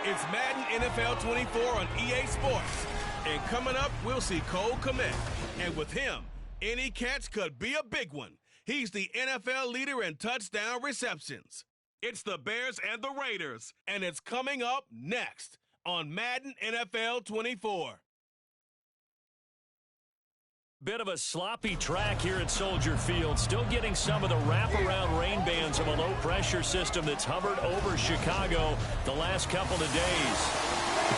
It's Madden NFL 24 on EA Sports. And coming up, we'll see Cole Kmet. And with him, any catch could be a big one. He's the NFL leader in touchdown receptions. It's the Bears and the Raiders, and it's coming up next on Madden NFL 24. Bit of a sloppy track here at Soldier Field. Still getting some of the wraparound rain bands of a low-pressure system that's hovered over Chicago the last couple of days.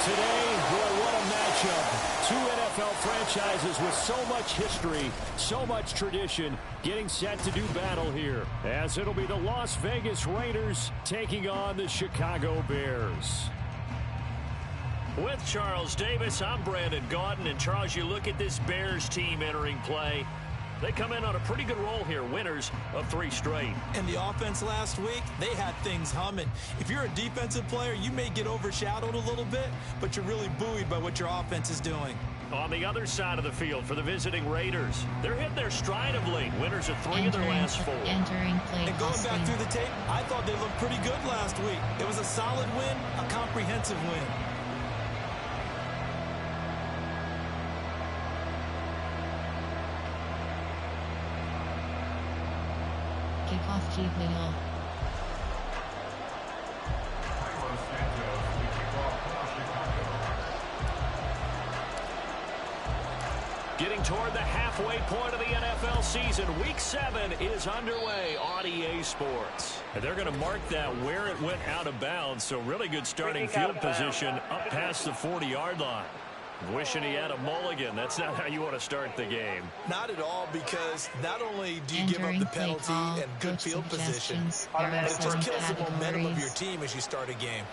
Today, well, what a matchup. Two NFL franchises with so much history, so much tradition, getting set to do battle here, as it'll be the Las Vegas Raiders taking on the Chicago Bears. With Charles Davis, I'm Brandon Gaudin. And Charles, you look at this Bears team entering play. They come in on a pretty good roll here, winners of 3 straight. And the offense last week, they had things humming. If you're a defensive player, you may get overshadowed a little bit, but you're really buoyed by what your offense is doing. On the other side of the field for the visiting Raiders, they're hitting their stride of late. Winners of 3 of their last 4. And going back through the tape, I thought they looked pretty good last week. It was a solid win, a comprehensive win. Kickoff keeping up. Getting toward the halfway point of the NFL season. Week 7 is underway on EA Sports. And they're going to mark that where it went out of bounds. So really good starting field position up past the 40-yard line. Wishing he had a mulligan. That's not how you want to start the game. Not at all, because not only do you give up the penalty and good field position, but it just kills the momentum of your team as you start a game.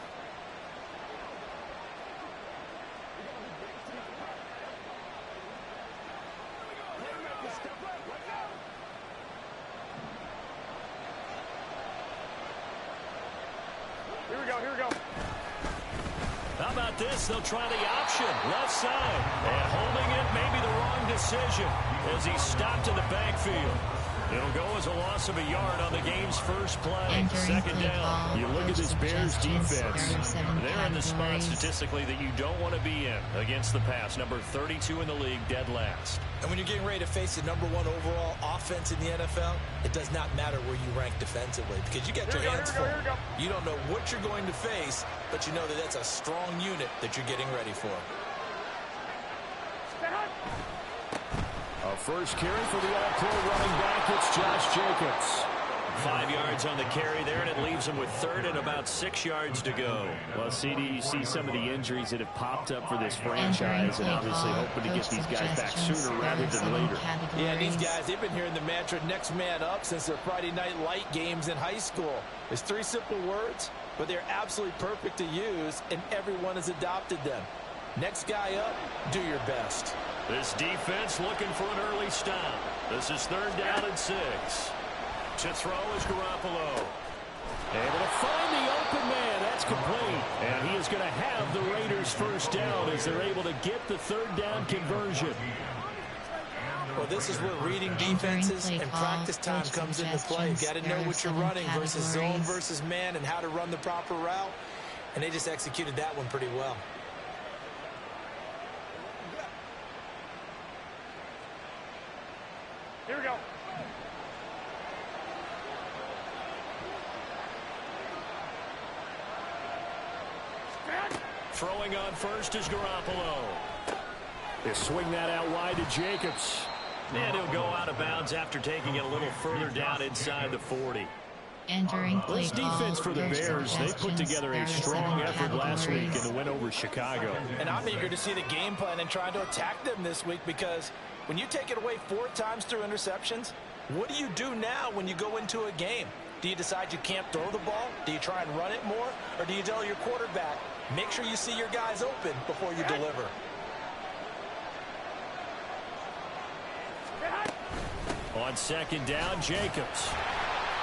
Here we go. How about this? They'll try the option, left side. And holding it may be the wrong decision as he stopped in the backfield. It'll go as a loss of a yard on the game's first play. Second down. You look at this Bears defense. They're in the spot statistically that you don't want to be in against the pass. Number 32 in the league, dead last. And when you're getting ready to face the number 1 overall offense in the NFL, it does not matter where you rank defensively, because you got your hands full. You don't know what you're going to face, but you know that that's a strong unit that you're getting ready for. A first carry for the all-pro running back. It's Josh Jacobs. 5 yards on the carry there, and it leaves him with 3rd and about 6 yards to go. Well, CD, you see some of the injuries that have popped up for this franchise, and obviously hoping to get these guys back sooner rather than later. Yeah, these guys, they've been hearing the mantra next man up since their Friday night light games in high school. It's 3 simple words, but they're absolutely perfect to use, and everyone has adopted them. Next guy up, do your best. This defense looking for an early stop. This is 3rd down and 6. To throw is Garoppolo. Able to find the open man. That's complete. And he is going to have the Raiders first down as they're able to get the 3rd down conversion. Well, this is where reading defenses and practice time comes into play. You've got to know what you're running versus zone versus man and how to run the proper route. And they just executed that one pretty well. Here we go. Throwing on first is Garoppolo. They swing that out wide to Jacobs. And he'll go out of bounds after taking it a little further down inside the 40. This defense for the Bears, they put together a strong effort last week in the win over Chicago. And I'm eager to see the game plan and trying to attack them this week, because when you take it away 4 times through interceptions, what do you do now when you go into a game? Do you decide you can't throw the ball? Do you try and run it more? Or do you tell your quarterback, make sure you see your guys open before you deliver? On 2nd down, Jacobs.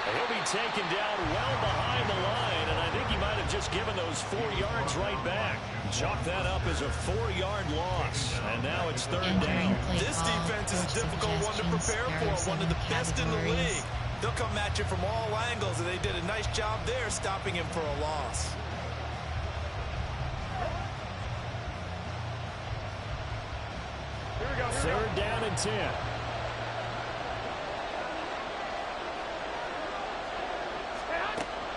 He'll be taken down well behind the line, and I think he might have just given those 4 yards right back. Chalk that up as a 4-yard loss, and now it's 3rd down. This defense is a difficult one to prepare for, one of the best in the league. They'll come at you from all angles, and they did a nice job there stopping him for a loss. and 10.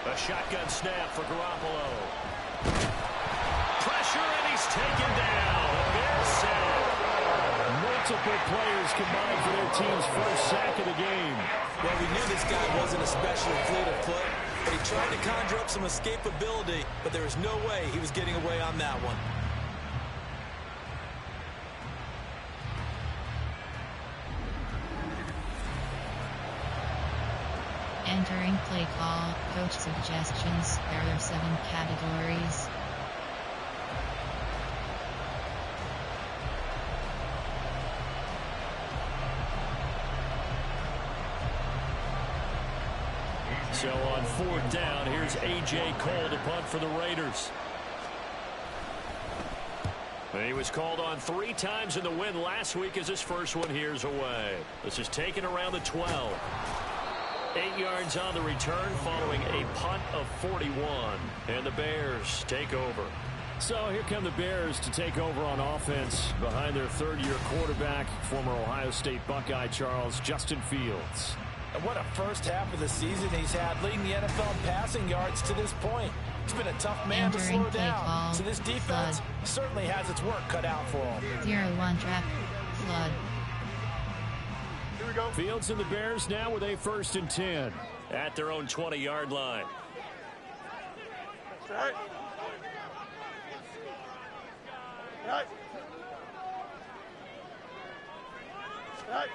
A shotgun snap for Garoppolo. Pressure, and he's taken down. The Bears sack. Multiple players combined for their team's first sack of the game. Well, we knew this guy wasn't especially fleet of foot, but he tried to conjure up some escapability, but there was no way he was getting away on that one. Entering play call, coach suggestions, there are 7 categories. So on 4th down, here's A.J. Cole to punt for the Raiders. He was called on 3 times in the win last week as his first one here's away. This is taken around the 12. 8 yards on the return following a punt of 41. And the Bears take over. So here come the Bears to take over on offense behind their 3rd-year quarterback, former Ohio State Buckeye Justin Fields. And what a first half of the season he's had, leading the NFL in passing yards to this point. He's been a tough man to slow down. So this defense certainly has its work cut out for him. 0-1 trap. Flood. Here we go. Fields and the Bears now with a 1st and 10 at their own 20-yard line. All right. All right. All right.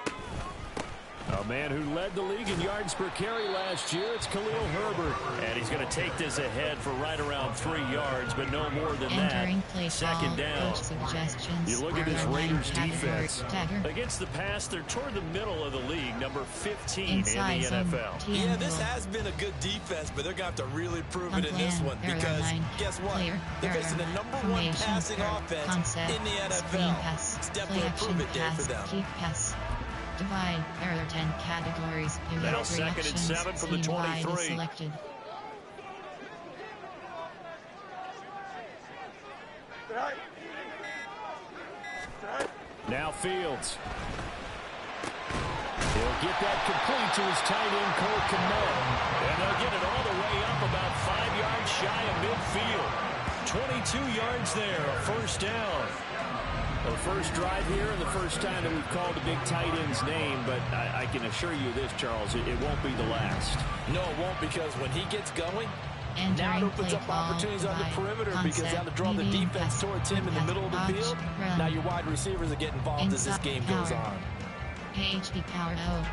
A man who led the league in yards per carry last year, it's Khalil Herbert. And he's going to take this ahead for right around 3 yards, but no more than Entering that. play 2nd call, down. coach suggestions, You look at this Raiders defense. Dagger. Against the pass, they're toward the middle of the league, number 15 Inside in the zone, NFL. Yeah, this has been a good defense, but they're going to have to really prove it in this one because, guess what? They're facing the #1 passing offense in the NFL. It's definitely a prove-it day for them. Keep pass. Divide. There are 10 categories. Now 2nd and 7 from the 23. Selected. Now Fields. He'll get that complete to his tight end, Cole Kmet. And they'll get it all the way up about 5 yards shy of midfield. 22 yards there, a 1st down. The first drive here and the first time that we've called a big tight end's name, but I can assure you this, Charles, it won't be the last. No, it won't, because when he gets going, now it Entering opens play up call, opportunities on the divide, perimeter because concept, that'll draw the medium defense pass, towards him in the middle of the dodge, field. run. Now your wide receivers will get involved as this Inside game goes power. on. HP power O.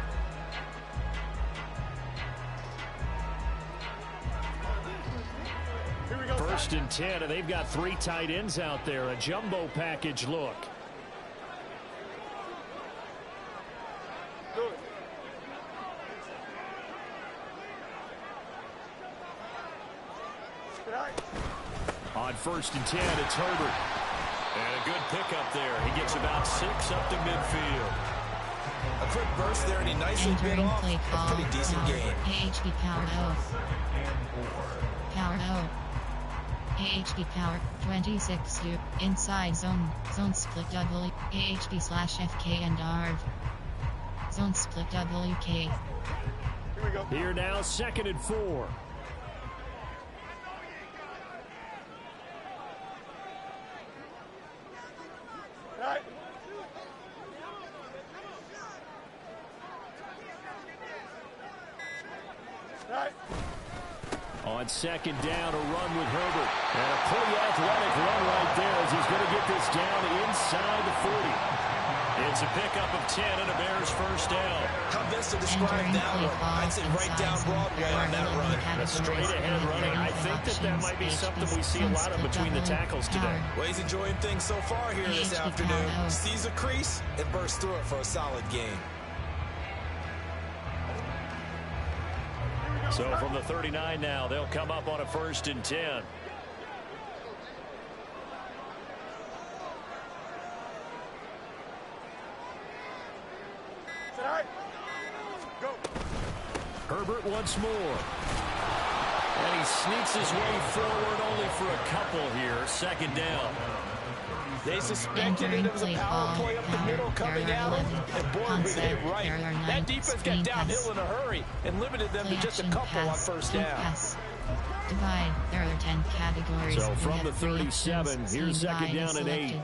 Here we go. 1st and 10, and they've got 3 tight ends out there. A jumbo package look. On 1st and 10, it's Herbert. And a good pickup there. He gets about 6 up to midfield. A quick burst there, and he nicely bit Entering off play call, a pretty decent power. game. HP power O. Power O. AHP power 26 U. Inside zone. Zone split W. AHP / FK and ARV. Zone split WK. Here we go. Here now, 2nd and 4. Right. Right. On 2nd down, a run with Herbert. And a pretty athletic run right there as he's going to get this down inside the 40. It's a pickup of 10 and a Bears 1st down. How best to describe that one? I'd say right down Broadway on that run. A straight-ahead running. I think that might be something we see a lot of between the tackles today. Well, he's enjoying things so far here this afternoon. Sees a crease and bursts through it for a solid game. So from the 39 now, they'll come up on a 1st and 10. Go. Herbert once more. And he sneaks his way forward only for a couple here. 2nd down. They suspected it was a power play up the middle coming out, and boy, were they right. That defense got downhill in a hurry and limited them to just a couple on first down. Divide. There are 10 categories. So from the 37, here's second down and 8.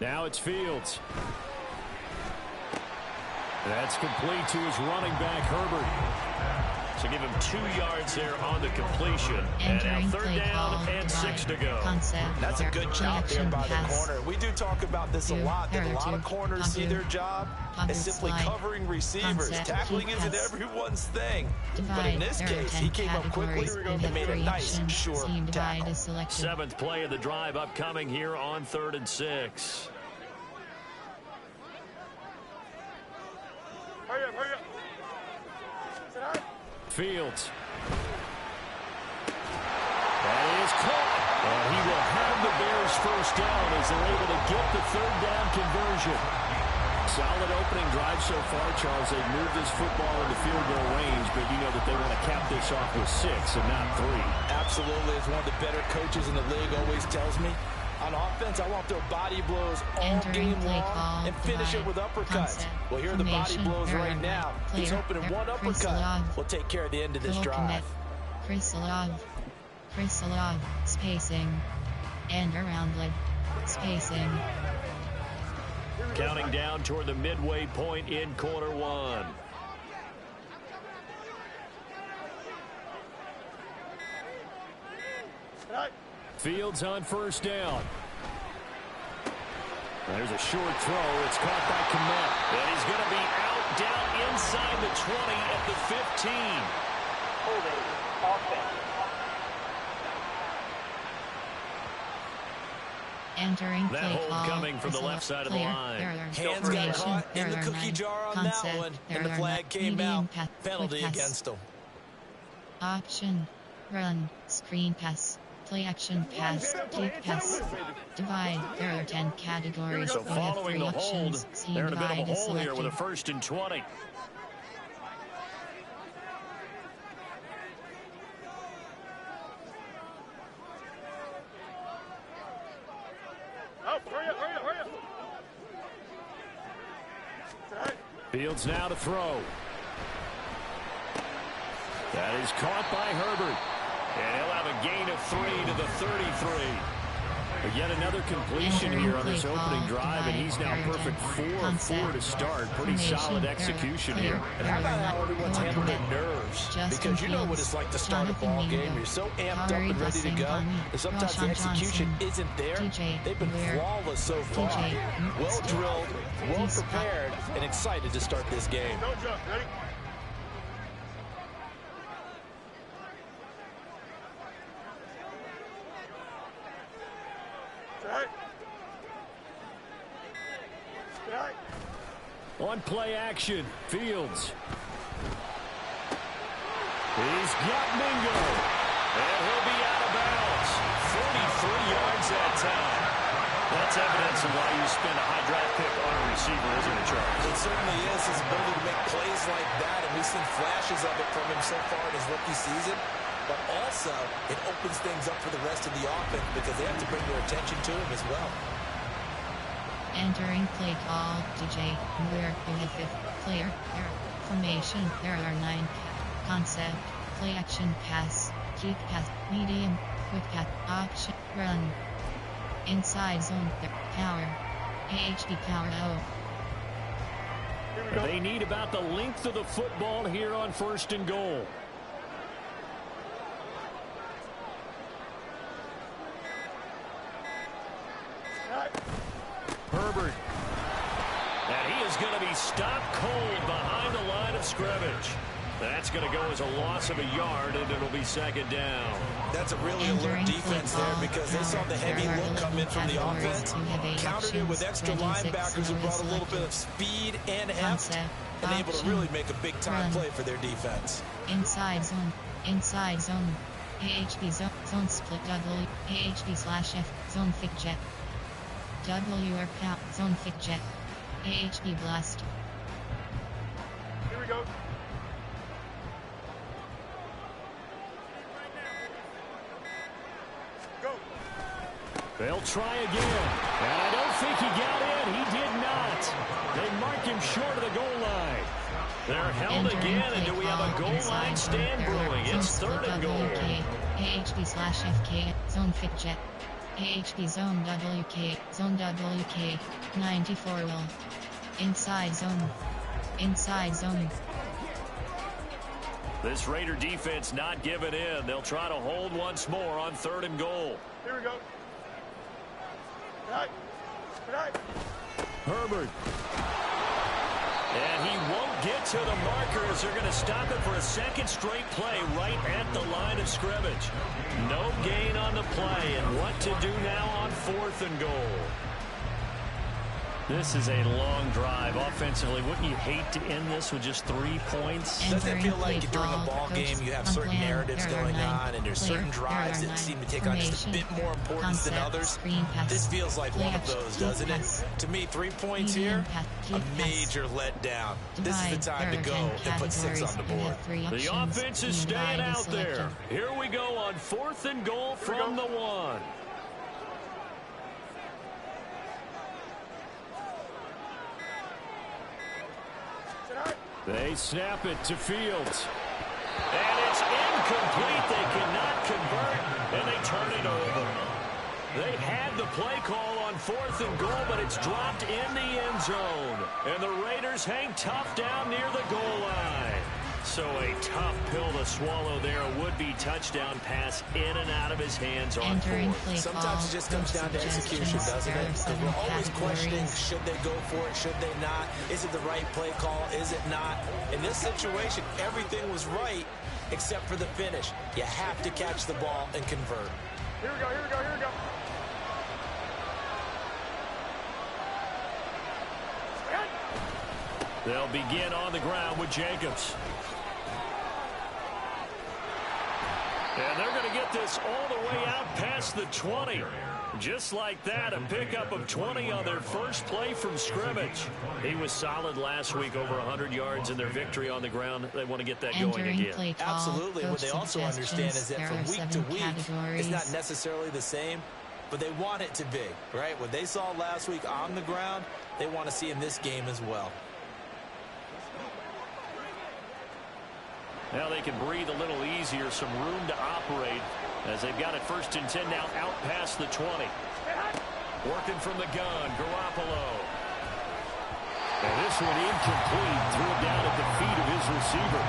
Now it's Fields. That's complete to his running back, Herbert. So give him 2 yards there on the completion. And now third down and 6 to go. That's a good job there by the corner. We do talk about this a lot, that a lot of corners see their job as simply covering receivers. Tackling isn't everyone's thing. But in this case, he came up quickly and made a nice, sure tackle. 7th play of the drive upcoming here on 3rd and 6. Fields. That is caught. And he will have the Bears first down as they're able to get the 3rd down conversion. Solid opening drive so far, Charles. They've moved this football into field goal range, but you know that they want to cap this off with 6 and not 3. Absolutely. As one of the better coaches in the league always tells me, on offense, I want their body blows all game long and finish it with uppercuts. Well, here are the body blows right now. He's hoping in one uppercut will take care of the end of this drive. Chris Love, spacing, and around leg, spacing. Counting down toward the midway point in quarter 1. Fields on first down. There's a short throw. It's caught by Kmet. And he's going to be out down inside the 20 at the 15. Holding offense. Entering that play hold call coming from the left side of the line. Hands got caught in the cookie jar on that one, and the flag came out. Penalty against him. Option. Run. Screen pass. Play action pass. Kick pass. Divide. There are 10 categories. So following the hold, they're in a bit of a hole here with a 1st and 20. Fields now to throw. That is caught by Herbert. And he'll have a gain of 3 to the 33. Yet another completion here on this opening drive, and he's now perfect 4 of 4 to start. Pretty solid execution here. And how about how everyone's handled their nerves? Because you know what it's like to start a ball game. You're so amped up and ready to go, and sometimes the execution isn't there. They've been flawless so far. Well drilled, well prepared, and excited to start this game. On play action, Fields. He's got Mingo. And he'll be out of bounds. 43 yards that time. That's evidence of why you spend a high draft pick on a receiver, isn't it, Charles? It certainly is. His ability to make plays like that, and we've seen flashes of it from him so far in his rookie season. But also, it opens things up for the rest of the offense because they have to bring their attention to him as well. Entering play call, DJ, where you have 5th player, formation, there are 9 concept, play action pass, kick pass, medium, quick pass, option, run, inside zone, power, AHD power O. They need about the length of the football here on 1st and goal. Herbert. And he is going to be stopped cold behind the line of scrimmage. That's going to go as a loss of a yard, and it'll be 2nd down. That's a really alert defense there because they saw the heavy look come in from the offense, countered it with extra linebackers who brought a little bit of speed and heft, and able to really make a big-time play for their defense. Inside zone, AHB zone split double, AHB/F, zone thick jet. WR Pow, Zone Fit Jet, AHB Blast. Here we go. Go. They'll try again. And I don't think he got in. He did not. They mark him short of the goal line. They're held again, and do we have a goal line stand brewing? It's third and goal. AHB/FK, Zone Fit Jet. AHB Zone WK, Zone WK, 94 will. Inside zone. Inside zone. This Raider defense not giving in. They'll try to hold once more on third and goal. Here we go. Right. Right. Herbert. And he won't get to the markers. They're going to stop it for a second straight play right at the line of scrimmage. No gain on the play. And what to do now on fourth and goal? This is a long drive offensively. Wouldn't you hate to end this with just 3 points? Doesn't it feel like during a ball game you have certain narratives going on and there's certain drives that seem to take on just a bit more importance than others? This feels like one of those, doesn't it? To me, 3 points here, a major letdown. This is the time to go and put 6 on the board. The offense is staying out there. Here we go on fourth and goal from the 1. They snap it to Fields. And it's incomplete. They cannot convert, and they turn it over. They had the play call on fourth and goal, but it's dropped in the end zone. And the Raiders hang tough down near the goal line. So a tough pill to swallow there. A would-be touchdown pass in and out of his hands on fourth. Sometimes it just comes down to execution, doesn't it? Because we're always questioning, should they go for it, should they not? Is it the right play call, is it not? In this situation, everything was right except for the finish. You have to catch the ball and convert. Here we go, here we go, here we go. They'll begin on the ground with Jacobs. And they're going to get this all the way out past the 20. Just like that, a pickup of 20 on their first play from scrimmage. He was solid last week, over 100 yards in their victory on the ground. They want to get that going again. Absolutely. What they also understand is that from week to week, it's not necessarily the same, but they want it to be, right? What they saw last week on the ground, they want to see in this game as well. Now they can breathe a little easier, some room to operate as they've got it first and 10 now out past the 20. Working from the gun, Garoppolo. And this one incomplete, threw it down at the feet of his receiver.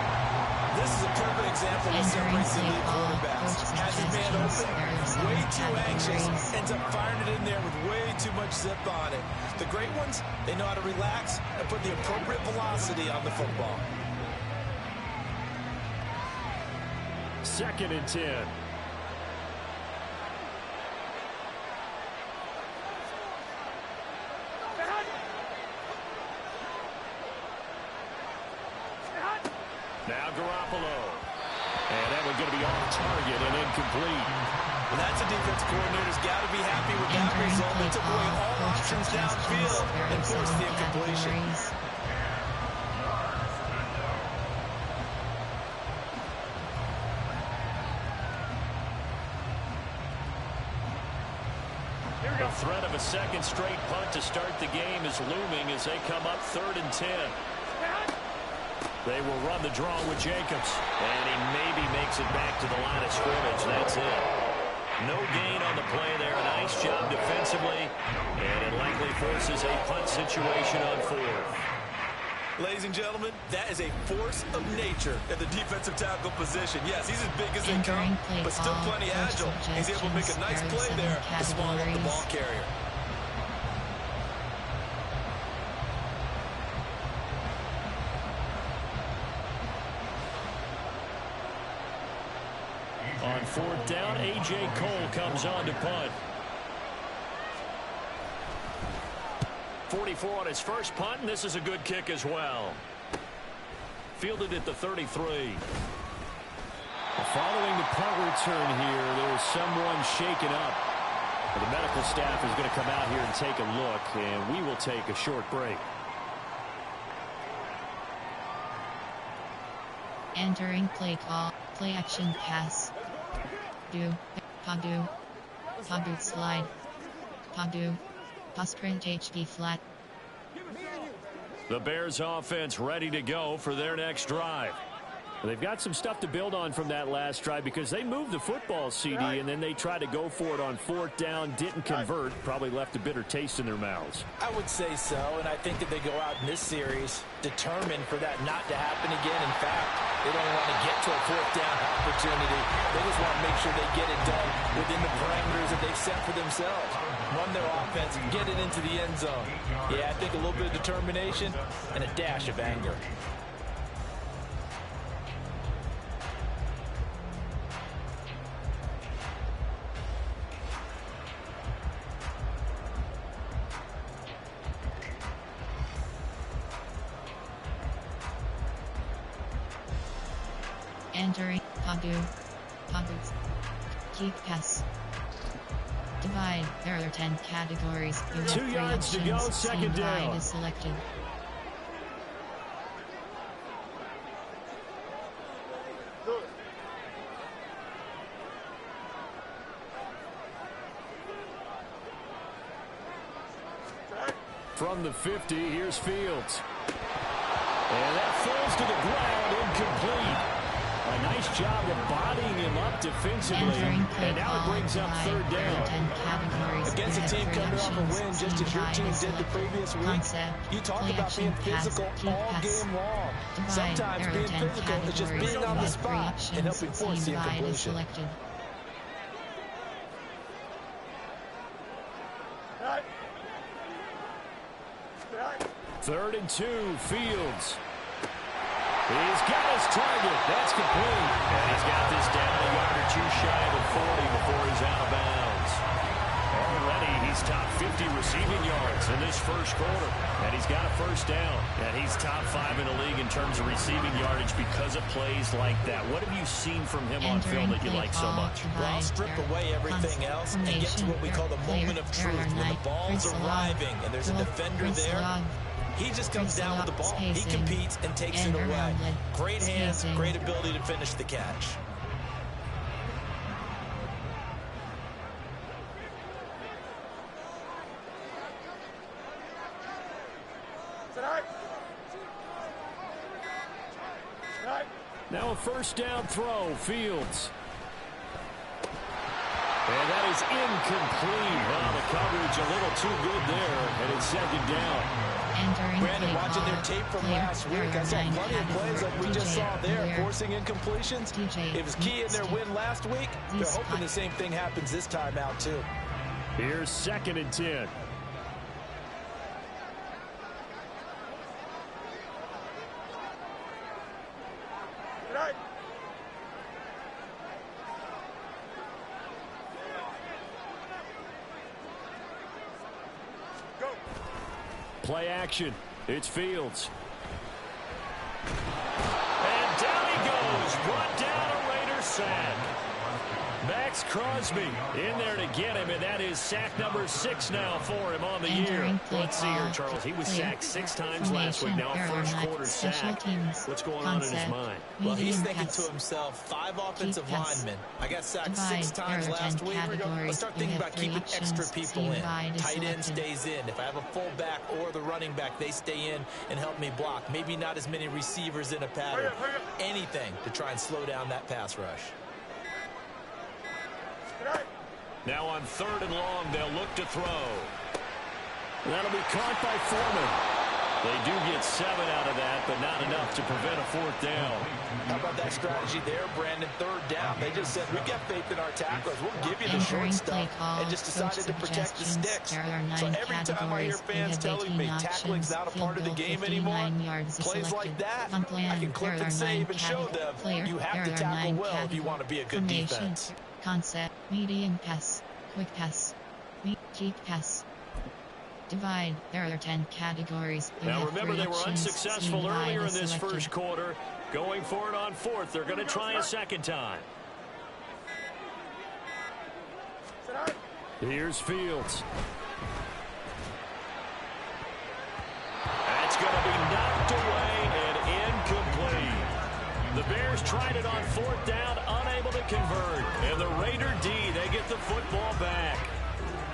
This is a perfect example of separates the elite quarterbacks. Has his man open, way too anxious, ends up firing it in there with way too much zip on it. The great ones, they know how to relax and put the appropriate velocity on the football. Second and 10. Now Garoppolo. And that one's going to be off target and incomplete. Well, that's a defense coordinator's got to be happy with that result. They took away all options downfield and forced the incompletion. The threat of a second straight punt to start the game is looming as they come up third and 10. They will run the draw with Jacobs. And he maybe makes it back to the line of scrimmage. That's it. No gain on the play there. Nice job defensively. And it likely forces a punt situation on fourth. Ladies and gentlemen, that is a force of nature at the defensive tackle position. Yes, he's as big as they come, but still plenty agile. He's able to make a nice play there to swallow up the ball carrier. On fourth down, A.J. Cole comes on to punt. 44 on his first punt, and this is a good kick as well. Fielded at the 33. Following the punt return here, there was someone shaken up. Well, the medical staff is going to come out here and take a look, and we will take a short break. Entering play call. Play action pass. Padu. Padu slide. Padu. Pass sprint HD flat. The Bears offense ready to go for their next drive. They've got some stuff to build on from that last drive because they moved the football, CD, and then they tried to go for it on 4th down, didn't convert, probably left a bitter taste in their mouths. I would say so, and I think that they go out in this series determined for that not to happen again. In fact, they don't want to get to a 4th down opportunity. They just want to make sure they get it done within the parameters that they've set for themselves. Run their offense, get it into the end zone. Yeah, I think a little bit of determination and a dash of anger. Entering Padu. Padu's. Keep pass. Divide. There are 10 categories. You have 2 yards to go, second down. Is selected. From the 50, here's Fields. And that falls to the ground, incomplete. A nice job of bodying him up defensively. And now it brings up 3rd down. Against a team coming off a win, just as your team did the previous week, you talk about being physical all game long. Sometimes being physical is just being on the spot and helping force the incompletion. 3rd and 2, Fields. He's got his target. That's complete. And he's got this down a yard or 2 shy of the 40 before he's out of bounds. Already, he's top 50 receiving yards in this first quarter. And he's got a 1st down. And he's top 5 in the league in terms of receiving yardage because of plays like that. What have you seen from him on film that you like so much? Well, strip away everything else and get to what we call the moment of truth. When the ball's arriving and there's a defender there, he just comes down with the ball. He competes and takes it away. Great hands, great ability to finish the catch. Now a 1st down throw, Fields. And that is incomplete. Well, the coverage a little too good there, and it's 2nd down. Brandon, watching their tape from last week, I saw plenty of plays like we just saw there, forcing incompletions. It was key in their win last week. They're hoping the same thing happens this time out, too. Here's 2nd and 10. Play action. It's Fields. And down he goes. Brought down a Raider sack. Max Crosby in there to get him, and that is sack number 6 now for him on the year. Let's see here, Charles. He was sacked 6 times last week. Now a first quarter sack. What's going on in his mind? Well, he's thinking to himself, 5 offensive linemen. I got sacked 6 times last week. Let's start thinking about keeping extra people in. Tight end stays in. If I have a fullback or the running back, they stay in and help me block. Maybe not as many receivers in a pattern. Anything to try and slow down that pass rush. Now on 3rd and long, they'll look to throw. That'll be caught by Foreman. They do get 7 out of that, but not enough to prevent a 4th down. How about that strategy there, Brandon? 3rd down. They just said, we've got faith in our tacklers. We'll give you the short stuff. And just decided to protect the sticks. So every time I hear fans telling me tackling's not a part of the game anymore, plays like that, I can clip and save and show them you have to tackle well if you want to be a good defense. Concept, medium pass, quick pass, cheap pass. Divide. There are 10 categories. Now remember, they were unsuccessful earlier in this first quarter. Going for it on 4th. They're going to try a 2nd time. Here's Fields. That's going to be knocked away and incomplete. The Bears tried it on 4th down, unable to convert. And the Raider D, they get the football back.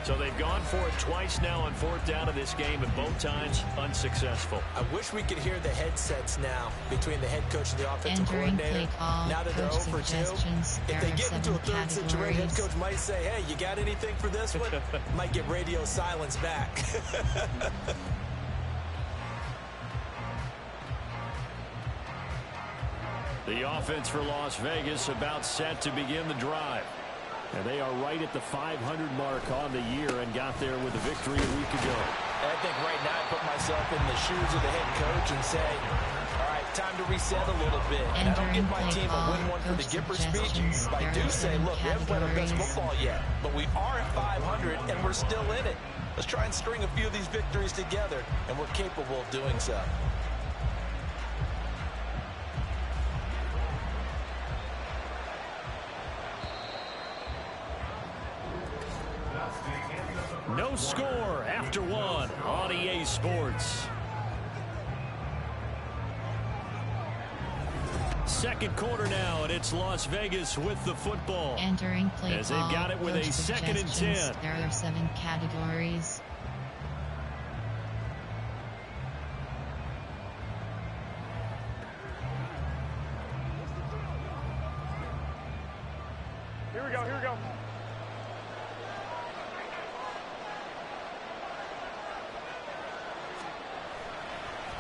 So they've gone for it twice now on 4th down in this game, and both times unsuccessful. I wish we could hear the headsets now between the head coach and the offensive coordinator. Now that they're 0 for 2, if they get into a third situation, head coach might say, hey, you got anything for this one? Might get radio silence back. The offense for Las Vegas about set to begin the drive. And they are right at the 500 mark on the year and got there with a victory a week ago. I think right now I put myself in the shoes of the head coach and say, all right, time to reset a little bit. And I don't give my team a win one for the Gipper speech. But I do say, look, we haven't played our best football yet, but we are at 500 and we're still in it. Let's try and string a few of these victories together, and we're capable of doing so. No score after 1 on EA Sports. Second quarter now, and it's Las Vegas with the football. Entering play as they've got it with a 2nd and 10. There are 7 categories. Here we go, here we go.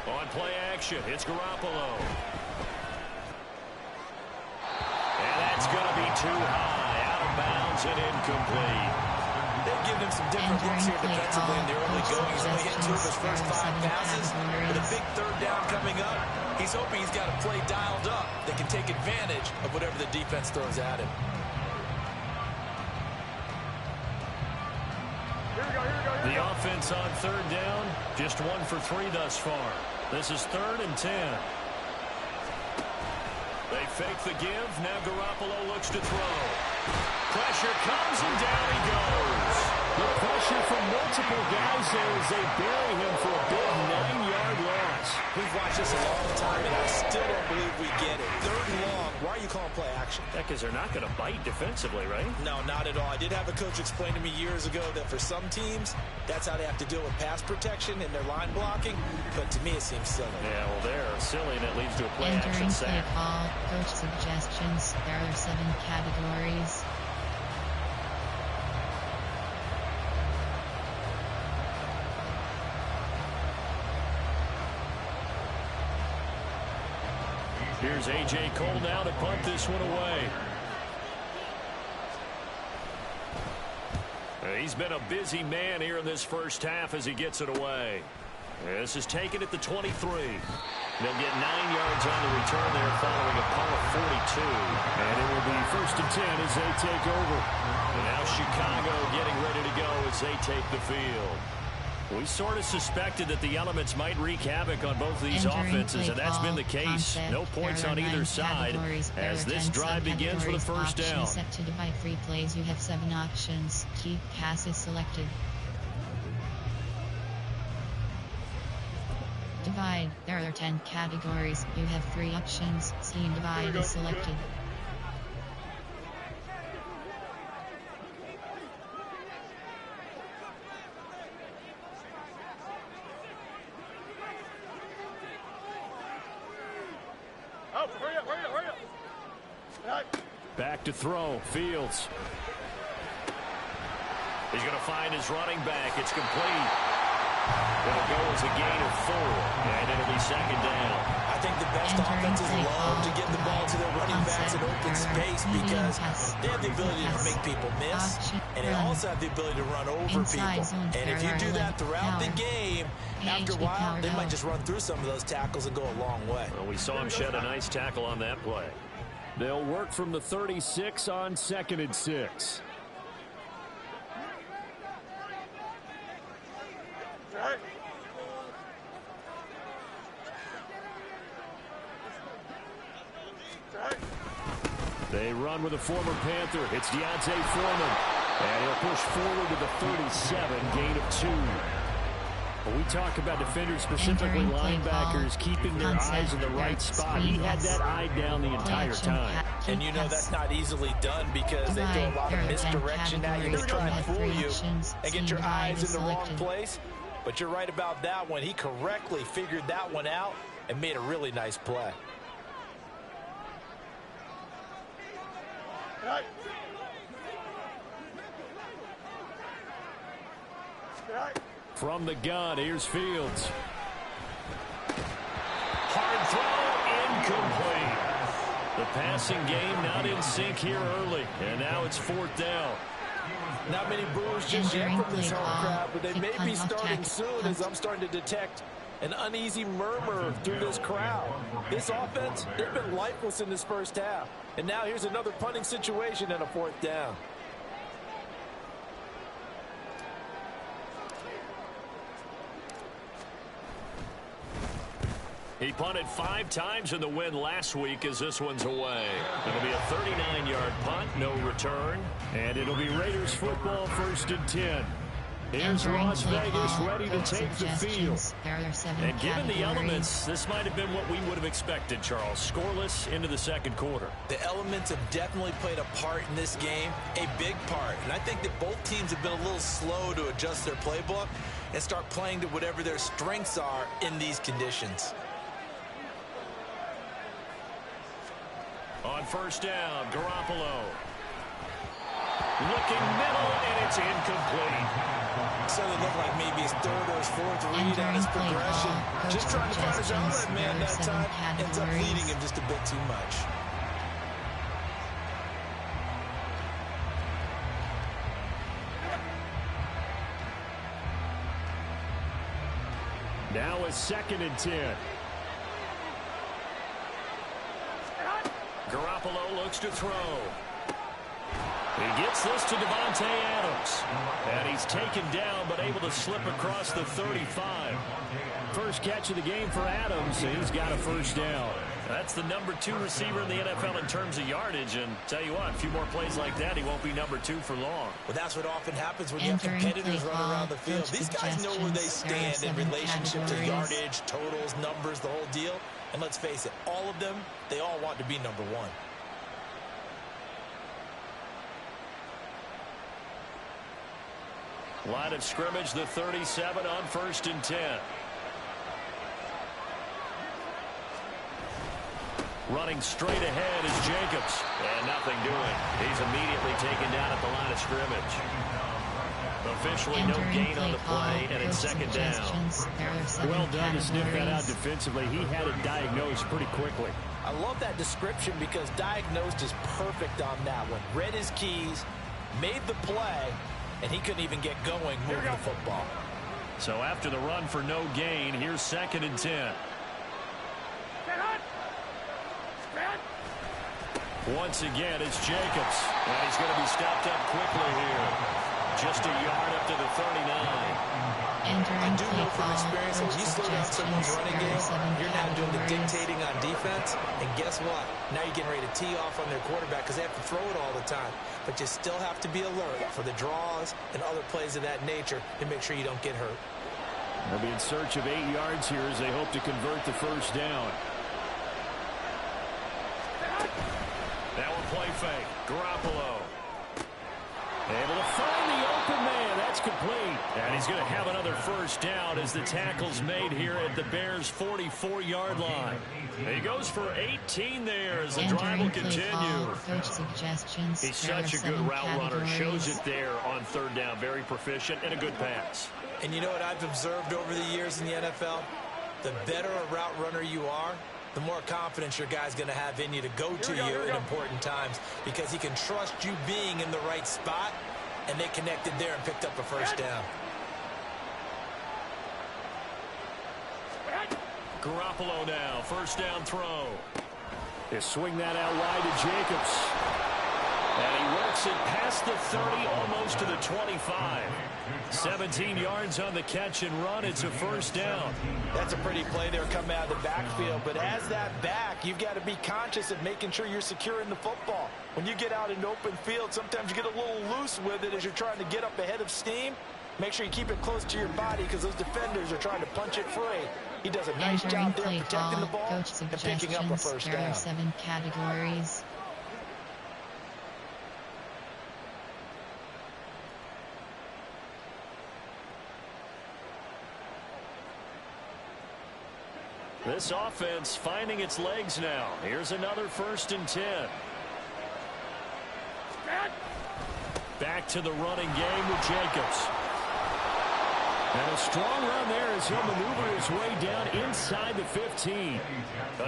On play action, it's Garoppolo. And that's going to be too high, out of bounds and incomplete. They've given him some different looks here defensively in the early going. He's only hit 2 of his first 5 passes. With a big 3rd down coming up, he's hoping he's got a play dialed up that can take advantage of whatever the defense throws at him. The offense on 3rd down, just 1 for 3 thus far. This is 3rd and 10. They fake the give. Now Garoppolo looks to throw. Pressure comes and down he goes. The pressure from multiple guys there as they bury him for a big 9-yard loss. We've watched this a long time, and I still don't believe we get it. 3rd and long. Why are you calling play action? Yeah, because they're not going to bite defensively, right? No, not at all. I did have a coach explain to me years ago that for some teams, that's how they have to deal with pass protection and their line blocking. But to me, it seems silly. Yeah, well, they're silly, and it leads to a play action Entering sack. play call, coach suggestions. There are 7 categories. Here's A.J. Cole now to punt this one away. He's been a busy man here in this first half as he gets it away. This is taken at the 23. They'll get 9 yards on the return there following a punt of 42. And it will be 1st and 10 as they take over. And now Chicago getting ready to go as they take the field. We sort of suspected that the elements might wreak havoc on both of these offenses, and that's been the case. No points on either side as this drive begins with a 1st down. Set to divide 3 plays. You have 7 options. Key pass is selected. Divide. There are 10 categories. You have 3 options. Scheme divide is selected. Back to throw. Fields. He's going to find his running back. It's complete. It'll go as a gain of 4, and it'll be 2nd down. I think the best offenses love to get the ball to their running backs in open space because they have the ability to make people miss, and they also have the ability to run over people. And if you do that throughout the game, after a while, they might just run through some of those tackles and go a long way. Well, we saw him shed a nice tackle on that play. They'll work from the 36 on 2nd and 6. They run with a former Panther. It's Deontay Foreman. And he'll push forward to the 37, gain of 2. When we talk about defenders, specifically linebackers, keeping their eyes in the right spot, he had that eye down the entire time. And you know that's not easily done because they throw a lot of misdirection at you. They try and fool you and get your eyes in the wrong place. But you're right about that one. He correctly figured that one out and made a really nice play. Right. Right. From the gun, here's Fields. Hard throw, incomplete. The passing game not in sync here early, and now it's 4th down. Not many boos just yet from this home crowd, but they may be starting soon as I'm starting to detect an uneasy murmur through this crowd. This offense, they've been lifeless in this first half. And now here's another punting situation and a 4th down. He punted 5 times in the win last week as this one's away. It'll be a 39-yard punt, no return. And it'll be Raiders football, 1st and 10. Here's Las Vegas ready to take the field. And given the elements, this might have been what we would have expected, Charles. Scoreless into the 2nd quarter. The elements have definitely played a part in this game, a big part. And I think that both teams have been a little slow to adjust their playbook and start playing to whatever their strengths are in these conditions. On 1st down, Garoppolo. Looking middle, and it's incomplete. So it looked like maybe his 3rd or his 4th read on his progression. Just trying to find his outlet man that time. Ends up leading him just a bit too much. Now a 2nd and 10. Garoppolo looks to throw. He gets this to Devontae Adams. And he's taken down, but able to slip across the 35. First catch of the game for Adams, and he's got a 1st down. That's the number 2 receiver in the NFL in terms of yardage. And tell you what, a few more plays like that, he won't be number 2 for long. Well, that's what often happens when you have competitors running around the field. These guys know where they stand in relationship to yardage, totals, numbers, the whole deal. And let's face it, all of them, they all want to be number 1. Line of scrimmage, the 37 on 1st and 10. Running straight ahead is Jacobs. And nothing doing. He's immediately taken down at the line of scrimmage. Officially no gain on the play, and it's 2nd down. Well done to sniff that out defensively. He had it diagnosed pretty quickly. I love that description because diagnosed is perfect on that one. Read his keys, made the play, and he couldn't even get going moving the football. So after the run for no gain, here's 2nd and 10. Once again, it's Jacobs. And he's going to be stopped up quickly here. Just a yard up to the 39. I do know from experience that when you slow down someone's running game, you're now doing the dictating on defense. And guess what? Now you're getting ready to tee off on their quarterback because they have to throw it all the time. But you still have to be alert for the draws and other plays of that nature to make sure you don't get hurt. They'll be in search of 8 yards here as they hope to convert the 1st down. Now a play fake. Garoppolo. Able to find the open man. That's complete. And he's going to have another 1st down as the tackle's made here at the Bears' 44-yard line. He goes for 18 there as the drive will continue. He's such a good route runner. Shows it there on 3rd down. Very proficient and a good pass. And you know what I've observed over the years in the NFL? The better a route runner you are, the more confidence your guy's going to have in you to go to you in important times because he can trust you being in the right spot, and they connected there and picked up a 1st down. Garoppolo now, 1st down throw. They swing that out wide to Jacobs. And he will Works it past the 30, almost to the 25. 17 yards on the catch and run. It's a first down. That's a pretty play there coming out of the backfield. But as that back, you've got to be conscious of making sure you're securing the football. When you get out in open field, sometimes you get a little loose with it as you're trying to get up ahead of steam. Make sure you keep it close to your body because those defenders are trying to punch it free. He does a nice job there protecting the ball and picking up a first down. There are 7 categories. This offense finding its legs now. Here's another 1st and 10. Back to the running game with Jacobs. And a strong run there as he'll maneuver his way down inside the 15.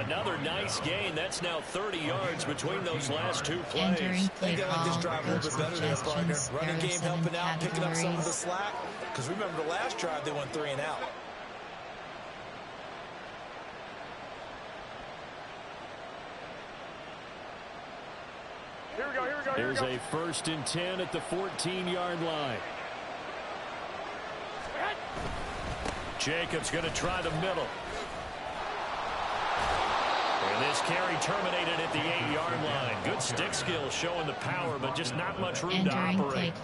Another nice gain. That's now 30 yards between those last 2 plays. I think I like this drive a little bit better there, partner. Running game helping out, picking up some of the slack. Because remember the last drive, they went 3 and out. Here we go, here we go, here we Here's go. a 1st and 10 at the 14-yard line. Jacobs going to try the middle. And this carry terminated at the 8-yard line. Good stick skill showing the power, but just not much room to operate.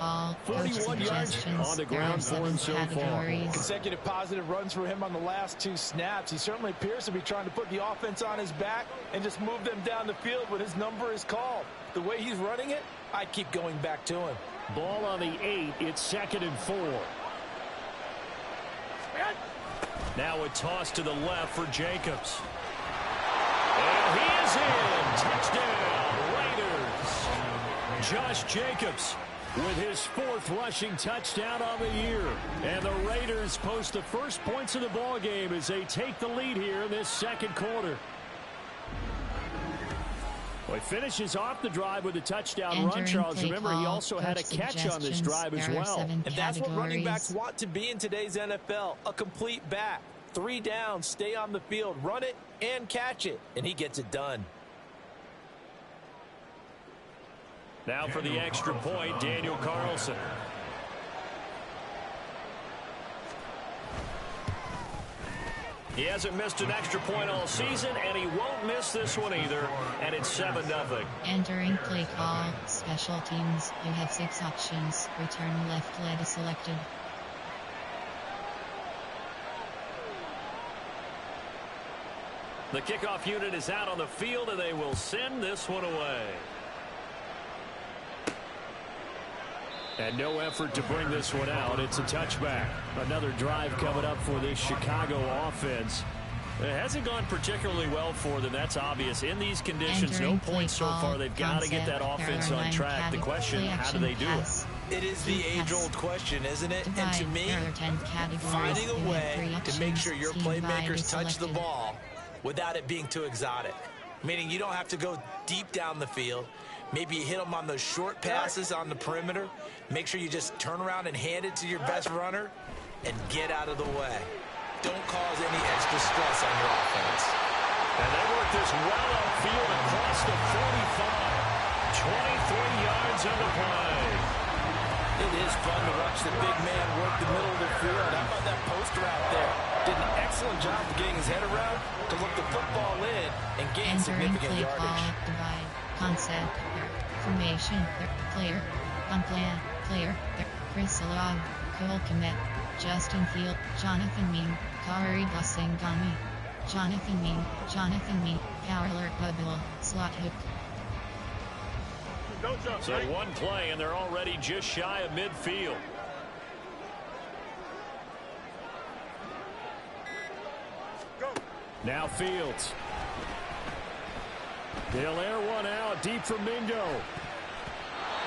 41 yards on the ground for him so far. Consecutive positive runs for him on the last 2 snaps. He certainly appears to be trying to put the offense on his back and just move them down the field when his number is called. The way he's running it, I'd keep going back to him. Ball on the 8. It's 2nd and 4. Now a toss to the left for Jacobs. And he is in. Touchdown, Raiders. Josh Jacobs with his 4th rushing touchdown on the year. And the Raiders post the first points of the ball game as they take the lead here in this 2nd quarter. Well, he finishes off the drive with a touchdown run, Charles. Remember, he also had a catch on this drive as well. And that's what running backs want to be in today's NFL, a complete back. 3 downs, stay on the field, run it, and catch it. And he gets it done. Now for the extra point, Daniel Carlson. He hasn't missed an extra point all season, and he won't miss this one either. And it's 7-0. Entering play call, special teams. You have 6 options. Return left leg is selected. The kickoff unit is out on the field, and they will send this one away. And no effort to bring this one out. It's a touchback. Another drive coming up for this Chicago offense. It hasn't gone particularly well for them. That's obvious. In these conditions, no points so far. They've got to get that offense on track. The question, how do they do it? It is the age-old question, isn't it? And to me, finding a way to make sure your playmakers touch the ball without it being too exotic. Meaning you don't have to go deep down the field. Maybe you hit them on those short passes on the perimeter. Make sure you just turn around and hand it to your best runner and get out of the way. Don't cause any extra stress on your offense. And they work this well upfield across the 45. 23 yards on the play. It is fun to watch the big man work the middle of the field. How about that post route there? Did an excellent job of getting his head around to look the football in and gain significant yardage. Divide, concept, formation, player, unplan, player, Chris Alog, Cole Kmet, Justin Field, Jonathan Mean, Kari Gosingami, Jonathan Mean, Power Alert Bubble, Slot Hook. So one play, and they're already just shy of midfield. Now Fields. They'll air one out deep from Mingo.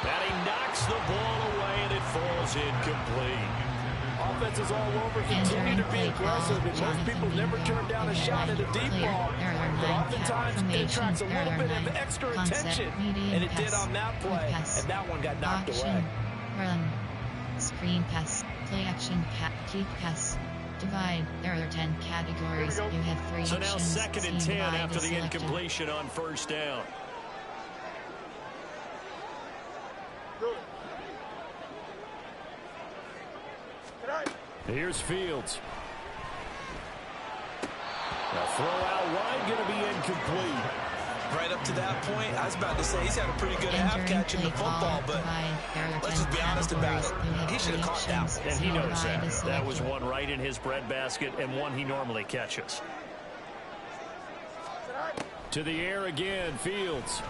And he knocks the ball away, and it falls incomplete. Offenses all over continue to be aggressive, and most people never turn down a shot at a deep ball. But oftentimes it attracts a little bit of extra attention, and it did on that play, and that one got knocked away. Run, screen pass, play action, kick pass. Divide. There are 10 categories. You have 3 so options. So now 2nd and 10 after the incompletion on 1st down. Here's Fields. A throw out wide, going to be incomplete. Right up to that point, I was about to say he's had a pretty good half catching the football, but let's just be honest about it. He should have caught that one. And he knows that. That was one right in his breadbasket and one he normally catches. To the air again, Fields.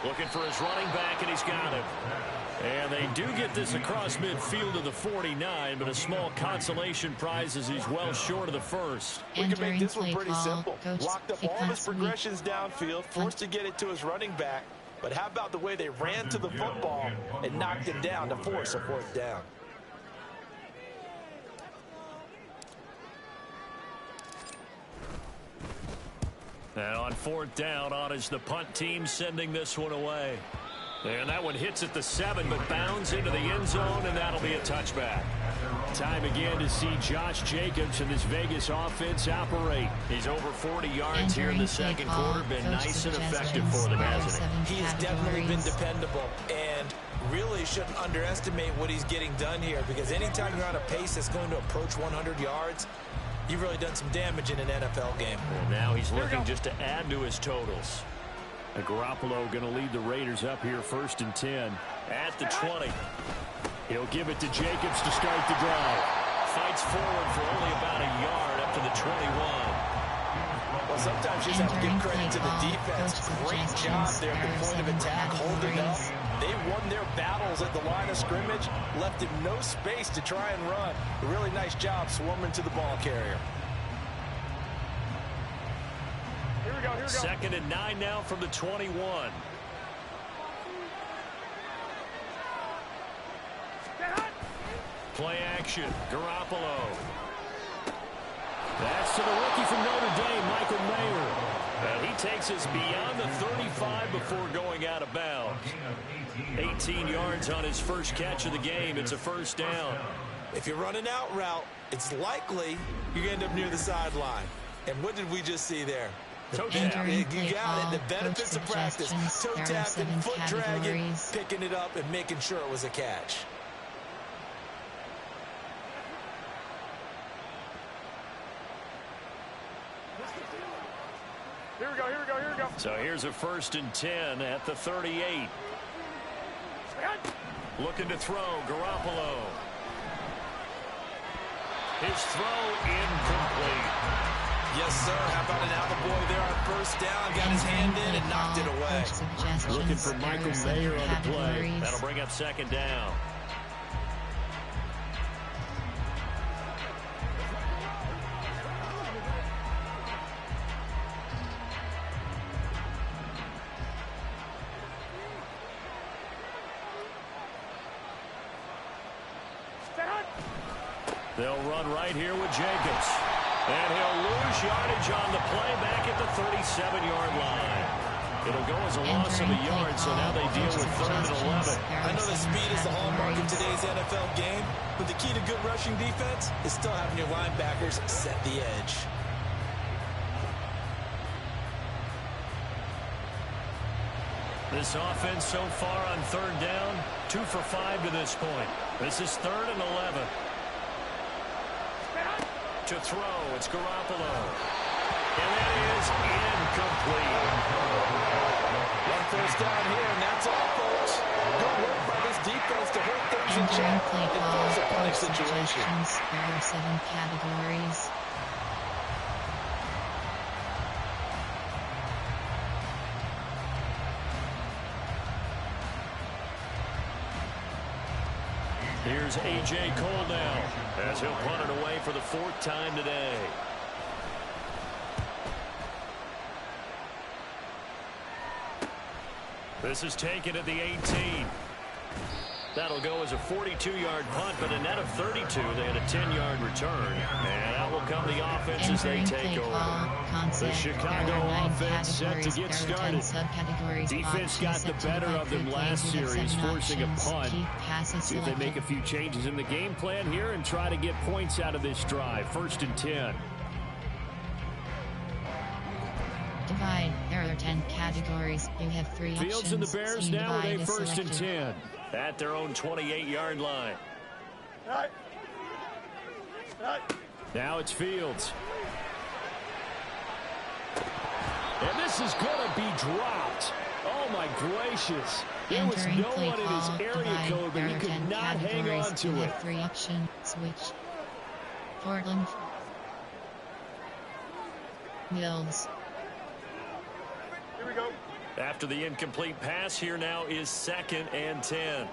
Looking for his running back, and he's got it. And they do get this across midfield to the 49, but a small consolation prize as he's well short of the first. We can make this one pretty simple. Locked up all of his progressions downfield, forced to get it to his running back. But how about the way they ran to the football and knocked him down to force a fourth down? And on fourth down, on is the punt team sending this one away. And that one hits at the 7, but bounds into the end zone, and that'll be a touchback. Time again to see Josh Jacobs and this Vegas offense operate. He's over 40 yards here in the second quarter. Been nice and effective for them, hasn't he? He has definitely been dependable, and really shouldn't underestimate what he's getting done here, because anytime you're on a pace that's going to approach 100 yards, you've really done some damage in an NFL game. And now he's looking just to add to his totals. Garoppolo going to lead the Raiders up here 1st and 10 at the 20. He'll give it to Jacobs to start the drive. Fights forward for only about a yard up to the 21. Well, sometimes you just have to give credit to the defense. Great job there at the point of attack, holding up. They won their battles at the line of scrimmage, left him no space to try and run. A really nice job swarming to the ball carrier. Here we go. 2nd and 9 now from the 21. Play action, Garoppolo. That's to the rookie from Notre Dame, Michael Mayer. And he takes us beyond the 35 before going out of bounds. 18 yards on his first catch of the game. It's a first down. If you're running out route, it's likely you end up near the sideline. And what did we just see there? Toe tap. You got it. The benefits of practice. Toe tapping, foot dragging, picking it up, and making sure it was a catch. Here we go. So here's a 1st and 10 at the 38. Looking to throw, Garoppolo. His throw incomplete. Yes, sir. How about an attaboy there on first down? Got his hand in and knocked it away. Looking for Michael Mayer on the play. That'll bring up 2nd down. They'll run right here with Jacobs. And he'll lose yardage on the play back at the 37-yard line. It'll go as a loss of a yard, so now they deal with 3rd and 11. I know the speed is the hallmark of today's NFL game, but the key to good rushing defense is still having your linebackers set the edge. This offense so far on 3rd down, 2 for 5 to this point. This is 3rd and 11. To throw, it's Garoppolo. And that is incomplete. One first down here, and that's all, folks. Good work by this defense to hold things in check and force a punting situation. There are 7 categories. Here's A.J. Cole now, as he'll punt it away for the 4th time today. This is taken at the 18. That'll go as a 42-yard punt, but a net of 32. They had a 10-yard return. And out will come the offense as they take over. The Chicago offense set to get started. Defense got the better of them last series, forcing a punt. See if they make a few changes in the game plan here and try to get points out of this drive. 1st and 10. Divide, error, 10 categories. You have 3 options. Fields and the Bears now with a Divide is 1st and selected. 10 at their own 28-yard line. Now it's Fields. And this is going to be dropped. Oh, my gracious. There was Entering no play one in his call, area divide, code, but there he are could 10 not hang categories. on to You it. have 3 options. Switch. Portland. Mills. Here we go. After the incomplete pass, here now is 2nd and 10.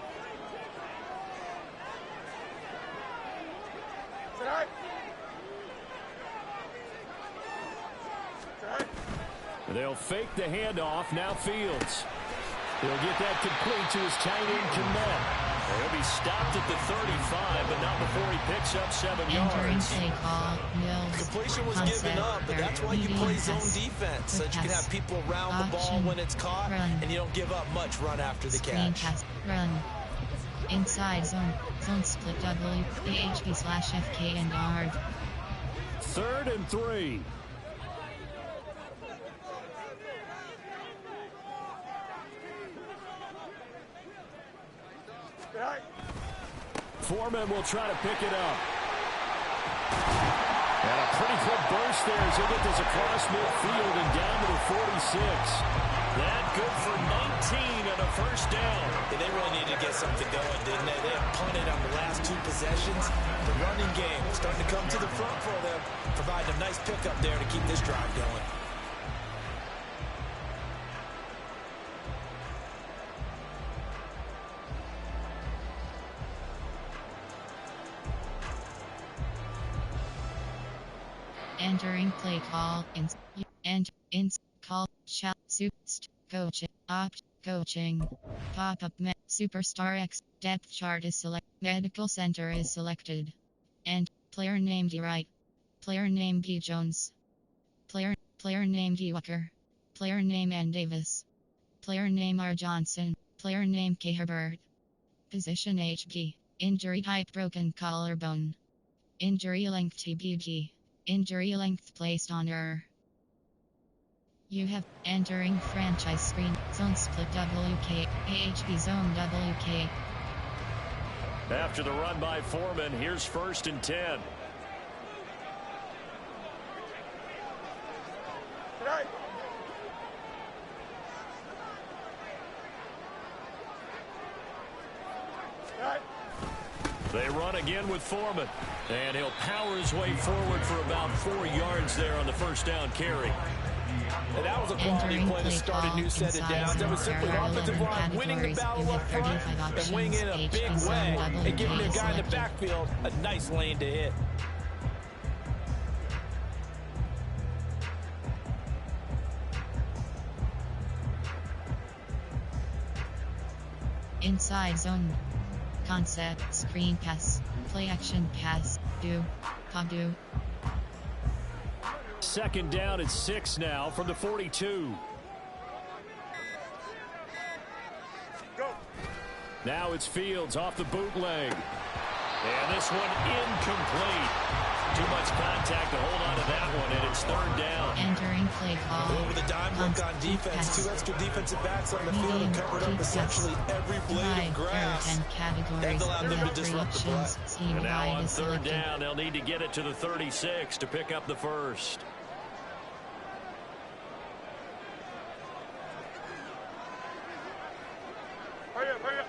They'll fake the handoff. Now Fields. He'll get that complete to his tight end, Komet. He'll be stopped at the 35, but not before he picks up 7 Entering yards. play call. Mills. Completion was Concept, given up, but that's why you medium play zone pass, defense, so quick that you can pass, have people around the ball option, when it's caught, run, and you don't give up much run after the screen catch. pass, run. Inside zone. Zone split W. AHP/FK and guard. 3rd and 3. Foreman will try to pick it up. And a pretty quick burst there as he'll get this across midfield and down to the 46. That good for 19 and a 1st down. Yeah, they really needed to get something going, didn't they? They have punted on the last 2 possessions. The running game is starting to come to the front for them, providing a nice pickup there to keep this drive going. Entering play call. Call. Shall. Coaching. Coaching. Pop-up. Superstar X. Depth chart is selected. Medical center is selected. And player name D. Wright. Player name D. Jones. Player name D. Walker. Player name N. Davis. Player name R. Johnson. Player name K. Herbert. Position HP. Injury type broken collarbone. Injury length TBG. Injury length placed on error. You have entering franchise screen. Zone split WK. AHP zone WK. After the run by Foreman, here's 1st and 10. They run again with Foreman. And he'll power his way forward for about 4 yards there on the 1st down carry. And that was a quality play to start a new set of downs. That was simply offensive line winning the battle up front and winning in a big way and giving their guy in the backfield a nice lane to hit. Inside zone. Concept. Screen pass. Play action pass. Do. Padu. 2nd down and 6 now from the 42. Go. Now it's Fields off the bootleg. And this one incomplete. Too much contact to hold on to that one, and it's 3rd down. Entering play call. Over the dime look on defense. 2 extra defensive backs on the field and covered up essentially every blade of grass. And allowed them to disrupt the play. And now on 3rd down, they'll need to get it to the 36 to pick up the 1st. Hurry up, hurry up.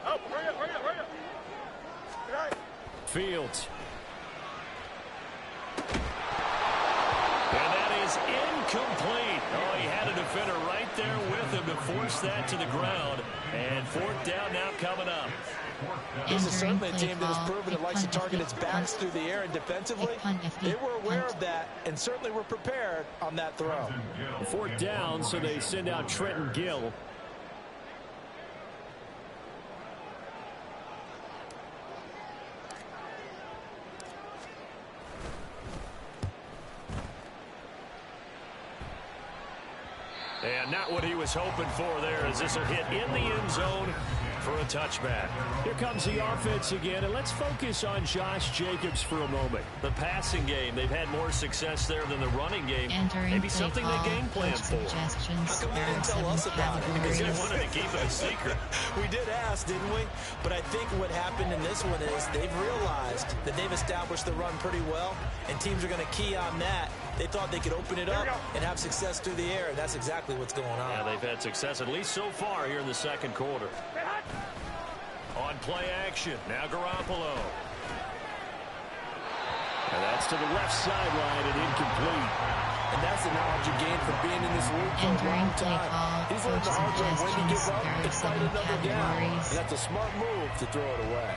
Oh, hurry up, hurry up, hurry up. Right. Fields. And that is incomplete. Oh, he had a defender right there with him to force that to the ground. And 4th down now coming up. This is certainly a team that has proven it likes to target its backs through the air, and defensively, they were aware of that and certainly were prepared on that throw. 4th down, so they send out Trenton Gill. And not what he was hoping for there, as this will hit in the end zone for a touchback. Here comes the offense again, and let's focus on Josh Jacobs for a moment. The passing game, they've had more success there than the running game. Maybe something they game plan for. How come you didn't tell us about it? Because you wanted to keep it a secret. We did ask, didn't we? But I think what happened in this one is they've realized that they've established the run pretty well, and teams are going to key on that. They thought they could open it up and have success through the air, and that's exactly what's going on. Yeah, they've had success at least so far here in the second quarter. On play action, now Garoppolo. And that's to the left sideline and incomplete. And that's the knowledge you gain from being in this league for a long time. He's learned the hard way when to give up and fight another down. And that's a smart move to throw it away.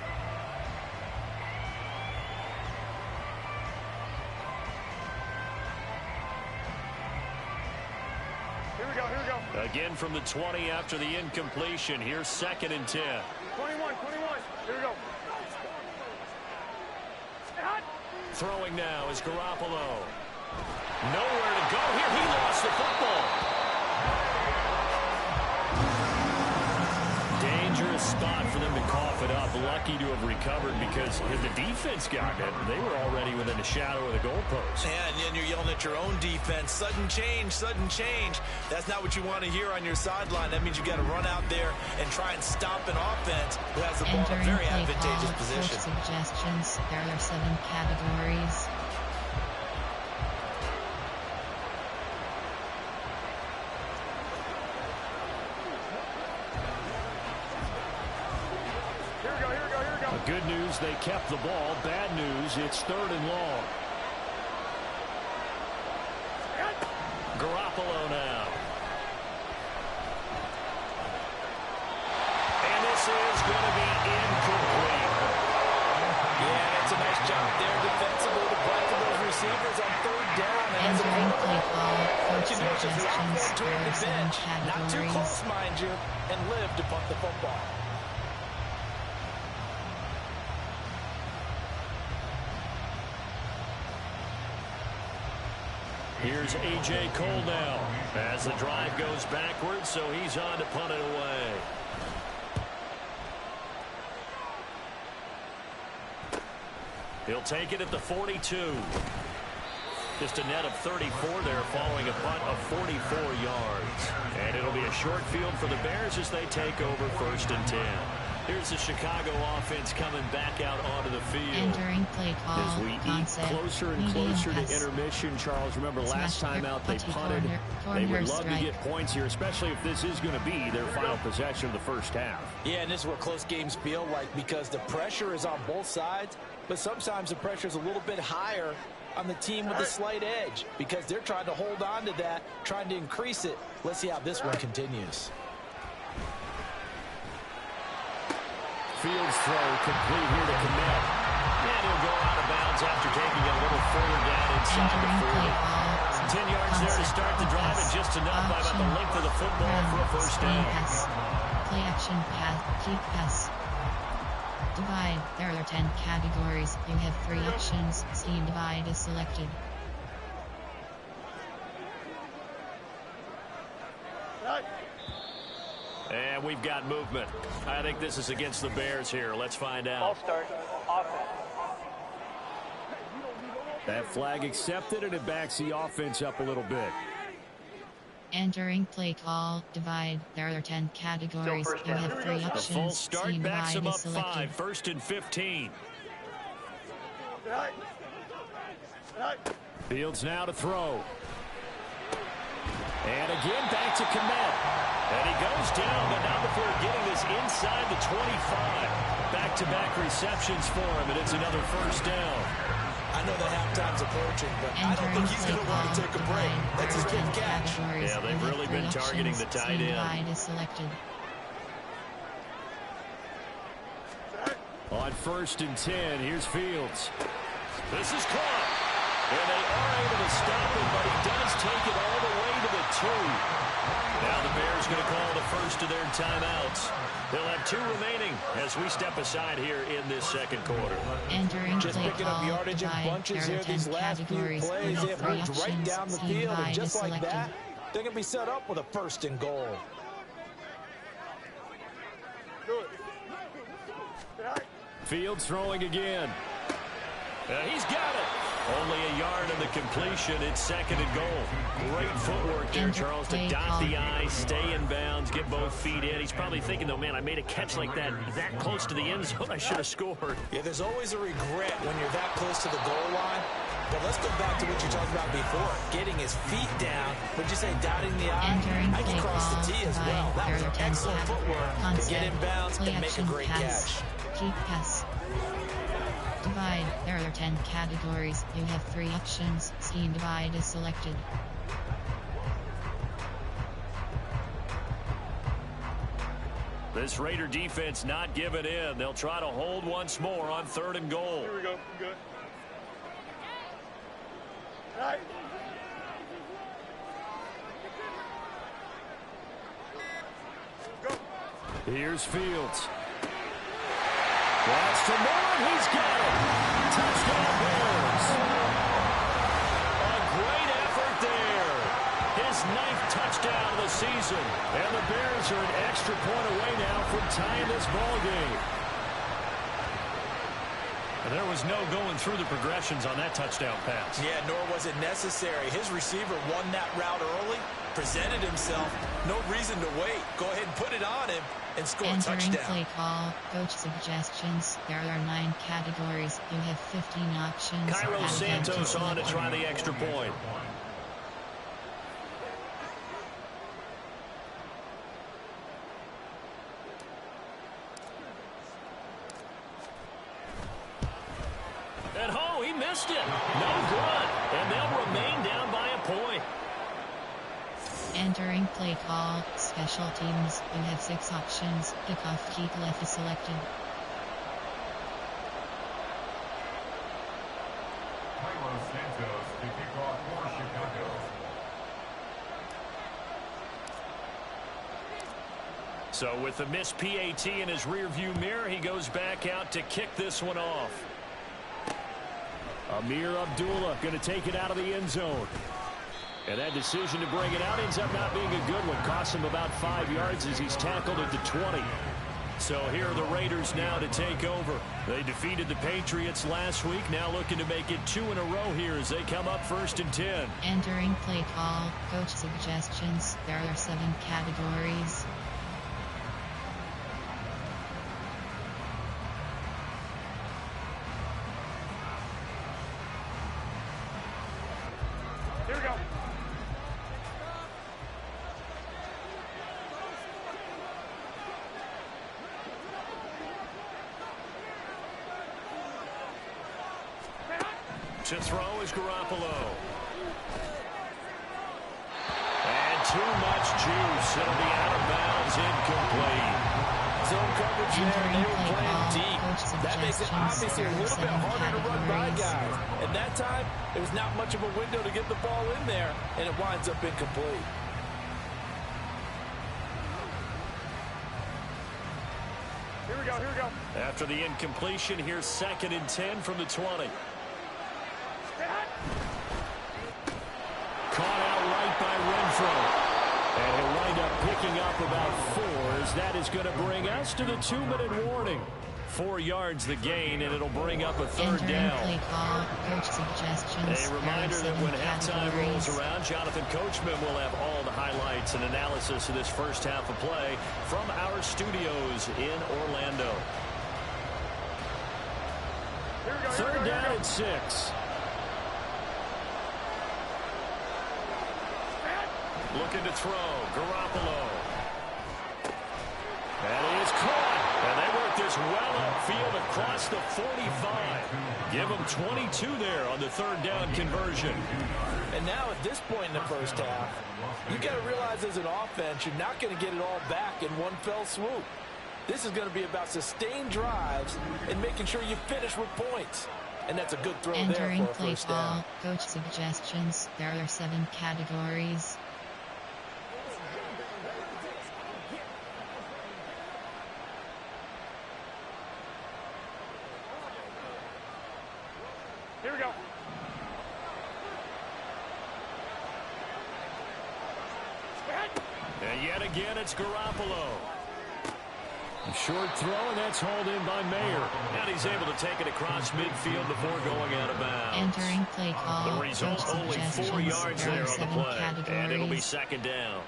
Here we go. Again from the 20 after the incompletion. Here's 2nd and 10. 21. Here we go. Throwing now is Garoppolo. Nowhere to go here. He lost the football. Dangerous spot for them to cough it up. Lucky to have recovered because had the defense gotten it, they were already within the shadow of the goalpost. Yeah, and then you're yelling at your own defense. Sudden change, sudden change. That's not what you want to hear on your sideline. That means you got to run out there and try and stop an offense who has the ball in a very advantageous position. Suggestions. There are 7 categories. Good news, they kept the ball. Bad news, it's 3rd and long. Garoppolo now. And this is going to be incomplete. Yeah, that's a nice job there defensively to break those receivers on 3rd down. Entering play call, coach suggestions, there are 7 categories. Not too close, mind you, and live to punt the football. Here's A.J. Cole now as the drive goes backwards, so he's on to punt it away. He'll take it at the 42. Just a net of 34 there following a punt of 44 yards. And it'll be a short field for the Bears as they take over 1st and 10. Here's the Chicago offense coming back out onto the field. Entering play call. As we eat closer and closer to intermission, Charles, remember last time out they punted. They would love to get points here, especially if this is going to be their final possession of the first half. Yeah, and this is what close games feel like because the pressure is on both sides, but sometimes the pressure is a little bit higher on the team with a slight edge because they're trying to hold on to that, trying to increase it. Let's see how this one continues. Fields throw complete here to Komet. And he'll go out of bounds after taking a little further down inside the 40. 10 yards there to start the drive and just enough by about the length of the football for a first down. Play action pass, keep pass. Divide. There are 10 categories. You have 3 actions. Scheme divide is selected. And we've got movement. I think this is against the Bears here. Let's find out. All start. Offense. That flag accepted, and it backs the offense up a little bit. Entering play call, divide. There are 10 categories. You have 3 options. The full start Scheme backs divide him up is selected. 5. 1st and 15. Fields now to throw. And again back to Komet. And he goes down, but not before getting this inside the 25. Back-to-back receptions for him, and it's another first down. I know that halftime's approaching, but I don't think he's going to want to take a break. That's his big catch. Yeah, they've really been targeting the tight end. Is selected. On 1st and 10, here's Fields. This is caught. And they are able to stop him, but he does take it all the way to the 2. Now the Bears going to call the first of their timeouts. They'll have 2 remaining as we step aside here in this second quarter. Entering just play picking up call, yardage in divide. bunches There are here these 10 last few categories. plays. They have moved right down the Scheme field, and divide just is like selected. that, they're going to be set up with a 1st and goal. Do it. Fields throwing again. He's got it. Only a yard in the completion. It's second and goal. Great footwork there, Charles, to dot the I, stay in bounds, get both feet in. He's probably thinking, though, man, I made a catch like that close to the end zone. I should have scored. Yeah, there's always a regret when you're that close to the goal line. But let's go back to what you talked about before, getting his feet down. Would you say dotting the I? I can cross the T as well. That was excellent footwork to get in bounds and make a great catch. Keep pass. Divide. There are 10 categories. You have 3 options. Scheme divide is selected. This Raider defense not giving in. They'll try to hold once more on 3rd and goal. Here we go. Good. All right. Go. Here's Fields. Wants to run. He's got it. Touchdown Bears. A great effort there. His 9th touchdown of the season. And the Bears are an extra point away now from tying this ball game. And there was no going through the progressions on that touchdown pass. Yeah, nor was it necessary. His receiver won that route early, presented himself. No reason to wait. Go ahead and put it on him and score a touchdown. Entering play call, coach suggestions. There are 9 categories. You have 15 options. Cairo Santos on to try the extra point. He missed it. No good. And they'll remain down by a point. Entering play call, special teams. You have 6 options. Kickoff kick left is selected. Cairo Santos to kick off for Chicago. So with the missed PAT in his rearview mirror, he goes back out to kick this one off. Amir Abdullah going to take it out of the end zone. And that decision to bring it out ends up not being a good one. Costs him about 5 yards as he's tackled at the 20. So here are the Raiders now to take over. They defeated the Patriots last week. Now looking to make it 2 in a row here as they come up 1st and 10. Entering play call, coach suggestions. There are 7 categories. Here we go. To throw is Garoppolo. And too much juice. It'll be out of bounds, incomplete. Zone coverage there, and they were playing deep. That makes it obviously a little bit harder to run by guys. And that time, there was not much of a window to get the ball in there, and it winds up incomplete. Here we go. Here we go. After the incompletion, here's 2nd and 10 from the 20. Caught out right by Renfro. And he'll wind up picking up about 4 as that is going to bring us to the 2-minute warning. 4 yards the gain, and it'll bring up a 3rd down. Play call, coach suggestions. A reminder that when halftime rolls around, Jonathan Coachman will have all the highlights and analysis of this first half of play from our studios in Orlando. Here we go. 3rd down and 6. Looking to throw. Garoppolo. And he is caught. And they work this well upfield across the 45. Give them 22 there on the 3rd down conversion. And now at this point in the first half, you got to realize as an offense, you're not going to get it all back in one fell swoop. This is going to be about sustained drives and making sure you finish with points. And that's a good throw Entering there for a play first down. call, coach suggestions. There are 7 categories. Here we go. And yet again, it's Garoppolo. A short throw, and that's hauled in by Mayer. And he's able to take it across midfield before going out of bounds. Entering play call. The result, only 4 yards there on the play. And it'll be second down.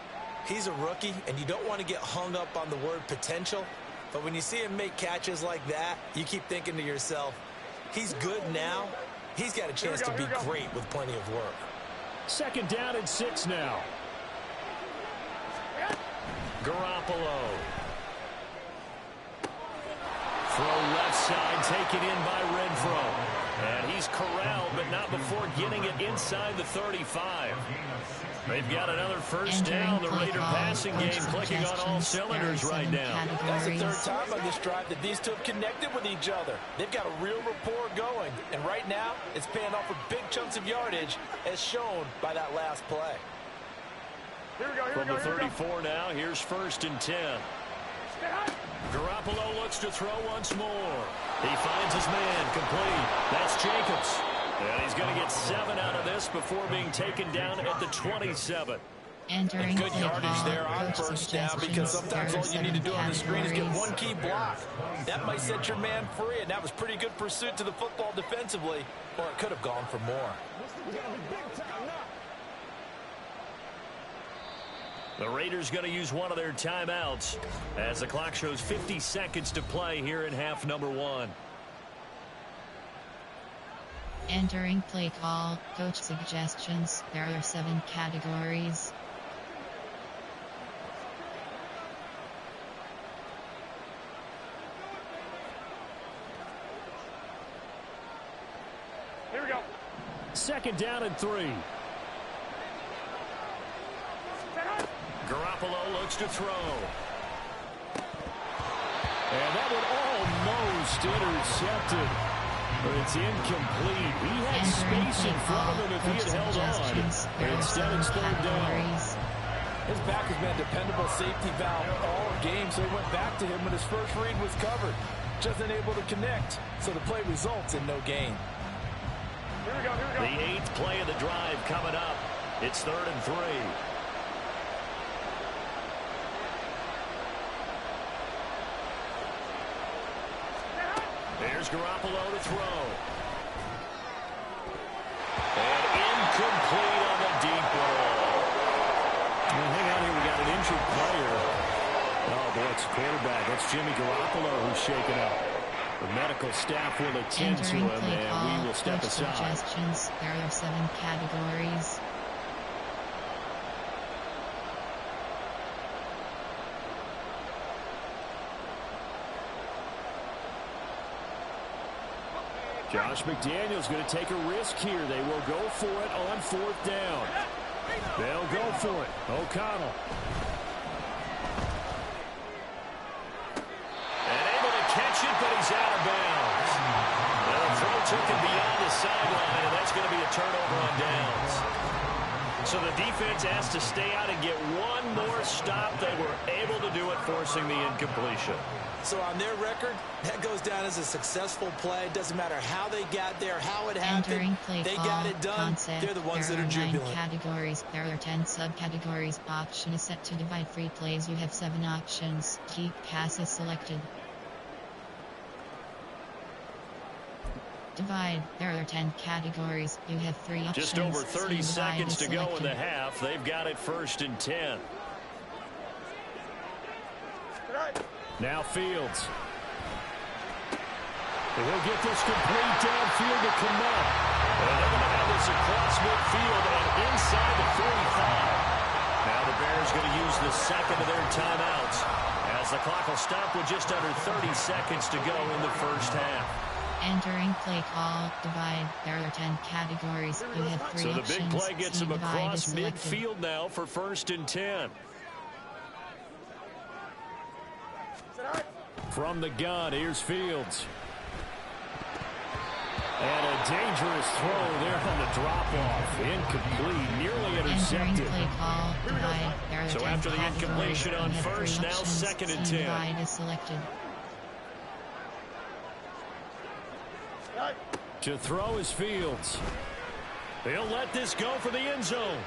He's a rookie, and you don't want to get hung up on the word potential. But when you see him make catches like that, you keep thinking to yourself, he's good now. He's got a chance to be great with plenty of work. Second down and 6 now. Garoppolo. Throw left side, taken in by Renfro. And he's corralled, but not before getting it inside the 35. They've got another first down. The Raider passing game clicking on all cylinders right now. That's the third time on this drive that these two have connected with each other. They've got a real rapport going. And right now, it's paying off with big chunks of yardage, as shown by that last play. From the 34 now, here's 1st and 10. Garoppolo looks to throw once more. He finds his man, complete. That's Jacobs. And he's going to get 7 out of this before being taken down at the 27. Entering good yardage there on first down, because sometimes all you need to do on the screen is get one key block. That might set your man free, and that was pretty good pursuit to the football defensively, or it could have gone for more. The Raiders going to use one of their timeouts as the clock shows 50 seconds to play here in half number 1. Entering play call, coach suggestions. There are 7 categories. Here we go. Second down and 3. Garoppolo looks to throw. And that one almost intercepted. But it's incomplete. He had space in front of him if he had held on. Instead, it's third down. His back has been a dependable safety valve all game, so he went back to him when his first read was covered. Just unable to connect, so the play results in no gain. Here we go. The 8th play of the drive coming up. It's 3rd and 3. There's Garoppolo to throw. And incomplete on the deep ball. Well, hang on here. We got an injured player. Oh, boy, it's the quarterback. That's Jimmy Garoppolo who's shaken up. The medical staff will attend to him, and we will step aside. Suggestions. There are 7 categories. Josh McDaniels going to take a risk here. They will go for it on 4th down. They'll go for it. O'Connell. And able to catch it, but he's out of bounds. Well, the throw took him beyond the sideline, and that's going to be a turnover on downs. So the defense has to stay out and get one more stop. They were able to do it, forcing the incompletion. So on their record, that goes down as a successful play. Doesn't matter how they got there, how it happened. They got it done. They're the ones that are jubilant. There are 9 categories. There are 10 subcategories. Option is set to divide free plays. You have 7 options. Keep pass is selected. Divide. There are 10 categories. You have 3 options. Just over 30 seconds to go in the half. They've got it 1st and 10. Now Fields. He'll get this complete downfield to Kmet. And they're going to have this across midfield and inside the 45. Now the Bears going to use the second of their timeouts as the clock will stop with just under 30 seconds to go in the first half. Entering play call, divide. There are 10 categories. You have 3 options. So the big play gets him across midfield now for 1st and 10. From the gun, here's Fields. And a dangerous throw there on the drop-off. Incomplete, nearly intercepted. Entering play call, divide. There are So 10 after the categories. incompletion on first, now 2nd and 10. Divide is selected. To throw is Fields. He'll let this go for the end zone.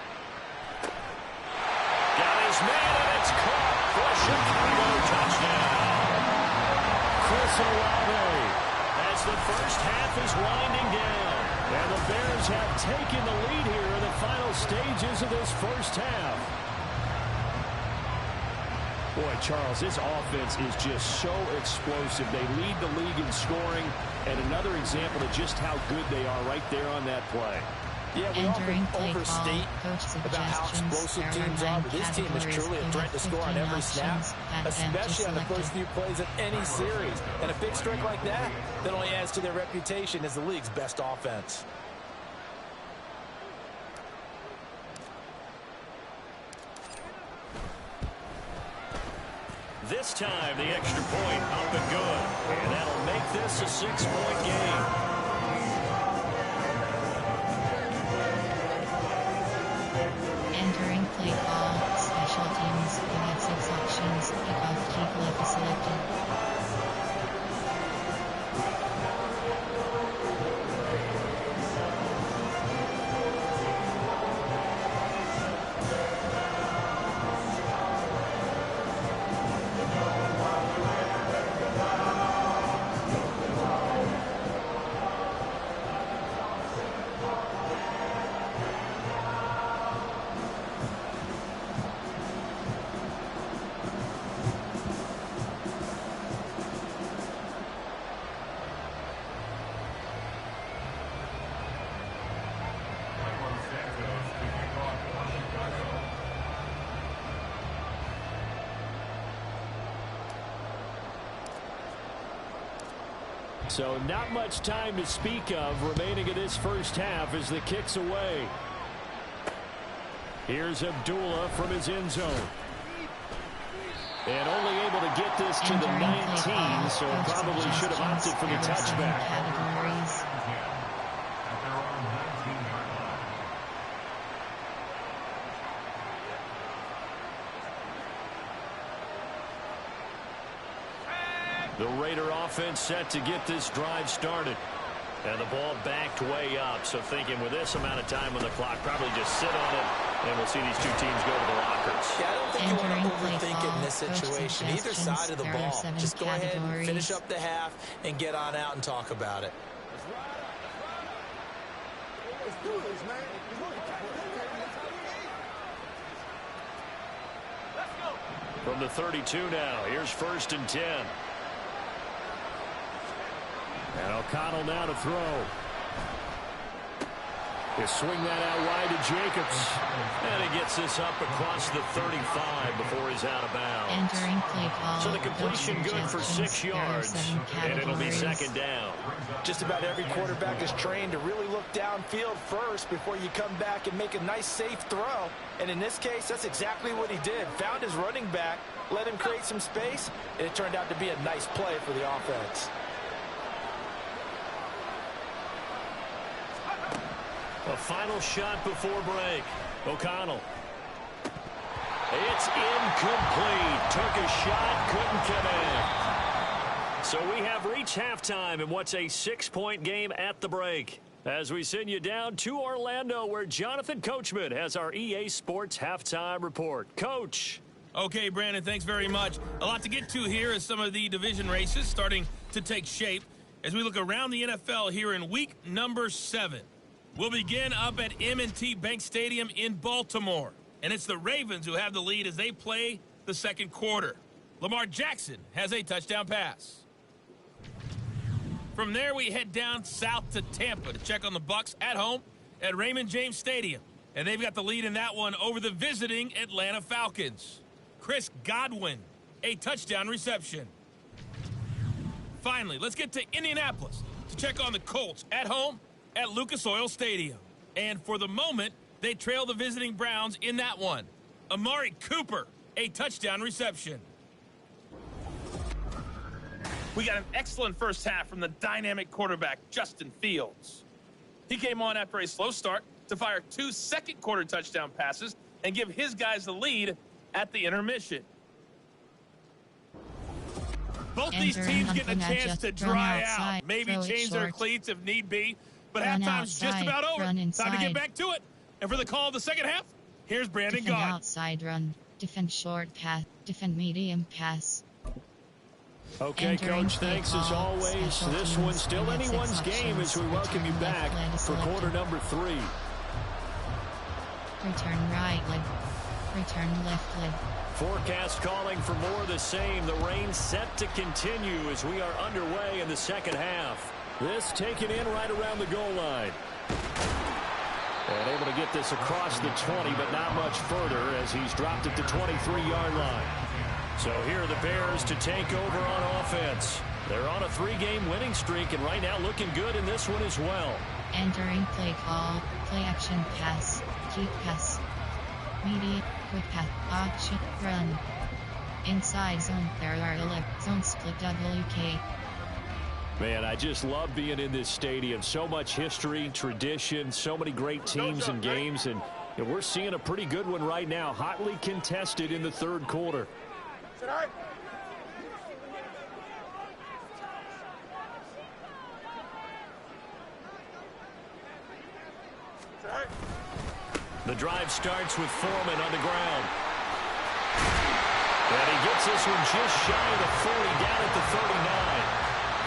Got his man, and it's caught for a Chicago touchdown. as the first half is winding down. And the Bears have taken the lead here in the final stages of this first half. Boy, Charles, this offense is just so explosive. They lead the league in scoring, and another example of just how good they are right there on that play. Yeah, we often overstate about how explosive teams are, but this team is truly a threat to score on every snap, especially on the first few plays of any series. And a big streak like that only adds to their reputation as the league's best offense. This time, the extra point up and good. And that'll make this a 6-point game. Entering play call, special teams, you have 6 options, kickoff key if selected. So not much time to speak of remaining in this first half as the kick's away. Here's Abdullah from his end zone. And only able to get this to the 19, so probably should have opted for the touchback. Categories. The Raider offense set to get this drive started. And the ball backed way up. So thinking with this amount of time on the clock, probably just sit on it, and we'll see these two teams go to the lockers. Yeah, I don't think you want to overthink it in this situation. Either side of the ball. Just go ahead and finish up the half and get on out and talk about it. Let's do this, man. Let's go. From the 32 now, here's 1st and 10. And O'Connell now to throw. He'll swing that out wide to Jacobs. And he gets this up across the 35 before he's out of bounds. Entering play call. So the completion good for 6 yards. And it'll be 2nd down. Just about every quarterback is trained to really look downfield first before you come back and make a nice, safe throw. And in this case, that's exactly what he did. Found his running back, let him create some space, and it turned out to be a nice play for the offense. A final shot before break. O'Connell. It's incomplete. Took a shot, couldn't connect. So we have reached halftime in what's a 6-point game at the break. As we send you down to Orlando, where Jonathan Coachman has our EA Sports halftime report. Coach. Okay, Brandon, thanks very much. A lot to get to here as some of the division races starting to take shape as we look around the NFL here in week number 7. We'll begin up at M&T Bank Stadium in Baltimore. And it's the Ravens who have the lead as they play the second quarter. Lamar Jackson has a touchdown pass. From there, we head down south to Tampa to check on the Bucs at home at Raymond James Stadium. And they've got the lead in that one over the visiting Atlanta Falcons. Chris Godwin, a touchdown reception. Finally, let's get to Indianapolis to check on the Colts at home at Lucas Oil Stadium. And for the moment, they trail the visiting Browns in that one. Amari Cooper, a touchdown reception. We got an excellent first half from the dynamic quarterback, Justin Fields. He came on after a slow start to fire 2 second-quarter touchdown passes and give his guys the lead at the intermission. Both these teams getting a chance to dry out, maybe change their cleats if need be. But halftime's just about over. Time to get back to it. And for the call of the second half, here's Brandon Gaudin. Outside run. Defend short pass. Defend medium pass. Okay, Coach, thanks as always. This one's still anyone's game as we welcome you back for quarter number 3. Return right leg. Return left leg. Forecast calling for more of the same. The rain set to continue as we are underway in the second half. This taken in right around the goal line. And able to get this across the 20, but not much further as he's dropped at the 23-yard line. So here are the Bears to take over on offense. They're on a 3-game winning streak, and right now looking good in this one as well. Entering play call. Play action pass. Keep pass. Mediate. Quick pass. Option. Run. Inside zone. There are 11. Zone split WK. Man, I just love being in this stadium. So much history, tradition, so many great teams and games, and we're seeing a pretty good one right now. Hotly contested in the third quarter. The drive starts with Foreman on the ground. And he gets this one just shy of the 40, down at the 39.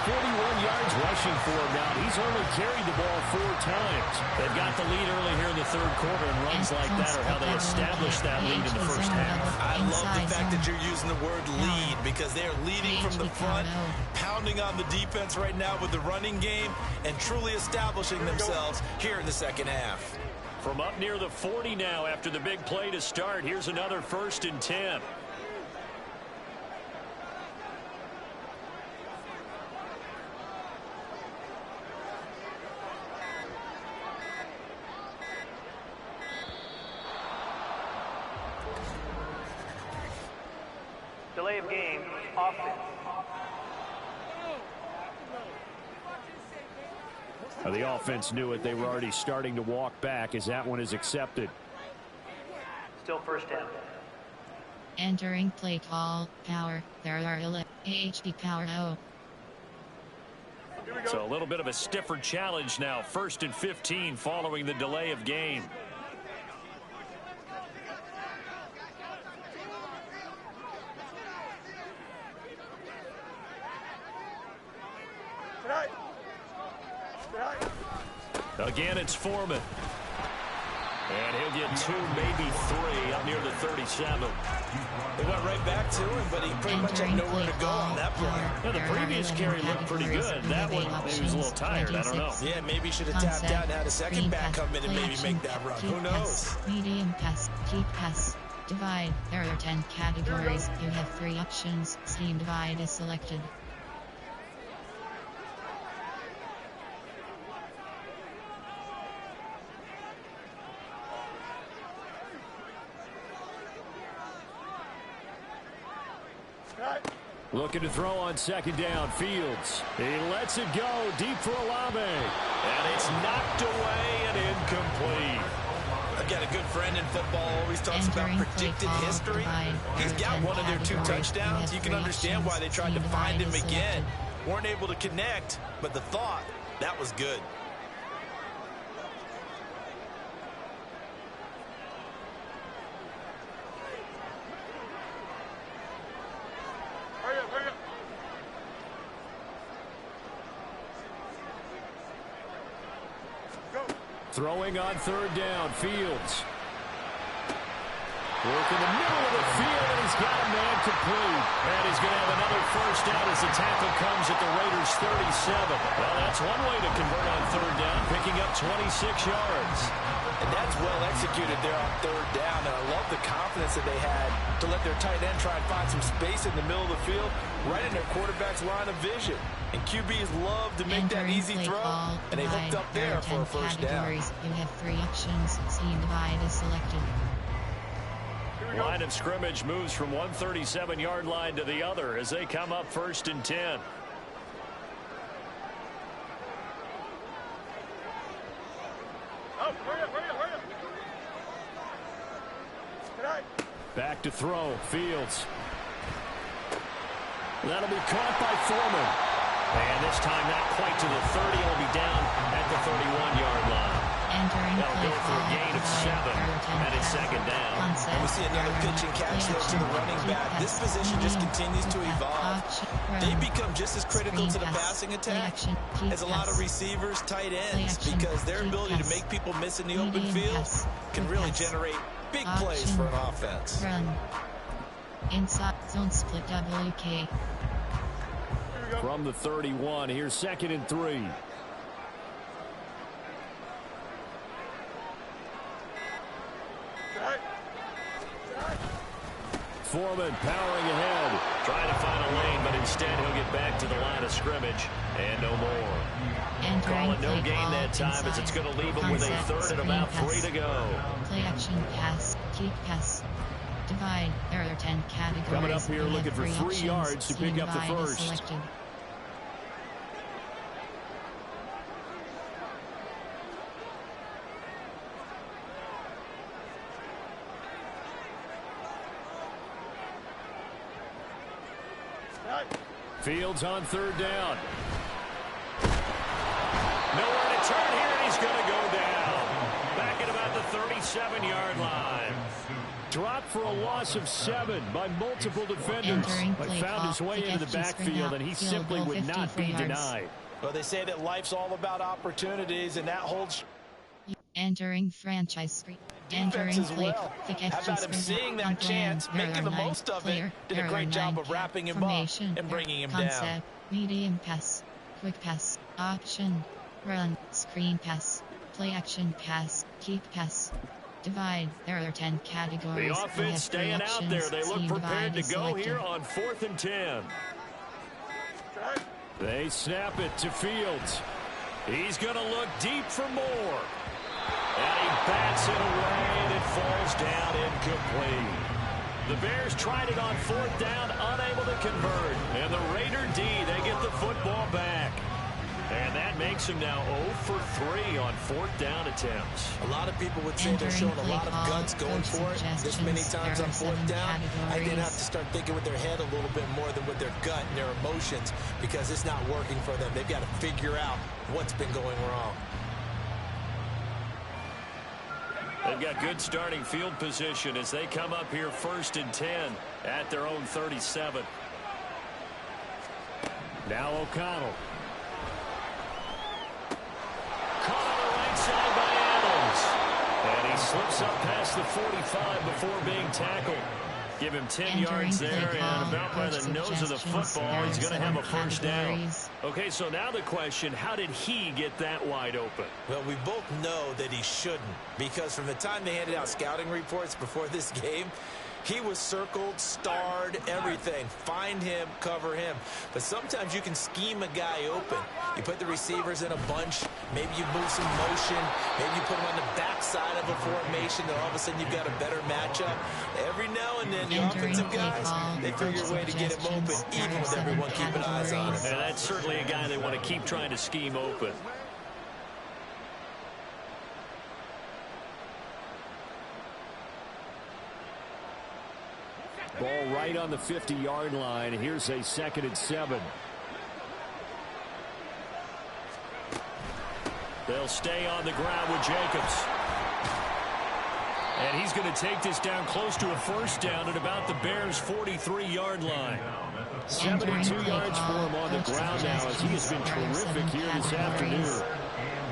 41 yards rushing for him now. He's only carried the ball 4 times. They've got the lead early here in the third quarter, and runs like that are how they establish that lead in the first half. I love the fact that you're using the word lead because they're leading from the front, pounding on the defense right now with the running game, and truly establishing themselves here in the second half. From up near the 40 now after the big play to start, here's another 1st and 10. Delay of game, offense. The offense knew it. They were already starting to walk back as that one is accepted. Still first down. Entering play call. Power. There are 11. AHD power O. So a little bit of a stiffer challenge now. 1st and 15 following the delay of game. Again, it's Foreman. And he'll get 2, maybe 3 up near the 37. They went right back to him, but he pretty much had nowhere to go on that play. Yeah, the previous carry looked pretty good. That one, maybe he was a little tired. I don't know. Yeah, maybe he should have tapped out and had a second back come in and maybe make that run. Who knows? Medium pass. Keep pass. Divide. There are 10 categories. You have 3 options. Scheme divide is selected. Looking to throw on 2nd down. Fields. He lets it go deep for Olave. And it's knocked away and incomplete. I've got a good friend in football, always talks about predicted history. He's got one of their 2 touchdowns. You can understand why they tried to find him again. Weren't able to connect, but the thought, that was good. Throwing on 3rd down. Fields. Work in the middle of the field, and he's got a man complete. And he's going to have another 1st down as the tackle comes at the Raiders' 37. Well, that's one way to convert on 3rd down, picking up 26 yards. And that's well executed there on 3rd down. And I love the confidence that they had to let their tight end try and find some space in the middle of the field, right in their quarterback's line of vision. And QBs love to make that easy throw, and they hooked up there for a 1st down. You have 3 options. Scheme divide is selected. Line of scrimmage moves from 137-yard line to the other as they come up 1st and 10. Back to throw. Fields. That'll be caught by Foreman. And this time not quite to the 30. It'll be down at the 31-yard line. Entering They'll play go for a gain of 7, and it's second down. And we see another pitch and catch there to the running back. This position just continues to evolve. They become just as critical to the passing attack as a lot of receivers, tight ends, because their ability to make people miss in the open field can really generate big plays for an offense. Run. Inside zone split WK. From the 31, here's 2nd and 3. Foreman powering ahead. Trying to find a lane, but instead he'll get back to the line of scrimmage. And no more. Calling no gain that time as it's going to leave him with a 3rd and about 3 to go. Play action pass. Keep pass. Divide. There are 10 categories. Coming up here looking for 3 yards to pick up the first. Fields on 3rd down. Nowhere to turn here, and he's going to go down. Back at about the 37-yard line. Dropped for a loss of 7 by multiple defenders. But found his way into the backfield, and he simply would not be denied. Well, they say that life's all about opportunities, and that holds. Entering franchise screen. Defense as well. How about him seeing that chance, making the most of it, did a great job of wrapping him up and bringing him down. Medium pass, quick pass, option, run, screen pass, play action pass, keep pass, divide. There are 10 categories. The offense staying out there. They look prepared to go here on 4th and 10. They snap it to Fields. He's going to look deep for more. And he bats it away, and it falls down incomplete. The Bears tried it on 4th down, unable to convert. And the Raider D, they get the football back. And that makes him now 0 for 3 on 4th down attempts. A lot of people would say they're showing a lot of guts going for it this many times on 4th down. I think they have to start thinking with their head a little bit more than with their gut and their emotions, because it's not working for them. They've got to figure out what's been going wrong. They've got good starting field position as they come up here 1st and 10 at their own 37. Now O'Connell. Caught on the right side by Adams. And he slips up past the 45 before being tackled. Give him 10 yards there, and about by the nose of the football, he's going to have a first down. Okay, so now the question, how did he get that wide open? Well, we both know that he shouldn't, because from the time they handed out scouting reports before this game, he was circled, starred, everything. Find him, cover him. But sometimes you can scheme a guy open. You put the receivers in a bunch. Maybe you move some motion. Maybe you put them on the backside of a formation. Then all of a sudden you've got a better matchup. Every now and then the offensive guys, they figure a way to get him open, even with everyone keeping eyes on him. And that's certainly a guy they want to keep trying to scheme open. Ball right on the 50-yard line. Here's a 2nd and 7. They'll stay on the ground with Jacobs. And he's going to take this down close to a first down at about the Bears' 43-yard line. 72 yards for him on the ground now, as he has been terrific here this afternoon.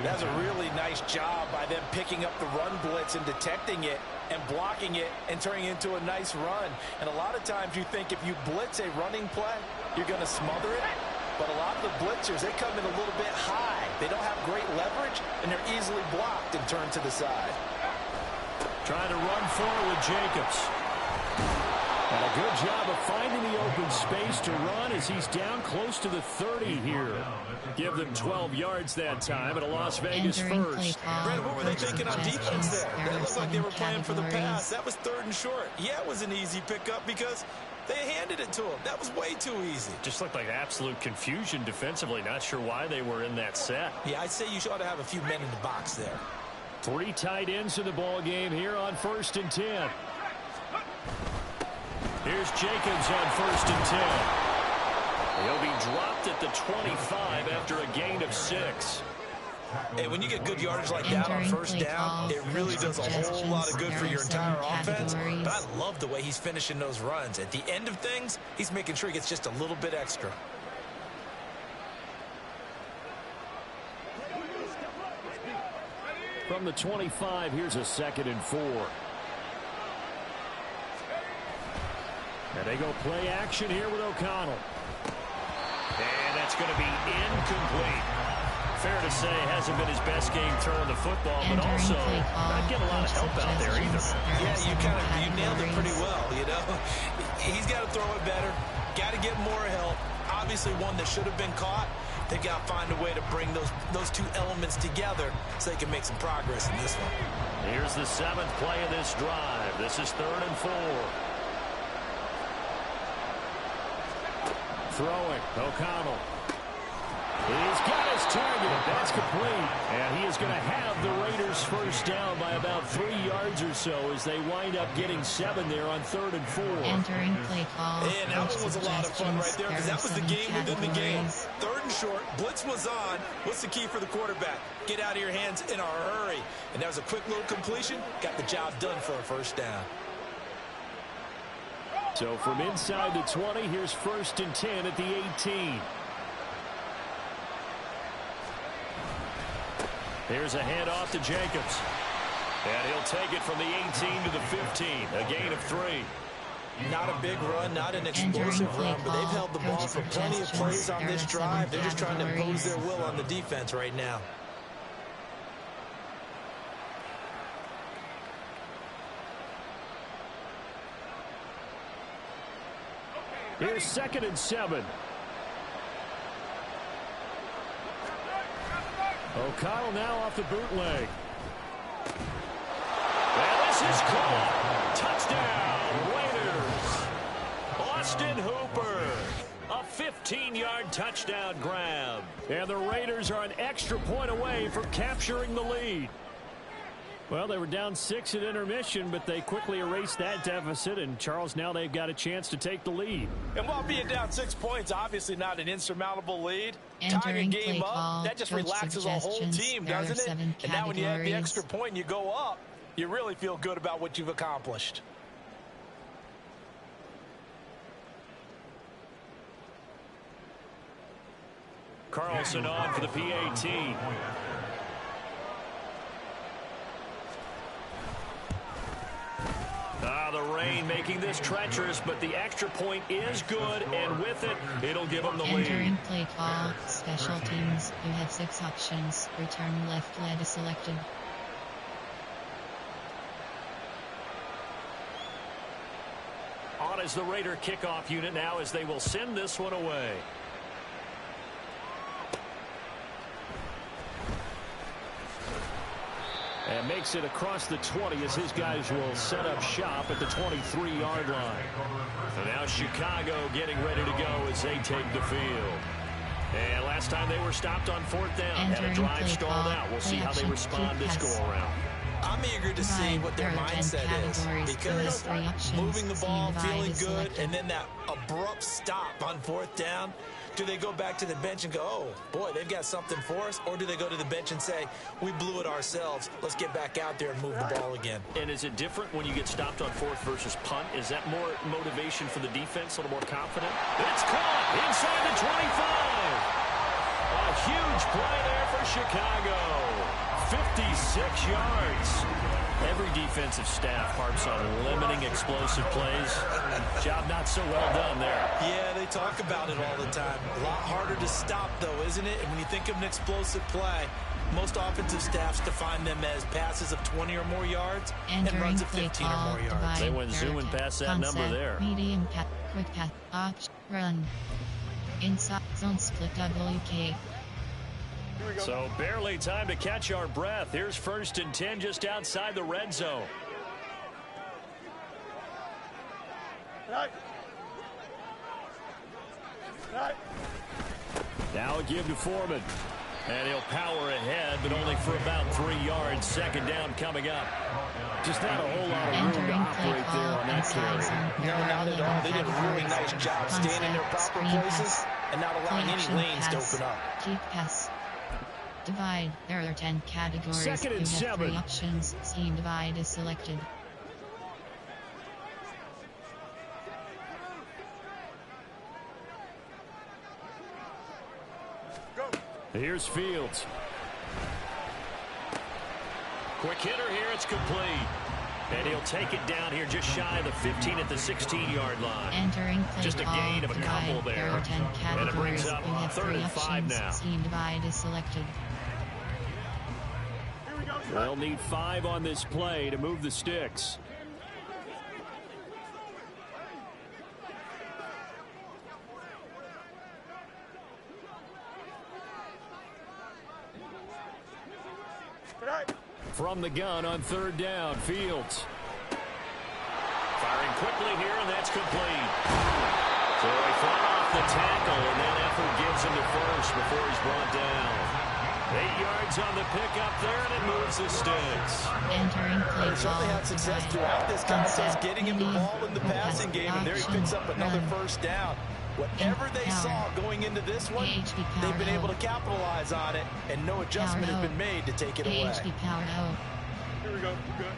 That's a really nice job by them picking up the run blitz and detecting it and blocking it and turning it into a nice run. And a lot of times you think if you blitz a running play, you're going to smother it. But a lot of the blitzers, they come in a little bit high. They don't have great leverage, and they're easily blocked and turned to the side. Trying to run forward with Jacobs. And a good job of finding the open space to run as he's down close to the 30 here. Give them 12 yards that time at a Las Vegas first. Brad, what were they thinking on defense there? They looked like they were playing for the pass. That was 3rd and short. Yeah, it was an easy pickup because they handed it to him. That was way too easy. Just looked like absolute confusion defensively. Not sure why they were in that set. Yeah, I'd say you ought to have a few men in the box there. 3 tight ends in the ball game here on 1st and 10. Here's Jacobs on 1st and 10. He'll be dropped at the 25 after a gain of 6. And when you get good yardage like that on first down, it really does a whole lot of good for your entire offense. But I love the way he's finishing those runs. At the end of things, he's making sure he gets just a little bit extra. From the 25, here's a 2nd and 4. And they go play action here with O'Connell. And that's going to be incomplete. Fair to say, hasn't been his best game throwing the football, but also not getting a lot of help out there either. Yeah, you nailed it pretty well, you know. He's got to throw it better, got to get more help. Obviously one that should have been caught. They've got to find a way to bring those two elements together so they can make some progress in this one. Here's the 7th play of this drive. This is 3rd and 4. Throwing, O'Connell. He's got his target. That's complete. And he is going to have the Raiders first down by about 3 yards or so as they wind up getting 7 there on 3rd and 4. Entering play call. And that one was a lot of fun right there because that was the game within the game. 3rd and short. Blitz was on. What's the key for the quarterback? Get out of your hands in a hurry. And that was a quick little completion. Got the job done for a first down. So from inside the 20, here's 1st and 10 at the 18. Here's a handoff to Jacobs. And he'll take it from the 18 to the 15. A gain of 3. Not a big run, not an explosive run, but they've held the ball for plenty of plays on this drive. They're just trying to impose their will on the defense right now. Here's 2nd and 7. O'Connell now off the bootleg. And this is caught. Touchdown, Raiders. Austin Hooper. A 15-yard touchdown grab. And the Raiders are an extra point away from capturing the lead. Well, they were down 6 at intermission, but they quickly erased that deficit, and Charles, now they've got a chance to take the lead. And while being down 6 points, obviously not an insurmountable lead, tying a game up, that just relaxes a whole team, doesn't it? And now when you have the extra point and you go up, you really feel good about what you've accomplished. Carlson on for the PAT. The rain making this treacherous, but the extra point is good, and with it, it'll give them the lead. Entering play call, special teams. You have 6 options. Return left leg is selected. On is the Raider kickoff unit now as they will send this one away. And makes it across the 20 as his guys will set up shop at the 23-yard line. So now Chicago getting ready to go as they take the field. And last time they were stopped on 4th down. Had a drive stalled out. We'll see how they respond this go-around. I'm eager to see what their mindset is, because moving the ball, feeling good, and then that abrupt stop on 4th down, do they go back to the bench and go, oh, boy, they've got something for us? Or do they go to the bench and say, we blew it ourselves, let's get back out there and move the ball again? And is it different when you get stopped on 4th versus punt? Is that more motivation for the defense, a little more confident? It's caught inside the 25. A huge play there for Chicago. 56 yards. Every defensive staff harps on limiting explosive plays. Job not so well done there. Yeah, they talk about it all the time. A lot harder to stop, though, isn't it? And when you think of an explosive play, most offensive staffs define them as passes of 20 or more yards and runs of 15 or more yards. They went zooming past that number there. Medium pass, quick pass, option, run. Inside zone split WK. So barely time to catch our breath. Here's 1st and 10 just outside the red zone. Now a give to Foreman. And he'll power ahead, but only for about 3 yards. 2nd down coming up. Just not a whole lot of room to operate there on that carry. No, not at all. They did a really nice job staying in their proper places and not allowing any lanes to open up. Keep pass. Divide. There are 10 categories. Second and You have 7. 3 options. Scheme divide is selected. Here's Fields. Quick hitter here. It's complete. And he'll take it down here just shy of the 15 at the 16-yard line. Entering play Just a call. gain of a couple Divide. there. There are 10 And it brings categories. up You have 3rd 3 and 5 options. now. Scheme divide is selected. They'll need 5 on this play to move the sticks. From the gun on 3rd down, Fields. Firing quickly here, and that's complete. So he fought off the tackle, and that effort gives him to first before he's brought down. 8 yards on the pickup there, and it moves the sticks. Entering play They certainly call. had success Divide. throughout this contest, Concept. getting him the Medium. ball in the Quick passing pass. game, and there he picks up another Run. first down. Whatever they Power. saw going into this one, PHP they've been power able to out. capitalize on it, and no adjustment has Power been made to take it away. PHP power out. Here we go. We're good.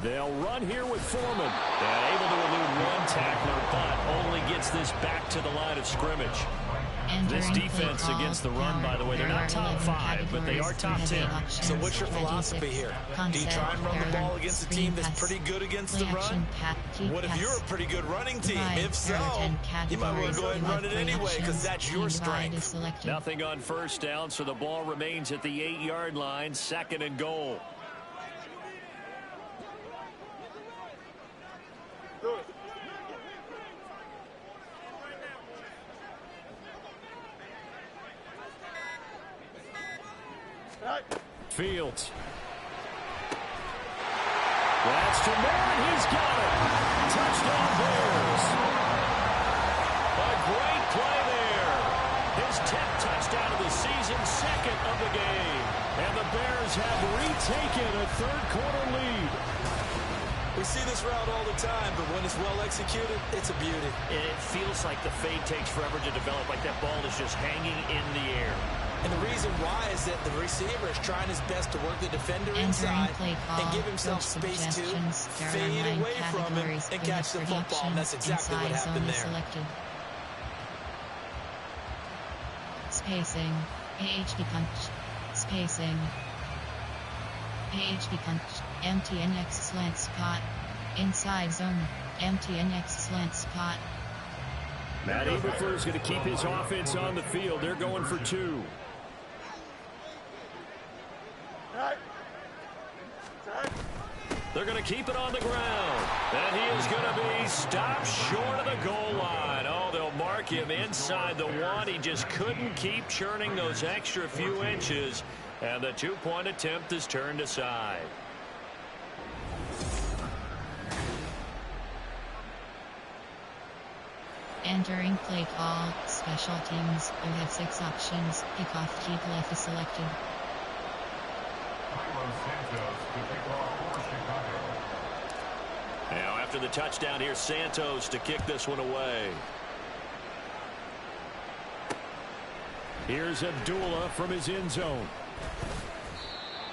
They'll run here with Foreman. And able to elude one tackler, but only gets this back to the line of scrimmage. This Entering defense play call. against the run, by the way, they're There not are top 11 5, but they are categories. top You have 10. 8 options. So what's your philosophy 26. here? Do you Concept. try and run the ball against a Screen team that's pass. pretty good against the Play action run? pat. Keep What if pass. you're a pretty good running team? Divide. If There are so, 10 you might want to go ahead and categories. run it You have anyway three because that's your options. Scheme divide is strength. selected. Nothing on first down, so the ball remains at the 8-yard line, 2nd and goal. Do it. Right. Fields. That's to Moore, he's got it. Touchdown Bears. A great play there. His 10th touchdown of the season, 2nd of the game. And the Bears have retaken a 3rd-quarter lead. We see this route all the time, but when it's well executed, it's a beauty. It feels like the fade takes forever to develop, like that ball is just hanging in the air. And the reason why is that the receiver is trying his best to work the defender inside play call. and give himself Coach space to suggestions. There are fade 9 away from him categories. and You catch the have 3 football. And that's options. exactly what Inside happened zone is there. selected. Spacing. AHP punch. Spacing. AHP punch. MTNX slant spot. Inside zone. MTNX slant spot. Matt Eberflus is going to keep his offense on the field. They're going for 2. Right. Right. They're going to keep it on the ground. And he is going to be stopped short of the goal line. Oh, they'll mark him inside the 1. He just couldn't keep churning those extra few inches. And the 2-point attempt is turned aside. Entering play call. Special teams. You have 6 options. Kickoff keep left is selected. Santos to kick off for Chicago. Now after the touchdown, here's Santos to kick this one away. Here's Abdullah from his end zone.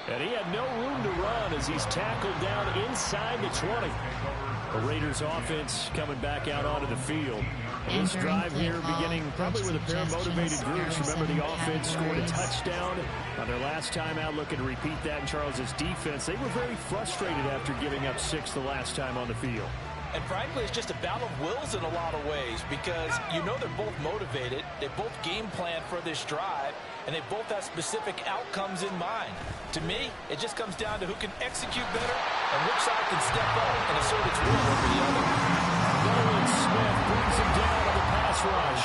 And he had no room to run as he's tackled down inside the 20. The Raiders offense coming back out onto the field. This drive here beginning probably with a pair of motivated groups. Remember, the offense scored a touchdown on their last time out, looking to repeat that in Charles's defense. They were very frustrated after giving up 6 the last time on the field. And frankly, it's just a battle of wills in a lot of ways because you know they're both motivated. They both game plan for this drive, and they both have specific outcomes in mind. To me, it just comes down to who can execute better and which side can step up and assert its will over the other. Nolan Smith brings him down on the pass rush.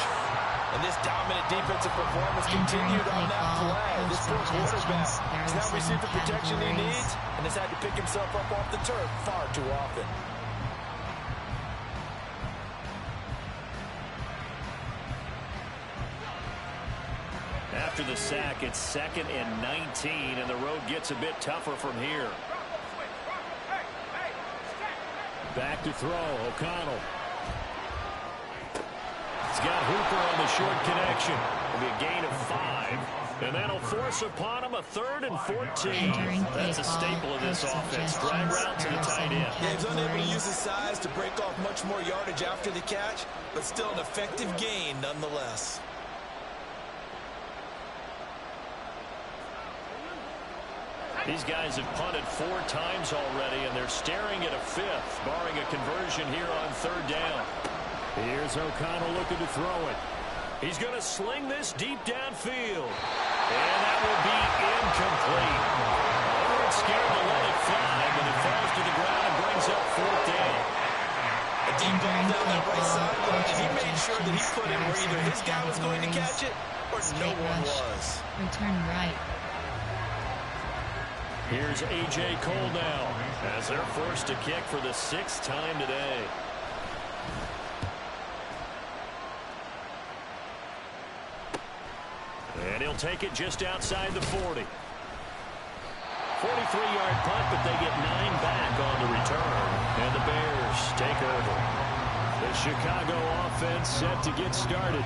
And this dominant defensive performance continued on that play. This poor quarterback has not received the protection he needs and has had to pick himself up off the turf far too often. after the sack. It's 2nd and 19, and the road gets a bit tougher from here. Back to throw, O'Connell. He's got Hooper on the short connection. It'll be a gain of 5. And that'll force upon him a 3rd and 14. That's a staple of this offense. Drag route to the tight end. Yeah, he's unable to use his size to break off much more yardage after the catch, but still an effective gain nonetheless. These guys have punted 4 times already, and they're staring at a 5th, barring a conversion here on 3rd down. Here's O'Connell looking to throw it. He's going to sling this deep downfield. And that will be incomplete. They weren't scared to let it fly, but it falls to the ground and brings up 4th down. A deep ball down that right sideline, and he made sure that he put it where either his guy was going to catch it or no one was. Return right. Here's A.J. Cole now, as they're forced to kick for the 6th time today. And he'll take it just outside the 40. 43-yard punt, but they get 9 back on the return. And the Bears take over. The Chicago offense set to get started.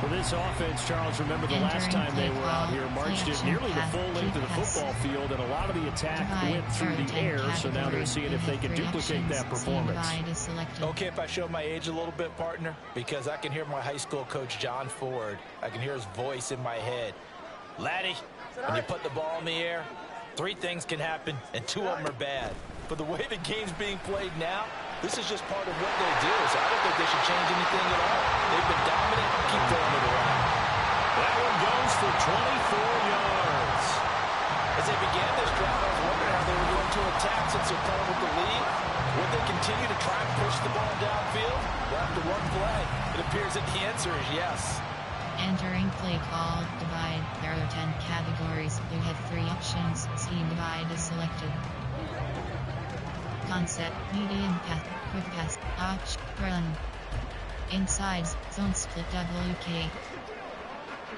For this offense, Charles, remember the last time they were out here, marched it nearly the full length of the football field, and a lot of the attack went through the air, so now they're seeing if they can duplicate that performance. Okay, if I show my age a little bit, partner, because I can hear my high school coach, John Ford. I can hear his voice in my head. Laddie, when you put the ball in the air, 3 things can happen, and 2 of them are bad. But the way the game's being played now, this is just part of what they do, so I don't think they should change anything at all. They've been dominant. Keep throwing it around. That one goes for 24 yards. As they began this drive, I was wondering how they were going to attack since they're playing with the lead. Would they continue to try and push the ball downfield? We'll have to run play. It appears that the answer is yes. Entering play call, divide. There are 10 categories. You have 3 options. Scheme divide is selected. Concept, medium path, quick pass, option, run. Insides, zone split WK.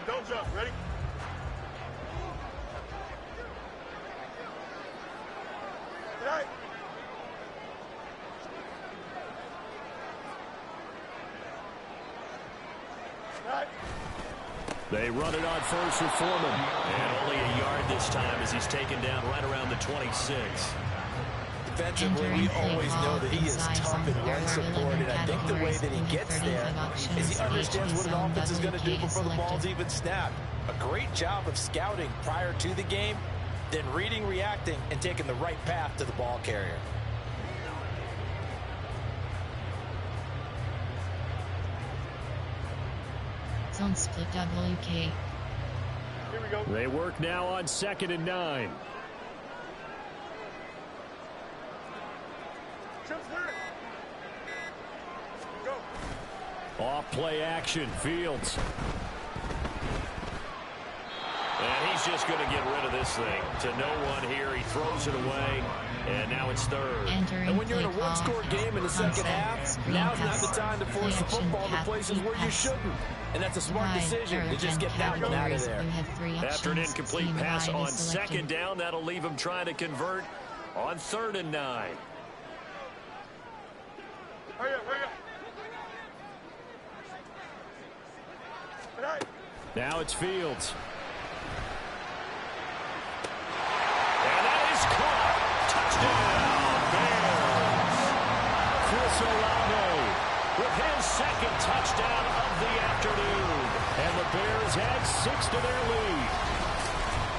Don't jump. Ready? Right. Right. They run it on first with Foreman. And only a yard this time as he's taken down right around the 26. Defensively, we always know that he is tough in run support, and I think the way that he gets there is he understands what an offense is going to do before the ball's even snapped. A great job of scouting prior to the game, then reading, reacting, and taking the right path to the ball carrier. Zone split WK. Here we go. They work now on 2nd and 9. Trips clear. Go. Off play action, Fields. And he's just going to get rid of this thing. To no one here, he throws it away, and now it's 3rd. And when you're in a one-score game in the second half, now's not the time to force the football to places where you shouldn't. And that's a smart decision to just get that one out of there. After an incomplete pass on 2nd down, that'll leave him trying to convert on 3rd and 9. Hurry up, hurry up. Right. Now it's Fields. And that is caught. Touchdown, Bears. Chris Olave with his 2nd touchdown of the afternoon. And the Bears add 6 to their lead.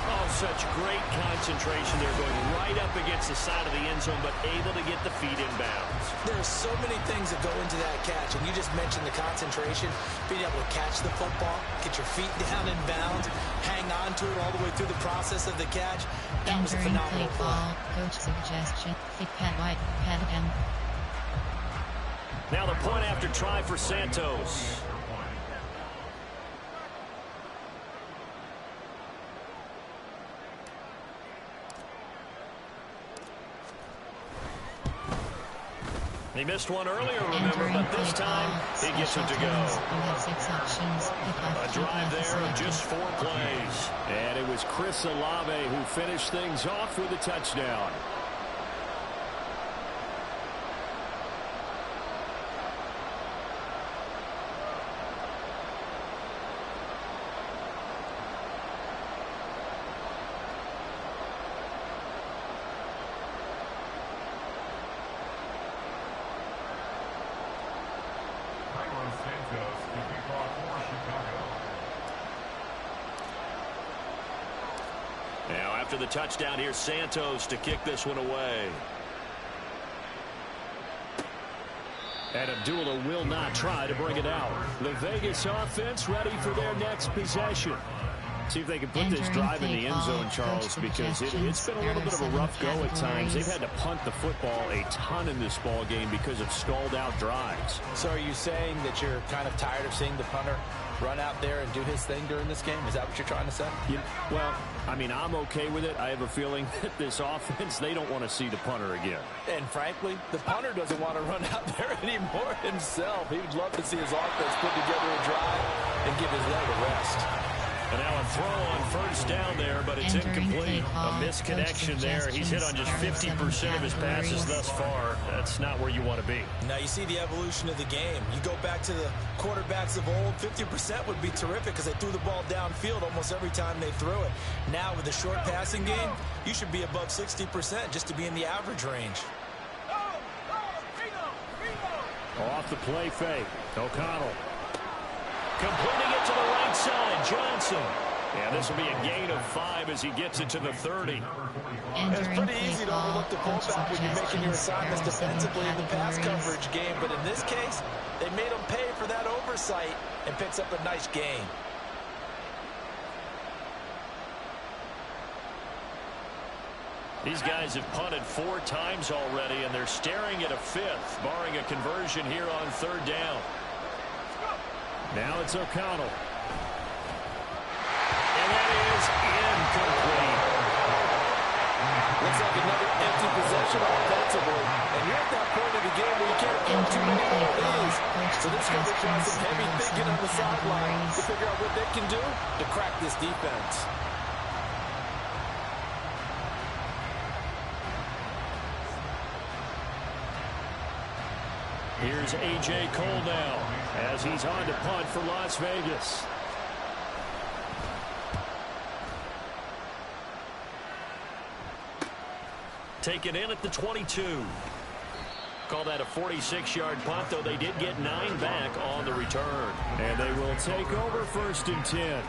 Oh, such great concentration. They're going right up against the side of the end zone, but able to get the feet in bounds. There are so many things that go into that catch, and you just mentioned the concentration, being able to catch the football, get your feet down in bounds, hang on to it all the way through the process of the catch. That was a phenomenal play. Coach suggestion, thick pad white, pad M. Now the point after try for Santos. He missed one earlier, remember, but this time he gets it to go. You have 6 options. A drive there of just 4 plays. And it was Chris Olave who finished things off with a touchdown. Now after the touchdown, here's Santos to kick this one away. And Abdullah will not try to bring it out. The Vegas offense ready for their next possession. See if they can put this drive in the end zone, Charles, because it's been a little bit of a rough go at times. They've had to punt the football a ton in this ball game because of stalled out drives. So are you saying that you're kind of tired of seeing the punter run out there and do his thing during this game? Is that what you're trying to say? Well, I mean, I'm okay with it. I have a feeling that this offense, they don't want to see the punter again. And frankly, the punter doesn't want to run out there anymore himself. He would love to see his offense put together a drive and give his leg a rest. And now a throw on first down there, but it's incomplete. A misconnection there. He's hit on just 50% of his passes thus far. That's not where you want to be. Now you see the evolution of the game. You go back to the quarterbacks of old, 50% would be terrific because they threw the ball downfield almost every time they threw it. Now with the short passing game, you should be above 60% just to be in the average range. Off the play fake. O'Connell. Completing it to the right side, Johnson. And this will be a gain of 5 as he gets it to the 30. It's pretty easy to overlook the fullback when you're making your assignments defensively in the pass coverage game. But in this case, they made him pay for that oversight and picks up a nice gain. These guys have punted 4 times already, and they're staring at a 5th, barring a conversion here on 3rd down. Now it's O'Connell. And that is incomplete. Looks like another empty possession offensively. And you're at that point of the game where you can't afford too many more of these. So this coverage has some heavy thinking on the sideline to figure out what they can do to crack this defense. Here's A.J. Cole now as he's on to punt for Las Vegas. Taken in at the 22. Call that a 46-yard punt, though they did get 9 back on the return. And they will take over 1st and 10.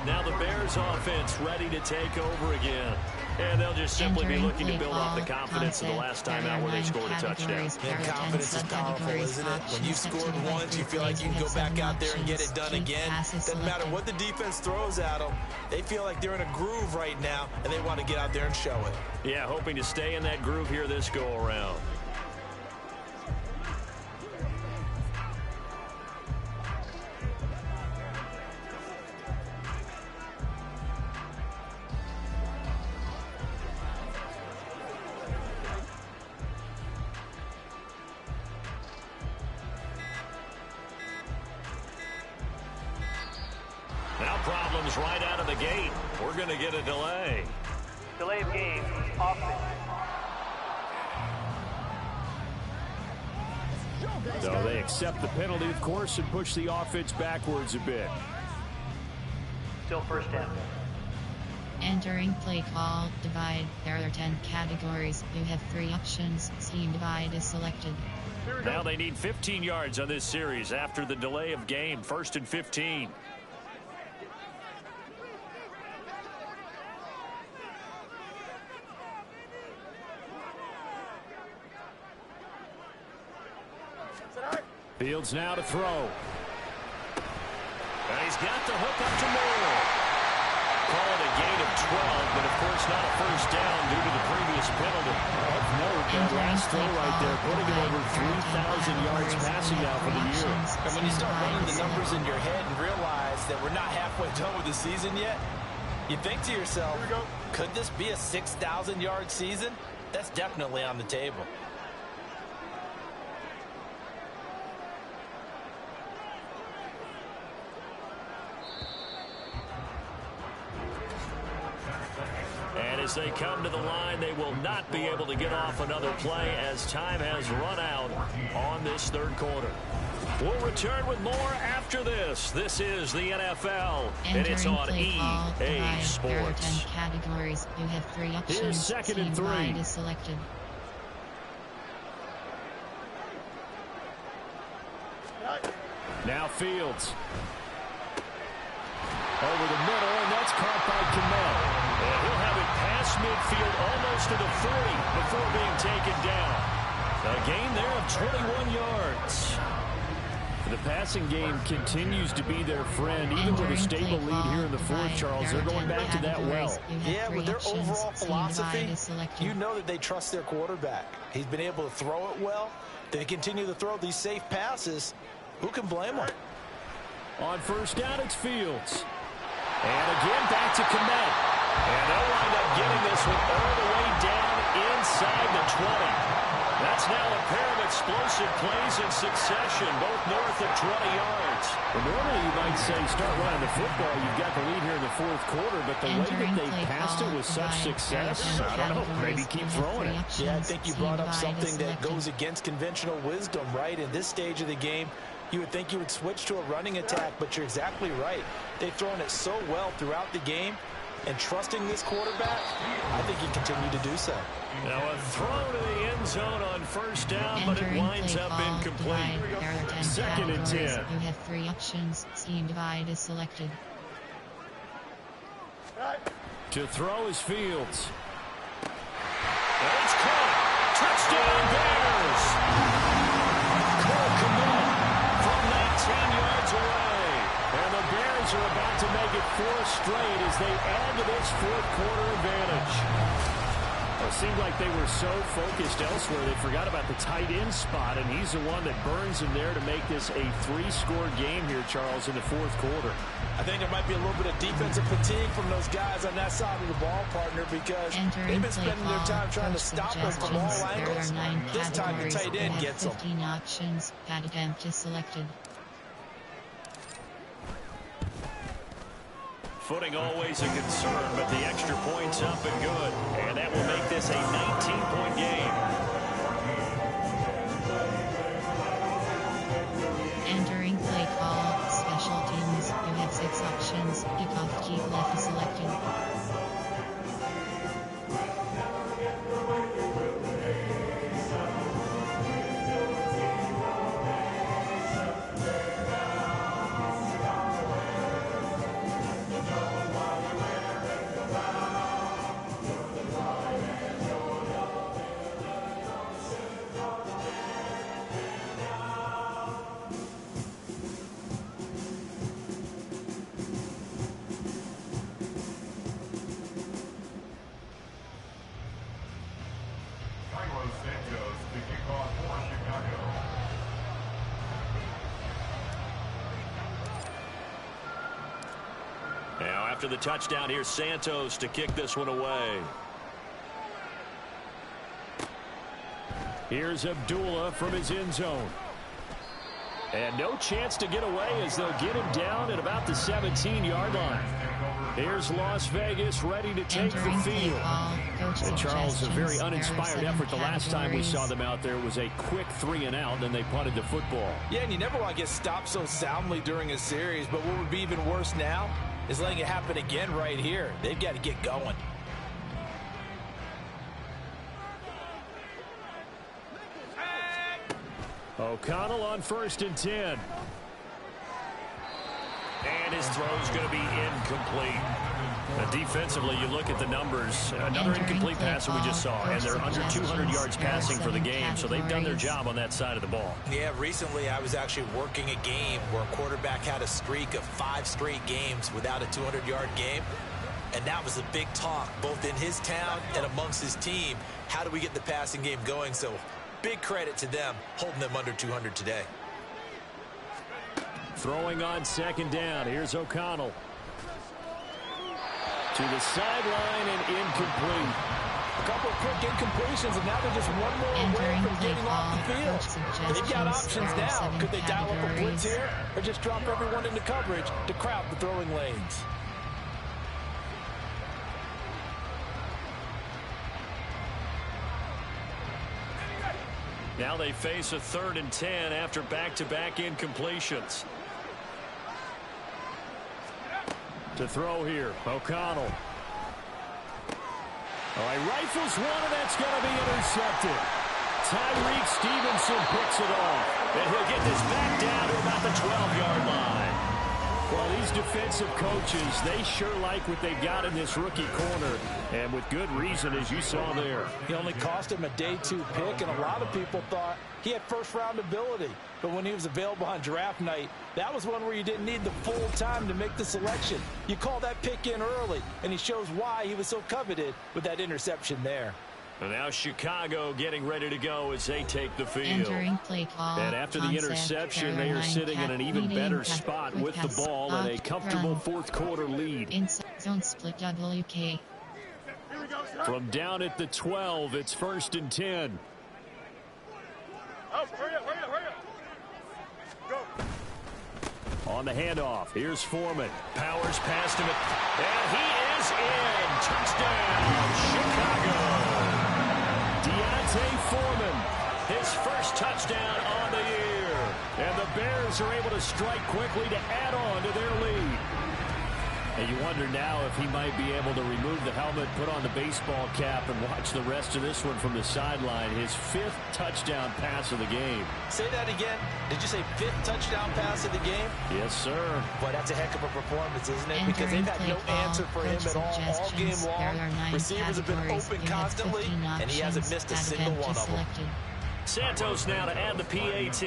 Now the Bears offense ready to take over again. And they'll just simply be looking to build off the confidence of the last time out where they scored a touchdown. And confidence is powerful, isn't it? When you scored once, you feel like you can go back out there and get it done again. Doesn't matter what the defense throws at them. They feel like they're in a groove right now, and they want to get out there and show it. Yeah, hoping to stay in that groove here this go-around. Problems right out of the gate. We're going to get a delay. Delay of game, offense. So they accept the penalty, of course, and push the offense backwards a bit. Still 1st down. Entering play call, divide. There are 10 categories. You have 3 options. Scheme divide is selected. Now they need 15 yards on this series after the delay of game. 1st and 15. Fields now to throw. And he's got the hook up to Moore. Call it a gain of 12, but of course not a 1st down due to the previous penalty. Of note, that last throw right there, putting him over 3,000 yards passing now for the year. And when you start running the numbers in your head and realize that we're not halfway done with the season yet, you think to yourself, could this be a 6,000-yard season? That's definitely on the table. As they come to the line, they will not be able to get off another play as time has run out on this third quarter. We'll return with more after this. This is the NFL, and it's on EA Sports. Categories. You have 3 options. Here's second and 3. Is selected. Now Fields. Over the middle, and that's caught by Kmet. And he'll have it past midfield almost to the 40 before being taken down. A gain there of 21 yards. The passing game continues to be their friend, even with a stable lead here in the fourth, Charles. They're going back to that well. Yeah, with their overall philosophy, you know that they trust their quarterback. He's been able to throw it well. They continue to throw these safe passes. Who can blame them? On first down, it's Fields. And again, back to Kmet. And they'll wind up getting this one all the way down inside the 20. That's now a pair of explosive plays in succession, both north of 20 yards. Well, normally you might say start running the football. You've got the lead here in the fourth quarter, but the way that they passed it with such success, I don't know, maybe keep throwing it. Yeah, I think you brought up something that goes against conventional wisdom, right? In this stage of the game, you would think you would switch to a running attack, but you're exactly right. They've thrown it so well throughout the game, and trusting this quarterback, I think you continue to do so. Now a throw to the end zone on first down, but it winds up incomplete. Second and 10. You have 3 options. Scheme divide is selected. To throw is Fields. And it's caught. Touchdown Bears! Cole Kmet from 19 yards away. And the Bears are about to make it 4 straight as they add to this fourth quarter advantage. Well, it seemed like they were so focused elsewhere they forgot about the tight end spot, and he's the one that burns him there to make this a 3-score game here, Charles, in the fourth quarter. I think there might be a little bit of defensive fatigue from those guys on that side of the ball, partner, because they've been spending their time trying to stop us from all angles. This time the tight end gets them. 15 options. Pad attempt is selected. Footing always a concern, but the extra point's up and good. And that will make this a 19-point game. Entering play call, special teams. You have 6 options. Kickoff keep left is selected. Now after the touchdown, here's Santos to kick this one away. Here's Abdullah from his end zone. And no chance to get away as they'll get him down at about the 17-yard line. Here's Las Vegas ready to take the field. And Charles, a very uninspired effort the last time we saw them out there was a quick 3-and-out, and then they punted the football. Yeah, and you never want to get stopped so soundly during a series, but what would be even worse now is letting it happen again right here. They've got to get going. O'Connell on first and 10. And his throw's going to be incomplete. Defensively, you look at the numbers. Another incomplete pass that we just saw, and they're under 200 yards passing for the game, so they've done their job on that side of the ball. Yeah, recently I was actually working a game where a quarterback had a streak of 5 straight games without a 200-yard game, and that was a big talk, both in his town and amongst his team. How do we get the passing game going? So big credit to them, holding them under 200 today. Throwing on second down. Here's O'Connell. To the sideline and incomplete. A couple of quick incompletions, and now they're just one more away from getting off the field. They've got options now. Could they dial up a blitz here or just drop everyone into coverage to crowd the throwing lanes? Now they face a 3rd and 10 after back-to-back incompletions. To throw here, O'Connell. All right, rifles one, and that's going to be intercepted. Tyreek Stevenson picks it off, and he'll get this back down to about the 12-yard line. Well, these defensive coaches, they sure like what they've got in this rookie corner, and with good reason, as you saw there. He only cost him a day 2 pick, and a lot of people thought he had first-round ability. But when he was available on draft night, that was one where you didn't need the full time to make the selection. You call that pick in early, and he shows why he was so coveted with that interception there. And now Chicago getting ready to go as they take the field. Play call, and after the interception, they are sitting in an even better spot with the ball and a comfortable 4th quarter lead. Inside zone split WK. From down at the 12, it's 1st and 10. Oh, hurry up, hurry up, hurry up. Go. On the handoff, here's Foreman. Powers past him, and he is in. Touchdown, Chicago. Deontay Foreman, his first touchdown on the year. And the Bears are able to strike quickly to add on to their lead. And you wonder now if he might be able to remove the helmet, put on the baseball cap, and watch the rest of this one from the sideline. His 5th touchdown pass of the game. Say that again. Did you say 5th touchdown pass of the game? Yes, sir. Boy, that's a heck of a performance, isn't it? Because they've had no answer for him at all game long. Receivers have been open constantly, and he hasn't missed a single one of them. Santos now to add the PAT.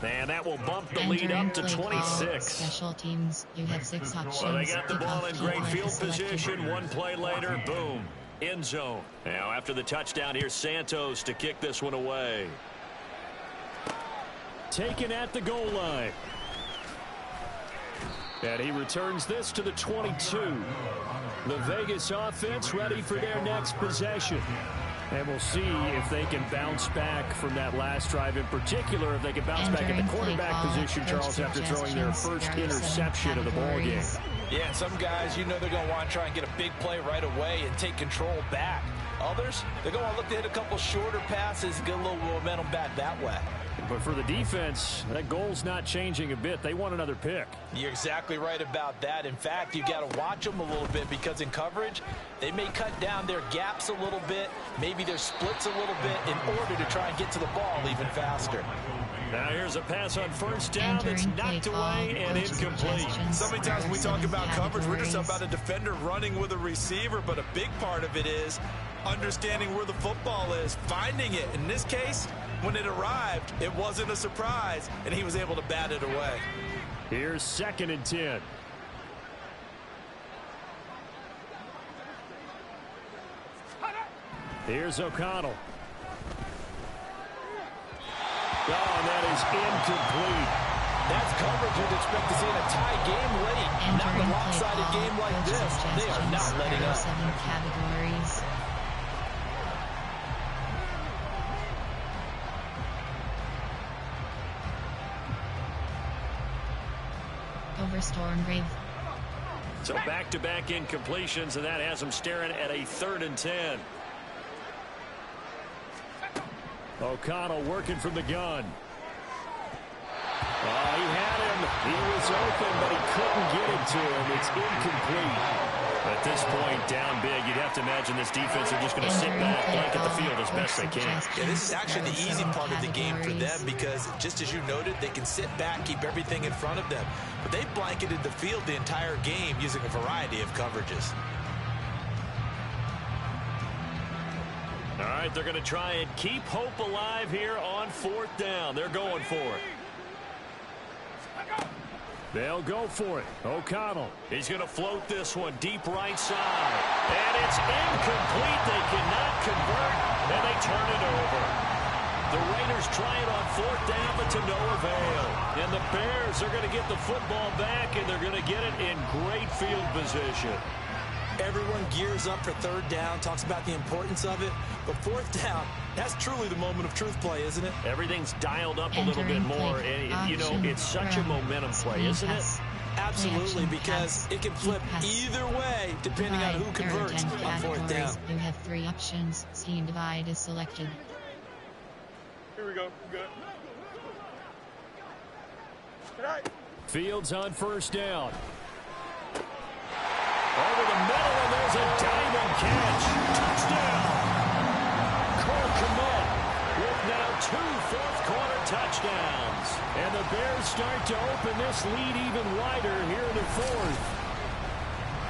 And that will bump the lead up to 26. Special teams, you have 6 options. Well, they got the ball in great field position. One play later, boom, end zone. Now after the touchdown, here's Santos to kick this one away. Taken at the goal line. And he returns this to the 22. The Vegas offense ready for their next possession. And we'll see if they can bounce back from that last drive, in particular if they can bounce back at the quarterback position, Charles, after throwing their first interception of the ballgame. Yeah, some guys, you know they're going to want to try and get a big play right away and take control back. Others, they're going to look to hit a couple shorter passes and get a little momentum back that way. But for the defense, that goal's not changing a bit. They want another pick. You're exactly right about that. In fact, you've got to watch them a little bit because in coverage, they may cut down their gaps a little bit, maybe their splits a little bit in order to try and get to the ball even faster. Now here's a pass on first down that's knocked away and incomplete. So many times when we talk about coverage, we're just about a defender running with a receiver, but a big part of it is understanding where the football is, finding it. In this case, when it arrived, it wasn't a surprise, and he was able to bat it away. Here's 2nd and 10. Here's O'Connell. Oh, and that is incomplete. That's coverage you'd expect to see in a tie game late. Not in a lopsided game like this. They are not letting up. 7 categories. Over Storm Grave. So back-to-back incompletions, and that has them staring at a 3rd and 10. O'Connell working from the gun. Oh, he had him. He was open, but he couldn't get it to him. It's incomplete. At this point, down big, you'd have to imagine this defense are just going to sit back, blanket the field as best they can. Yeah, this is actually the easy part of the game for them because, just as you noted, they can sit back, keep everything in front of them. But they blanketed the field the entire game using a variety of coverages. All right, they're going to try and keep hope alive here on 4th down. They're going for it. They'll go for it. O'Connell. He's going to float this one deep right side. And it's incomplete. They cannot convert, and they turn it over. The Raiders try it on 4th down, but to no avail. And the Bears are going to get the football back, and they're going to get it in great field position. Everyone gears up for 3rd down, talks about the importance of it. But 4th down, that's truly the moment of truth play, isn't it? Everything's dialed up a little bit more. And, you know, it's such a momentum play, isn't it? Absolutely, because it can flip either way depending on who converts on fourth down. You have 3 options. Scheme divide is selected. Here we go. Good. Good night. Fields on first down. Over the middle, and there's a diving catch. Touchdown. Cole Kmet with now 2 fourth-quarter touchdowns. And the Bears start to open this lead even wider here in the fourth.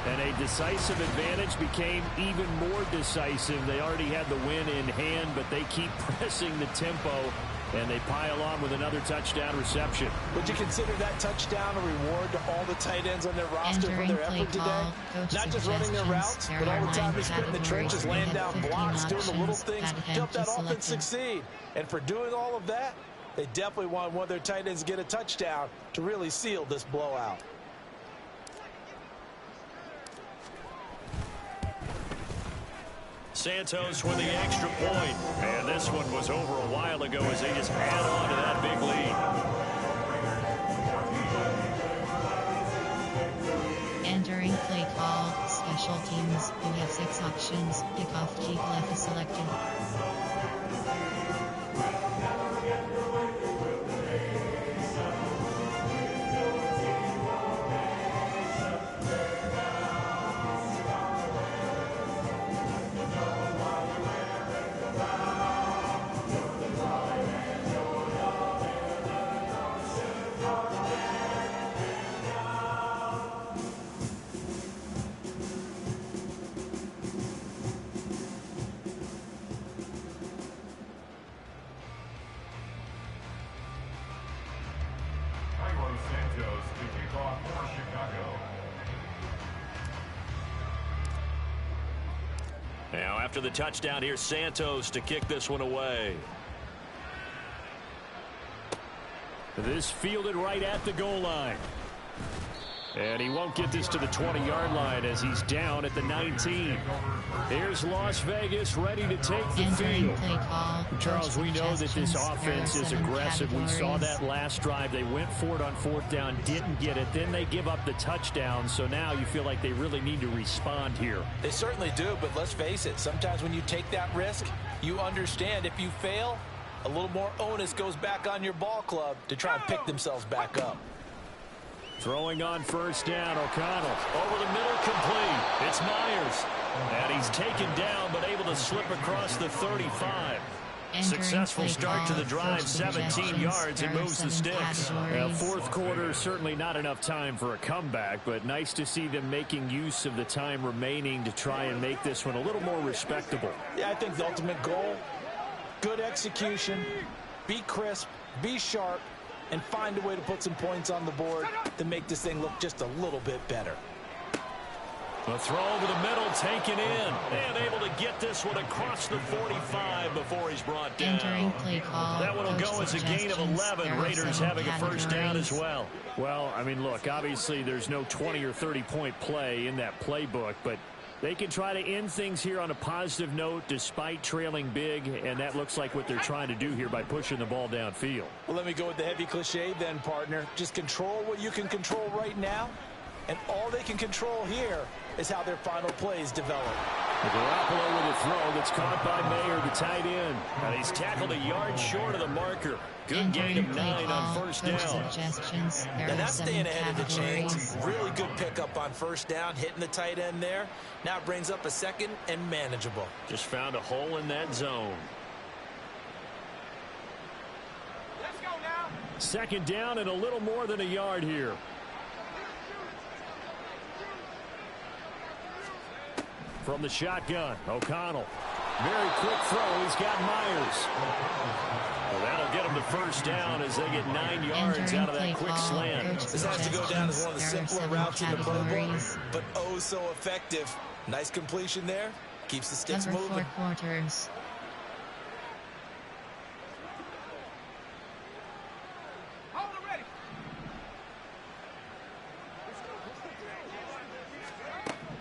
And a decisive advantage became even more decisive. They already had the win in hand, but they keep pressing the tempo, and they pile on with another touchdown reception. Would you consider that touchdown a reward to all the tight ends on their roster for their effort today? Not just running their routes, but all the time they spent in the trenches, laying down blocks, doing the little things to help that offense succeed. And for doing all of that, they definitely want one of their tight ends to get a touchdown to really seal this blowout. Santos with the extra point. And this one was over a while ago as they just add on to that big lead. Entering play call, special teams. You have 6 options. Kickoff, keep left is selected. Santos to kick off for Chicago. Now after the touchdown, here's Santos to kick this one away. This fielded right at the goal line. And he won't get this to the 20-yard line as he's down at the 19. Here's Las Vegas ready to take the field. Charles, we know that this offense is aggressive. We saw that last drive. They went for it on fourth down, didn't get it. Then they give up the touchdown. So now you feel like they really need to respond here. They certainly do, but let's face it. Sometimes when you take that risk, you understand if you fail, a little more onus goes back on your ball club to try and pick themselves back up. Throwing on first down, O'Connell. Over the middle, complete. It's Myers. And he's taken down, but able to slip across the 35. Successful start to the drive, 17 yards, and moves the sticks. Fourth quarter, certainly not enough time for a comeback, but nice to see them making use of the time remaining to try and make this one a little more respectable. Yeah, I think the ultimate goal, good execution, be crisp, be sharp, and find a way to put some points on the board to make this thing look just a little bit better. A throw over the middle, taken in, and able to get this one across the 45 before he's brought down. That one will go as a gain of 11. Raiders having a first down as well. Well, I mean, look, obviously there's no 20 or 30-point play in that playbook, but they can try to end things here on a positive note despite trailing big, and that looks like what they're trying to do here by pushing the ball downfield. Well, let me go with the heavy cliche then, partner. Just control what you can control right now, and all they can control here is how their final plays develop. Garoppolo with a throw that's caught by Mayer, the tight end. And he's tackled a yard short of the marker. Good gain of 9 on first down. And that's staying ahead of the chains. Really good pickup on first down, hitting the tight end there. Now it brings up a second and manageable. Just found a hole in that zone. Let's go now. Second down and a little more than a yard here. From the shotgun, O'Connell. Very quick throw. He's got Myers. Well, that'll get him to first down as they get 9 yards out of that quick slant. This has to go down as one of the simpler routes in the playbook, but oh so effective. Nice completion there. Keeps the sticks moving. 4 quarters.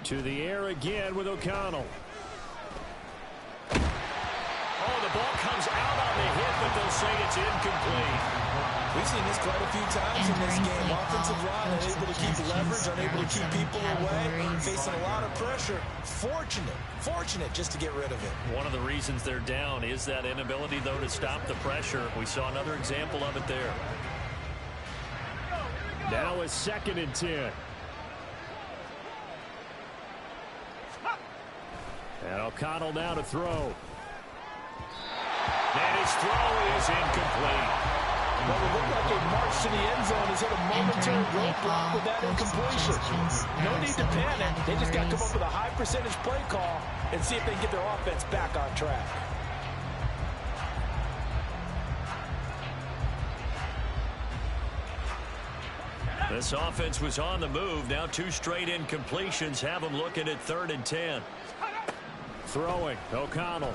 To the air again with O'Connell. Oh, the ball comes out on the hit, but they'll say it's incomplete. We've seen this quite a few times in this game. Offensive line unable to keep leverage, unable to keep people away, facing a lot of pressure. Fortunate just to get rid of it. One of the reasons they're down is that inability, though, to stop the pressure. We saw another example of it there. Now a 2nd and 10. And O'Connell now to throw. And his throw is incomplete. Well, it looked like a march to the end zone has hit a momentary roadblock with that incompletion. No need to panic. They just got to come up with a high percentage play call and see if they can get their offense back on track. This offense was on the move. Now 2 straight incompletions have them looking at 3rd and 10. Throwing. O'Connell.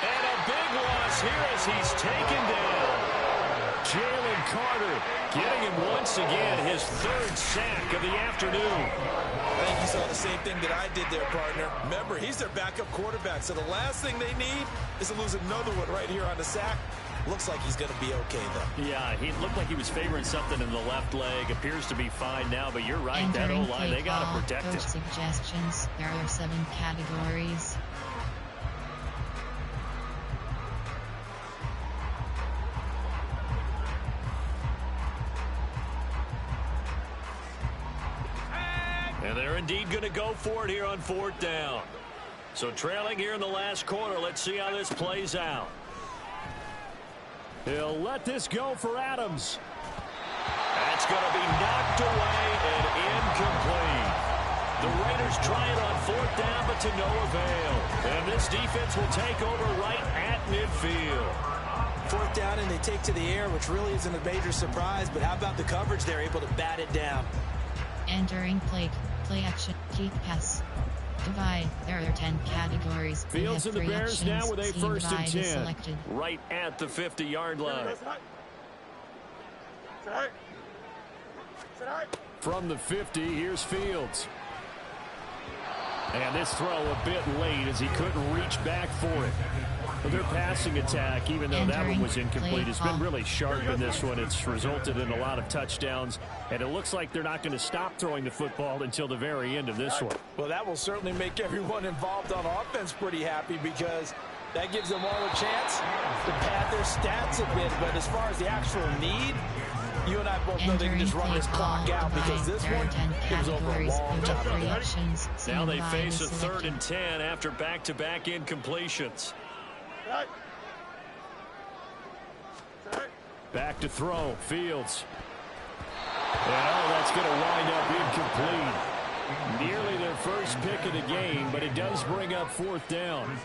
And a big loss here as he's taken down. Jalen Carter getting him once again, his 3rd sack of the afternoon. I think you saw the same thing that I did there, partner. Remember, he's their backup quarterback, so the last thing they need is to lose another one right here on the sack. Looks like he's going to be okay, though. Yeah, he looked like he was favoring something in the left leg. Appears to be fine now, but you're right. That O-line, they got to protect him. Suggestions. There are 7 categories. And they're indeed going to go for it here on 4th down. So trailing here in the last quarter. Let's see how this plays out. He'll let this go for Adams. That's going to be knocked away and incomplete. The Raiders try it on 4th down, but to no avail. And this defense will take over right at midfield. 4th down, and they take to the air, which really isn't a major surprise. But how about the coverage? They're able to bat it down. Entering play action, kick pass. Divide. There are 10 categories. Fields and the Bears now with a 1st and 10. Selected. Right at the 50-yard line. From the 50, here's Fields. And this throw a bit late as he couldn't reach back for it. But their passing attack, even though that one was incomplete, has been really sharp in this one. It's resulted in a lot of touchdowns, and it looks like they're not going to stop throwing the football until the very end of this one. Well, that will certainly make everyone involved on offense pretty happy because that gives them all a chance to pad their stats a bit. But as far as the actual need, you and I both know they can just run this clock out because this one was over a long time. Now they face a 3rd and 10 after back-to-back incompletions. Back to throw. Fields. And that's going to wind up incomplete. Nearly their first pick of the game, but it does bring up 4th down.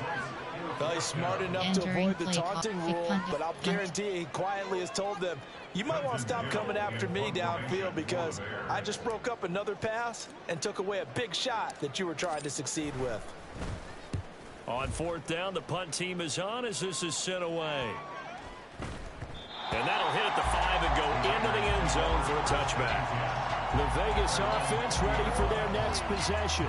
Well, he's smart enough to avoid the taunting rule, but I'll guarantee he quietly has told them, you might want to stop coming after me downfield because I just broke up another pass and took away a big shot that you were trying to succeed with. On 4th down, the punt team is on as this is sent away. And that'll hit at the 5 and go into the end zone for a touchback. The Vegas offense ready for their next possession.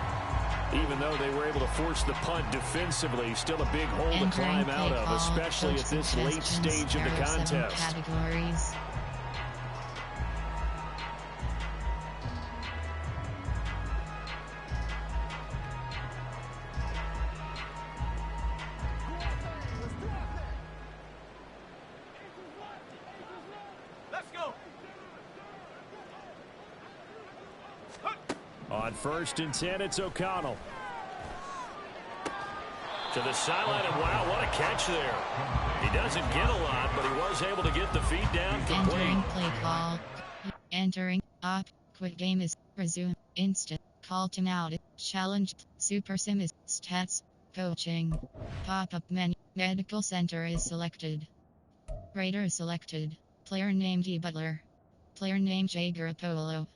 Even though they were able to force the punt defensively, still a big hole to climb out of, especially at this late stage of the contest. Categories. On 1st and 10, it's O'Connell. To the sideline, and wow, what a catch there. He doesn't get a lot, but he was able to get the feet down complete. Entering play call. Entering up. Quick game is resume. Instant. Call timeout. Challenged. Super sim is stats. Coaching. Pop-up menu. Medical center is selected. Raider selected. Player name D. Butler. Player name J. Garoppolo.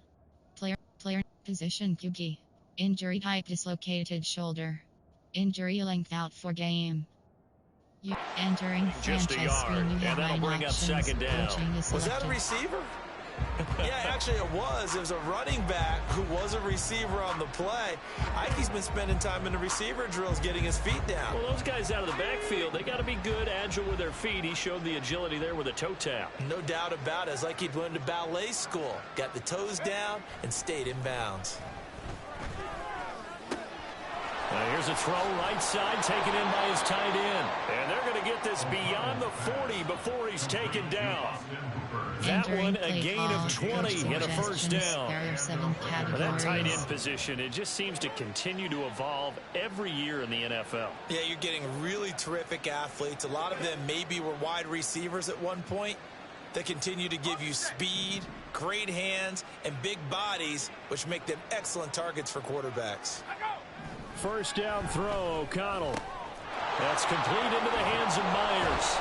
Player position QB. Injury type dislocated shoulder. Injury length out for game. Just a yard, and that'll bring up 2nd down. Was that a receiver? Yeah, actually it was. It was a running back who was a receiver on the play. Ike's been spending time in the receiver drills getting his feet down. Well, those guys out of the backfield, they got to be good, agile with their feet. He showed the agility there with a toe tap. No doubt about it. It's like he'd went to ballet school. Got the toes down and stayed in bounds. Here's a throw right side taken in by his tight end. And they're going to get this beyond the 40 before he's taken down. That one, a gain of 20 and a first down. That tight end position, it just seems to continue to evolve every year in the NFL. Yeah, you're getting really terrific athletes. A lot of them maybe were wide receivers at one point. They continue to give you speed, great hands, and big bodies, which make them excellent targets for quarterbacks. First down throw, O'Connell. That's complete into the hands of Myers.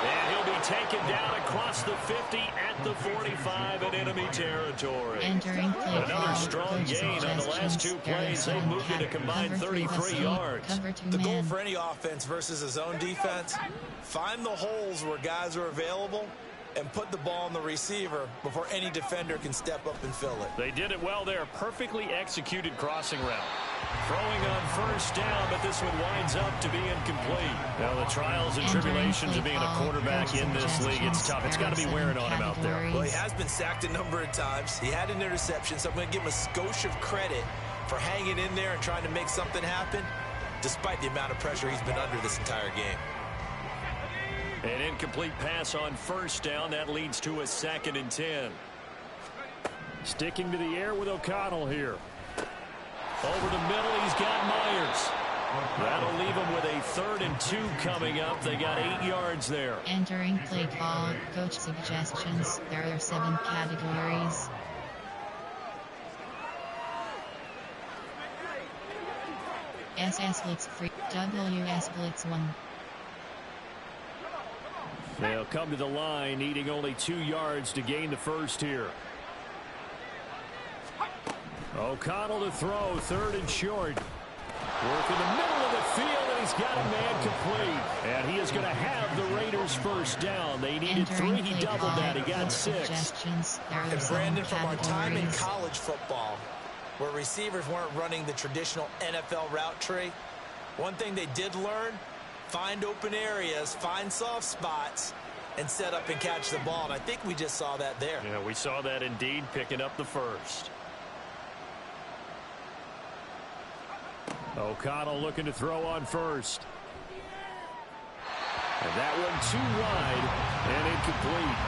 And he'll be taken down across the 50 at the 45 in enemy territory. Another strong gain on the last two plays. They moved it a combined 33 yards. The goal for any offense versus a zone defense, find the holes where guys are available and put the ball on the receiver before any defender can step up and fill it. They did it well there. Perfectly executed crossing route. Throwing on first down, but this one winds up to be incomplete. Now, the trials and tribulations of being a quarterback in this league, it's tough. It's got to be wearing on him out there. Well, he has been sacked a number of times. He had an interception, so I'm going to give him a skosh of credit for hanging in there and trying to make something happen, despite the amount of pressure he's been under this entire game. An incomplete pass on first down. That leads to a 2nd and 10. Sticking to the air with O'Connell here. Over the middle, he's got Myers. That'll leave him with a 3rd and 2 coming up. They got 8 yards there. Entering play call, coach suggestions. There are 7 categories. SS Blitz free. WS Blitz 1. They'll come to the line, needing only 2 yards to gain the first here. O'Connell to throw, 3rd and short. Work in the middle of the field, and he's got a man complete. And he is going to have the Raiders first down. They needed 3. He doubled that. He got 6. And Brandon, from our time in college football, where receivers weren't running the traditional NFL route tree, one thing they did learn, find open areas, find soft spots, and set up and catch the ball. And I think we just saw that there. Yeah, we saw that indeed, picking up the first. O'Connell looking to throw on first. And that one too wide and incomplete.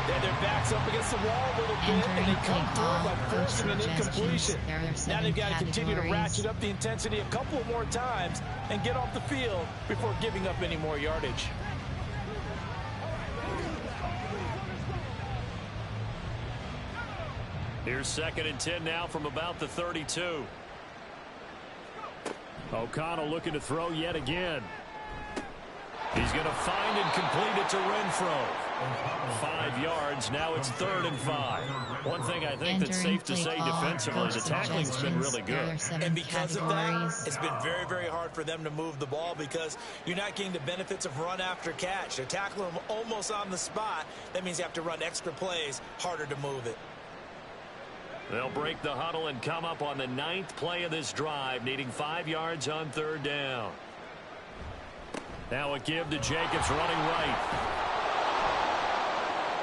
Yeah, their backs up against the wall a little bit, and they come through by forcing an incompletion. Now they've got to continue to ratchet up the intensity a couple more times and get off the field before giving up any more yardage. Here's 2nd and 10 now from about the 32. O'Connell looking to throw yet again. He's going to find and complete it to Renfro. 5 yards. Now it's 3rd and 5. One thing I think that's safe to say defensively, the tackling's been really good. And because of that, it's been very, very hard for them to move the ball because you're not getting the benefits of run after catch. They're tackling them almost on the spot. That means you have to run extra plays, harder to move it. They'll break the huddle and come up on the 9th play of this drive, needing 5 yards on 3rd down. Now a give to Jacobs running right.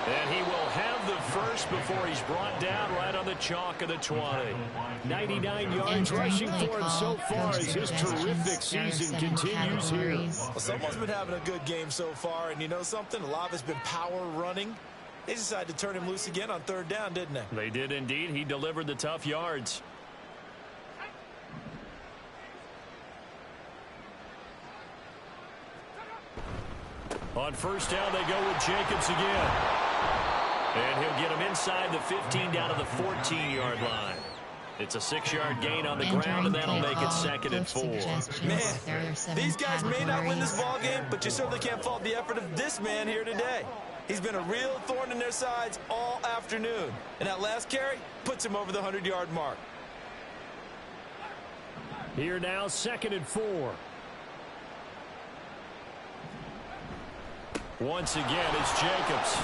And he will have the first before he's brought down right on the chalk of the 20. 99 yards rushing for him so far as his terrific season continues here. Well, someone's been having a good game so far, and you know something? A lot of it's been power running. They decided to turn him loose again on 3rd down, didn't they? They did indeed. He delivered the tough yards. On first down, they go with Jacobs again. And he'll get him inside the 15 down to the 14-yard line. It's a 6-yard gain on the ground, and that'll make it 2nd and 4. Man, these guys may not win this ball game, but you certainly can't fault the effort of this man here today. He's been a real thorn in their sides all afternoon. And that last carry puts him over the 100-yard mark. Here now, 2nd and 4. Once again, it's Jacobs.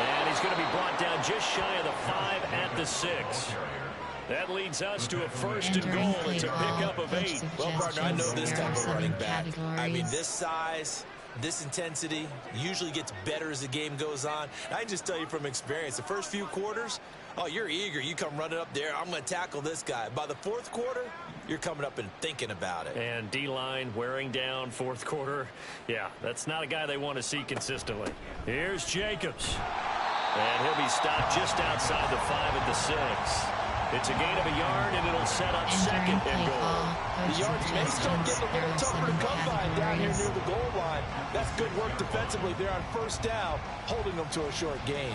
And he's going to be brought down just shy of the 5 at the 6. That leads us to a 1st and goal. It's a pickup of 8. Well, partner, I know this type of running back. I mean, this size, this intensity usually gets better as the game goes on. I can just tell you from experience, the first few quarters, oh, you're eager. You come running up there. I'm going to tackle this guy. By the 4th quarter, you're coming up and thinking about it. And D-line wearing down 4th quarter. Yeah, that's not a guy they want to see consistently. Here's Jacobs. And he'll be stopped just outside the 5 at the 6. It's a gain of a yard, and it'll set up 2nd and goal. The yards may start getting a little tougher to come by down here near the goal line. That's good work defensively there on 1st down, holding them to a short gain.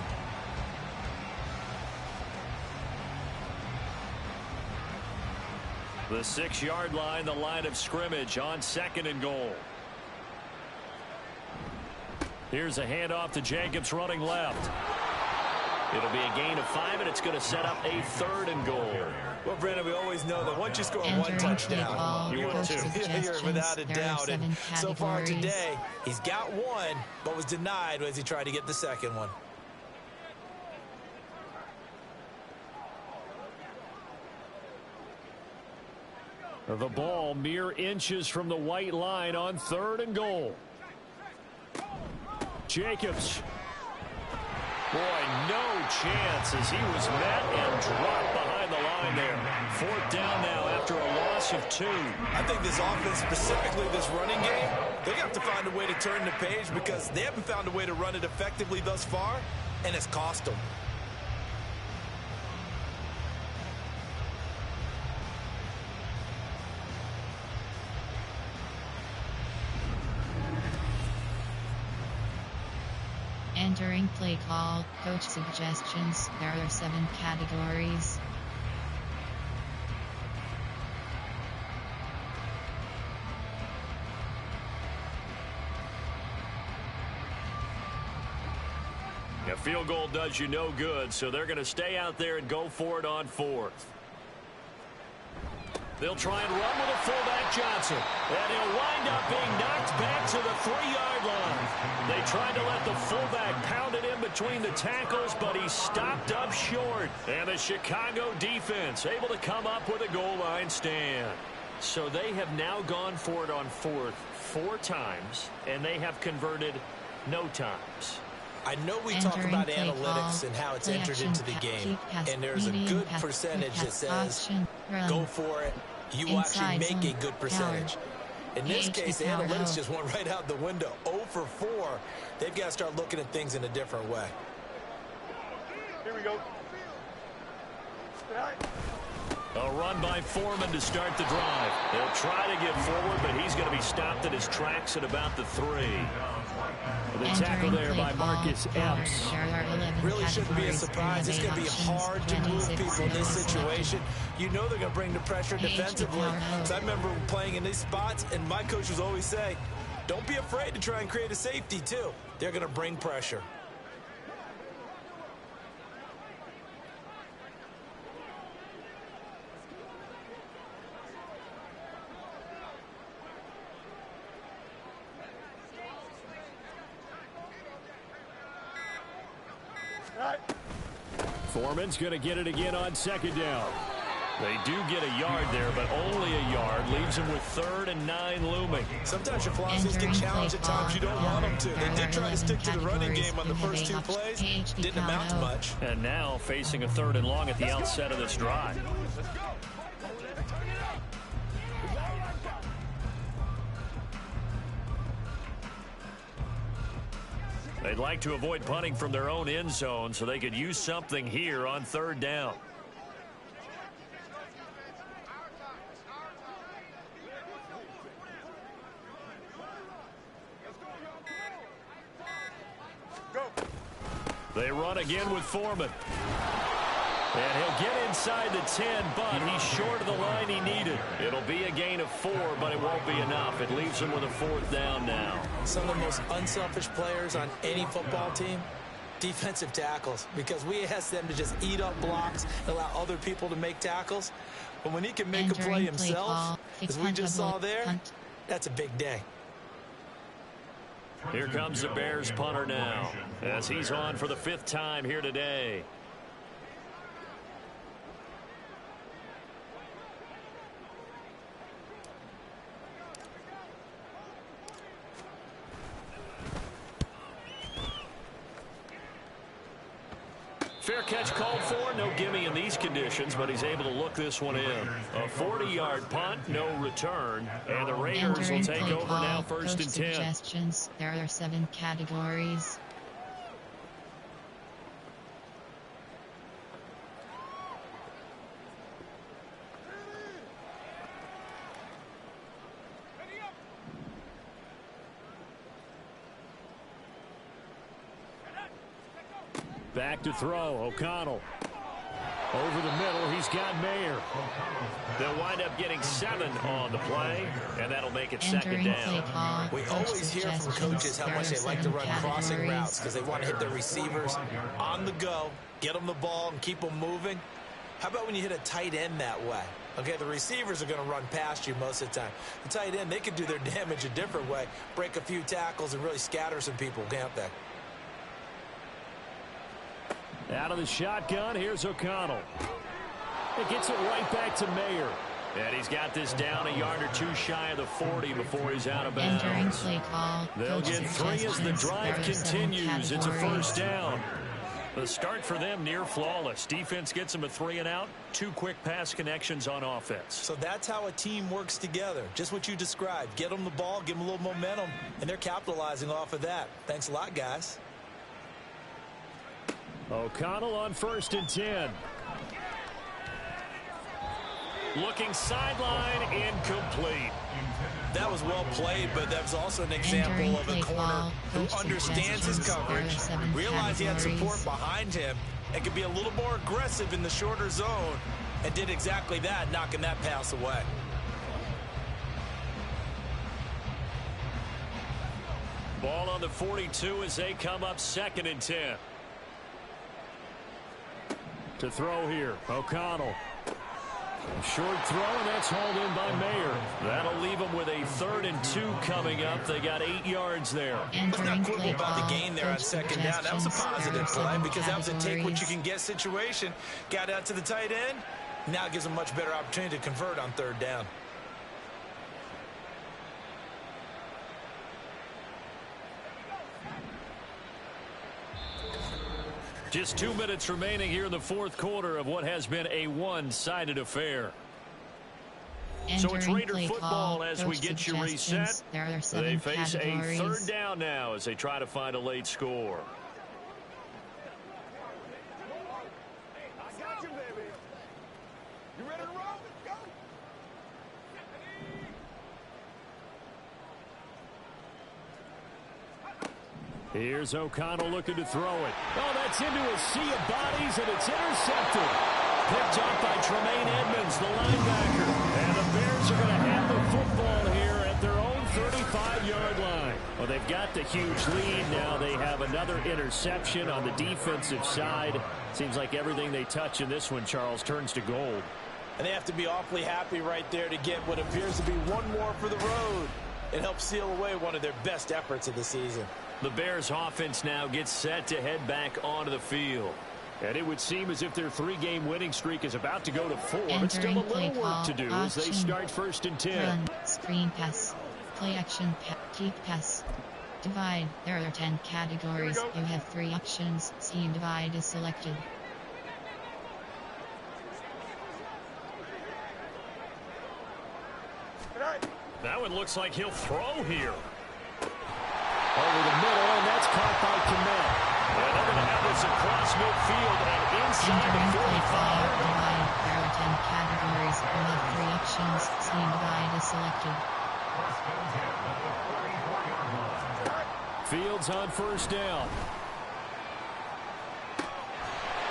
The 6-yard line, the line of scrimmage on 2nd and goal. Here's a handoff to Jacobs running left. It'll be a gain of 5, and it's going to set up a 3rd and goal. Well, Brandon, we always know that once you score one touchdown, you want 2. You're without a doubt. And so far today, he's got 1, but was denied as he tried to get the 2nd one. The ball mere inches from the white line on 3rd and goal. Jacobs. Boy, no chance as he was met and dropped behind the line there. 4th down now after a loss of 2. I think this offense, specifically this running game, they're going to have to find a way to turn the page because they haven't found a way to run it effectively thus far, and it's cost them. Entering play call, coach suggestions. There are 7 categories. A field goal does you no good, so they're going to stay out there and go for it on 4th. They'll try and run with a fullback Johnson. And he'll wind up being knocked back to the 3-yard line. They tried to let the fullback pound it in between the tackles, but he stopped up short. And the Chicago defense able to come up with a goal line stand. So they have now gone for it on 4th 4 times, and they have converted no times. I know we talk about analytics and how it's entered into the game, and there's a good percentage that says go for it. You will actually make a good percentage. In this case, the analytics just went right out the window. 0 for 4. They've got to start looking at things in a different way. Here we go. A run by Foreman to start the drive. They'll try to get forward, but he's going to be stopped in his tracks at about the 3. The tackle there by Marcus Epps. Really shouldn't be a surprise. It's going to be hard to move people in this situation. You know they're going to bring the pressure defensively. So I remember playing in these spots, and my coach was always saying, don't be afraid to try and create a safety, too. They're going to bring pressure. Foreman's going to get it again on 2nd down. They do get a yard there, but only a yard leaves them with 3rd and 9 looming. Sometimes your philosophies get challenged at times you don't want them to. They did try to stick to the running game on the first 2 plays. Didn't amount to much. And now facing a 3rd and long at the outset of this drive. They'd like to avoid punting from their own end zone so they could use something here on 3rd down. They run again with Foreman. And he'll get inside the 10, but he's short of the line he needed. It'll be a gain of 4, but it won't be enough. It leaves him with a 4th down now. Some of the most unselfish players on any football team, defensive tackles, because we ask them to just eat up blocks and allow other people to make tackles. But when he can make a play himself, as we just saw there, that's a big day. Here comes the Bears punter now, as he's on for the 5th time here today. Fair catch called for. No gimme in these conditions, but he's able to look this one in. A 40-yard punt, no return. And the Raiders will take over now, 1st and 10. Suggestions. There are 7 categories. Back to throw. O'Connell. Over the middle, he's got Mayer. They'll wind up getting 7 on the play, and that'll make it 2nd down. We always hear from coaches how much they like to run crossing routes because they want to hit their receivers on the go, get them the ball, and keep them moving. How about when you hit a tight end that way? Okay, the receivers are going to run past you most of the time. The tight end, they can do their damage a different way, break a few tackles, and really scatter some people, can't they? Out of the shotgun, here's O'Connell. It gets it right back to Mayer. And he's got this down a yard or 2 shy of the 40 before he's out of bounds. Entering play call. They'll get 3 as the drive continues. It's a 1st down. The start for them near flawless. Defense gets them a 3 and out. 2 quick pass connections on offense. So that's how a team works together. Just what you described. Get them the ball, give them a little momentum, and they're capitalizing off of that. Thanks a lot, guys. O'Connell on 1st and 10. Looking sideline, incomplete. That was well played, but that was also an example of a corner who understands his coverage, realized he had support behind him, and could be a little more aggressive in the shorter zone, and did exactly that, knocking that pass away. Ball on the 42 as they come up 2nd and 10. To throw here, O'Connell. Short throw, and that's hauled in by Mayer. That'll leave them with a 3rd and 2 coming up. They got 8 yards there. What's not cool about the gain there on 2nd down? That was a positive play because that was a take what you can get situation. Got out to the tight end. Now it gives them a much better opportunity to convert on 3rd down. Just 2 minutes remaining here in the 4th quarter of what has been a one-sided affair. So it's Raider football as we get you reset. They face a 3rd down now as they try to find a late score. Here's O'Connell looking to throw it. Oh, that's into a sea of bodies, and it's intercepted. Picked up by Tremaine Edmonds, the linebacker. And the Bears are going to have the football here at their own 35-yard line. Well, they've got the huge lead. Now they have another interception on the defensive side. Seems like everything they touch in this one, Charles, turns to gold. And they have to be awfully happy right there to get what appears to be one more for the road. It helps seal away one of their best efforts of the season. The Bears offense now gets set to head back onto the field. And it would seem as if their 3-game winning streak is about to go to 4, but still a little work to do as they start 1st and 10. Run, screen pass, play action, keep pass, divide. There are 10 categories. You have 3 options. See divide is selected. That one looks like he'll throw here. Over the middle, and that's caught by Komet. And they're going to have this across midfield and inside the 45. Divide. There are 10 categories. You have 3 options. See divide is selected. Fields on 1st down.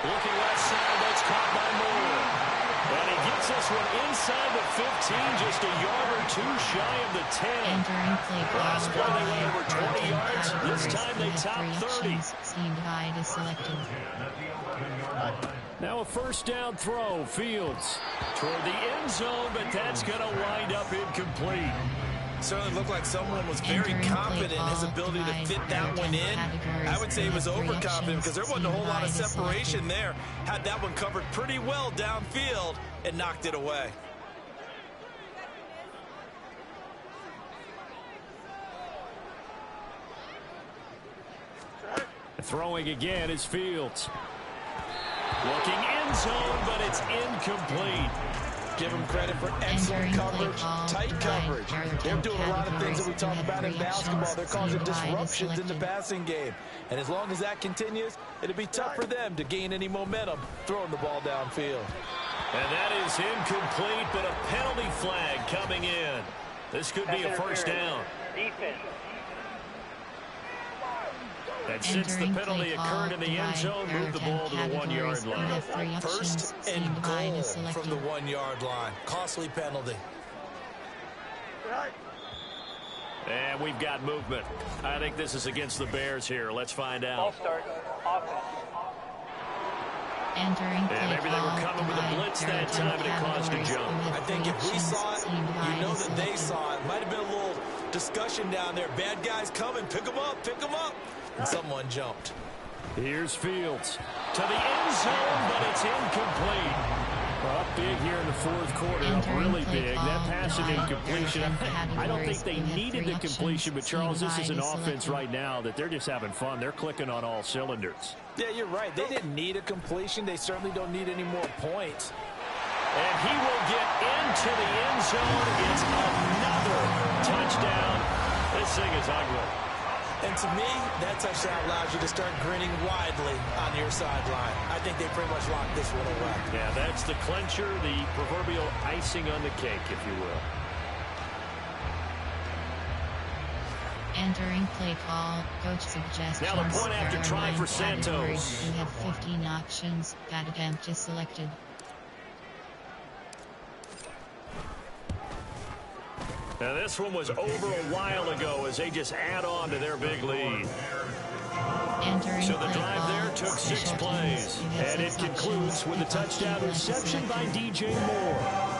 Looking left side, that's caught by Moore. And he gets this one inside the 15, just a yard or 2 shy of the 10. Entering play Last play they went over 20 yards. This time they top 30. See divide is selected. Now a 1st down throw. Fields toward the end zone, but that's going to wind up incomplete. Certainly looked like someone was very confident in his ability to fit that one in. I would say he was overconfident because there wasn't a whole lot of separation there. Had that one covered pretty well downfield and knocked it away. Throwing again is Fields. Looking end zone, but it's incomplete. Give them credit for excellent coverage, tight coverage. They're doing a lot of things that we talk about in basketball. They're causing disruptions in the passing game. And as long as that continues, it'll be tough for them to gain any momentum throwing the ball downfield. And that is incomplete, but a penalty flag coming in. This could be a first down. Defense. And since the penalty occurred in the end zone, move the ball to the 1 yard line. First and goal from the 1 yard line. Costly penalty. And we've got movement. I think this is against the Bears here. Let's find Ball out. start. Offense. And maybe they were coming with a blitz that time and it caused a jump. I think if we saw it, you know that they saw it. Might have been a little discussion down there. Bad guys coming. Pick them up. Pick them up. And someone jumped. Here's Fields. To the end zone, but it's incomplete. Up big here in the fourth quarter. Up really big. That pass and incompletion. I don't think they needed the completion, but Charles, this is an offense right now that they're just having fun. They're clicking on all cylinders. Yeah, you're right. They didn't need a completion. They certainly don't need any more points. And he will get into the end zone. It's another touchdown. This thing is ugly. And to me, that touchdown allows you to start grinning widely on your sideline. I think they pretty much locked this one away. Yeah, that's the clincher, the proverbial icing on the cake, if you will. Entering play call, coach suggests. Now the point after try for Santos. You have 15 options. That attempt is selected. Now this one was over a while ago as they just add on to their big lead. So the drive there took 6 plays. And it concludes with a touchdown reception by DJ Moore.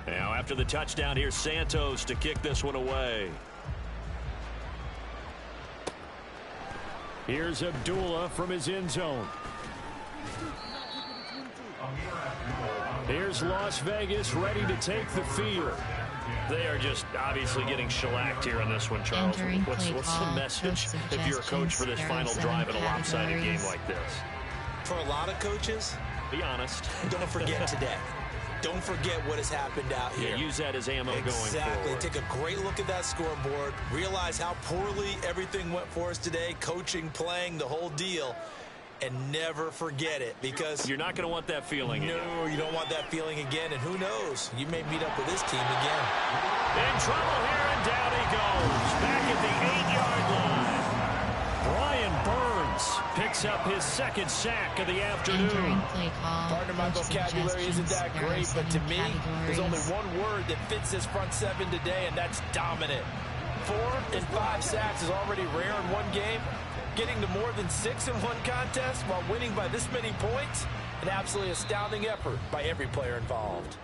Now after the touchdown, here's Santos to kick this one away. Here's Abdullah from his end zone. Here's Las Vegas ready to take the field. They are just obviously getting shellacked here in this one, Charles. What's the message if you're a coach for this final drive in a lopsided game like this? For a lot of coaches, be honest. Don't forget today. Don't forget what has happened out here. Yeah, use that as ammo going forward. Exactly. Take a great look at that scoreboard. Realize how poorly everything went for us today. Coaching, playing, the whole deal. And never forget it, because you're not going to want that feeling again. No, you don't want that feeling again. And who knows? You may meet up with this team again. In trouble here, and down he goes. Back at the 8-yard line. Brian Burns picks up his second sack of the afternoon. Partner, my vocabulary isn't that great, but to me, there's only one word that fits this front seven today, and that's dominant. 4 and 5 sacks is already rare in one game. Getting to more than 6 in one contest while winning by this many points, an absolutely astounding effort by every player involved.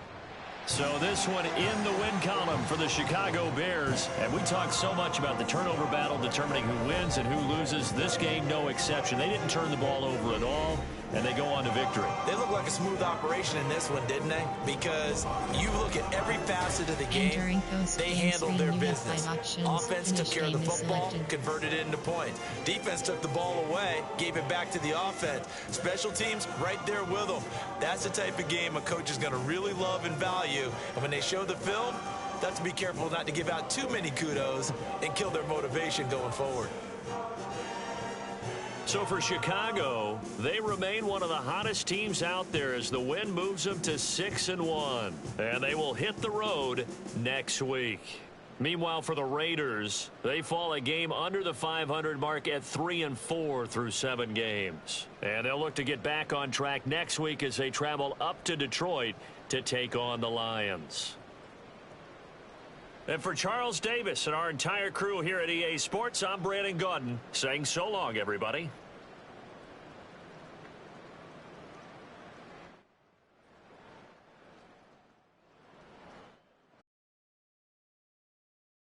So this one in the win column for the Chicago Bears. And we talked so much about the turnover battle determining who wins and who loses. This game, no exception. They didn't turn the ball over at all, and they go on to victory. They look like a smooth operation in this one, didn't they? Because you look at every facet of the game, they handled their business. Offense took care of the football, converted it into points. Defense took the ball away, gave it back to the offense. Special teams, right there with them. That's the type of game a coach is going to really love and value. And when they show the film, That's to be careful not to give out too many kudos and kill their motivation going forward. So for Chicago, they remain one of the hottest teams out there as the win moves them to 6-1. And they will hit the road next week. Meanwhile, for the Raiders, they fall a game under the 500 mark at 3-4 through 7 games. And they'll look to get back on track next week as they travel up to Detroit to take on the Lions. And for Charles Davis and our entire crew here at EA Sports, I'm Brandon Gaudin saying so long, everybody.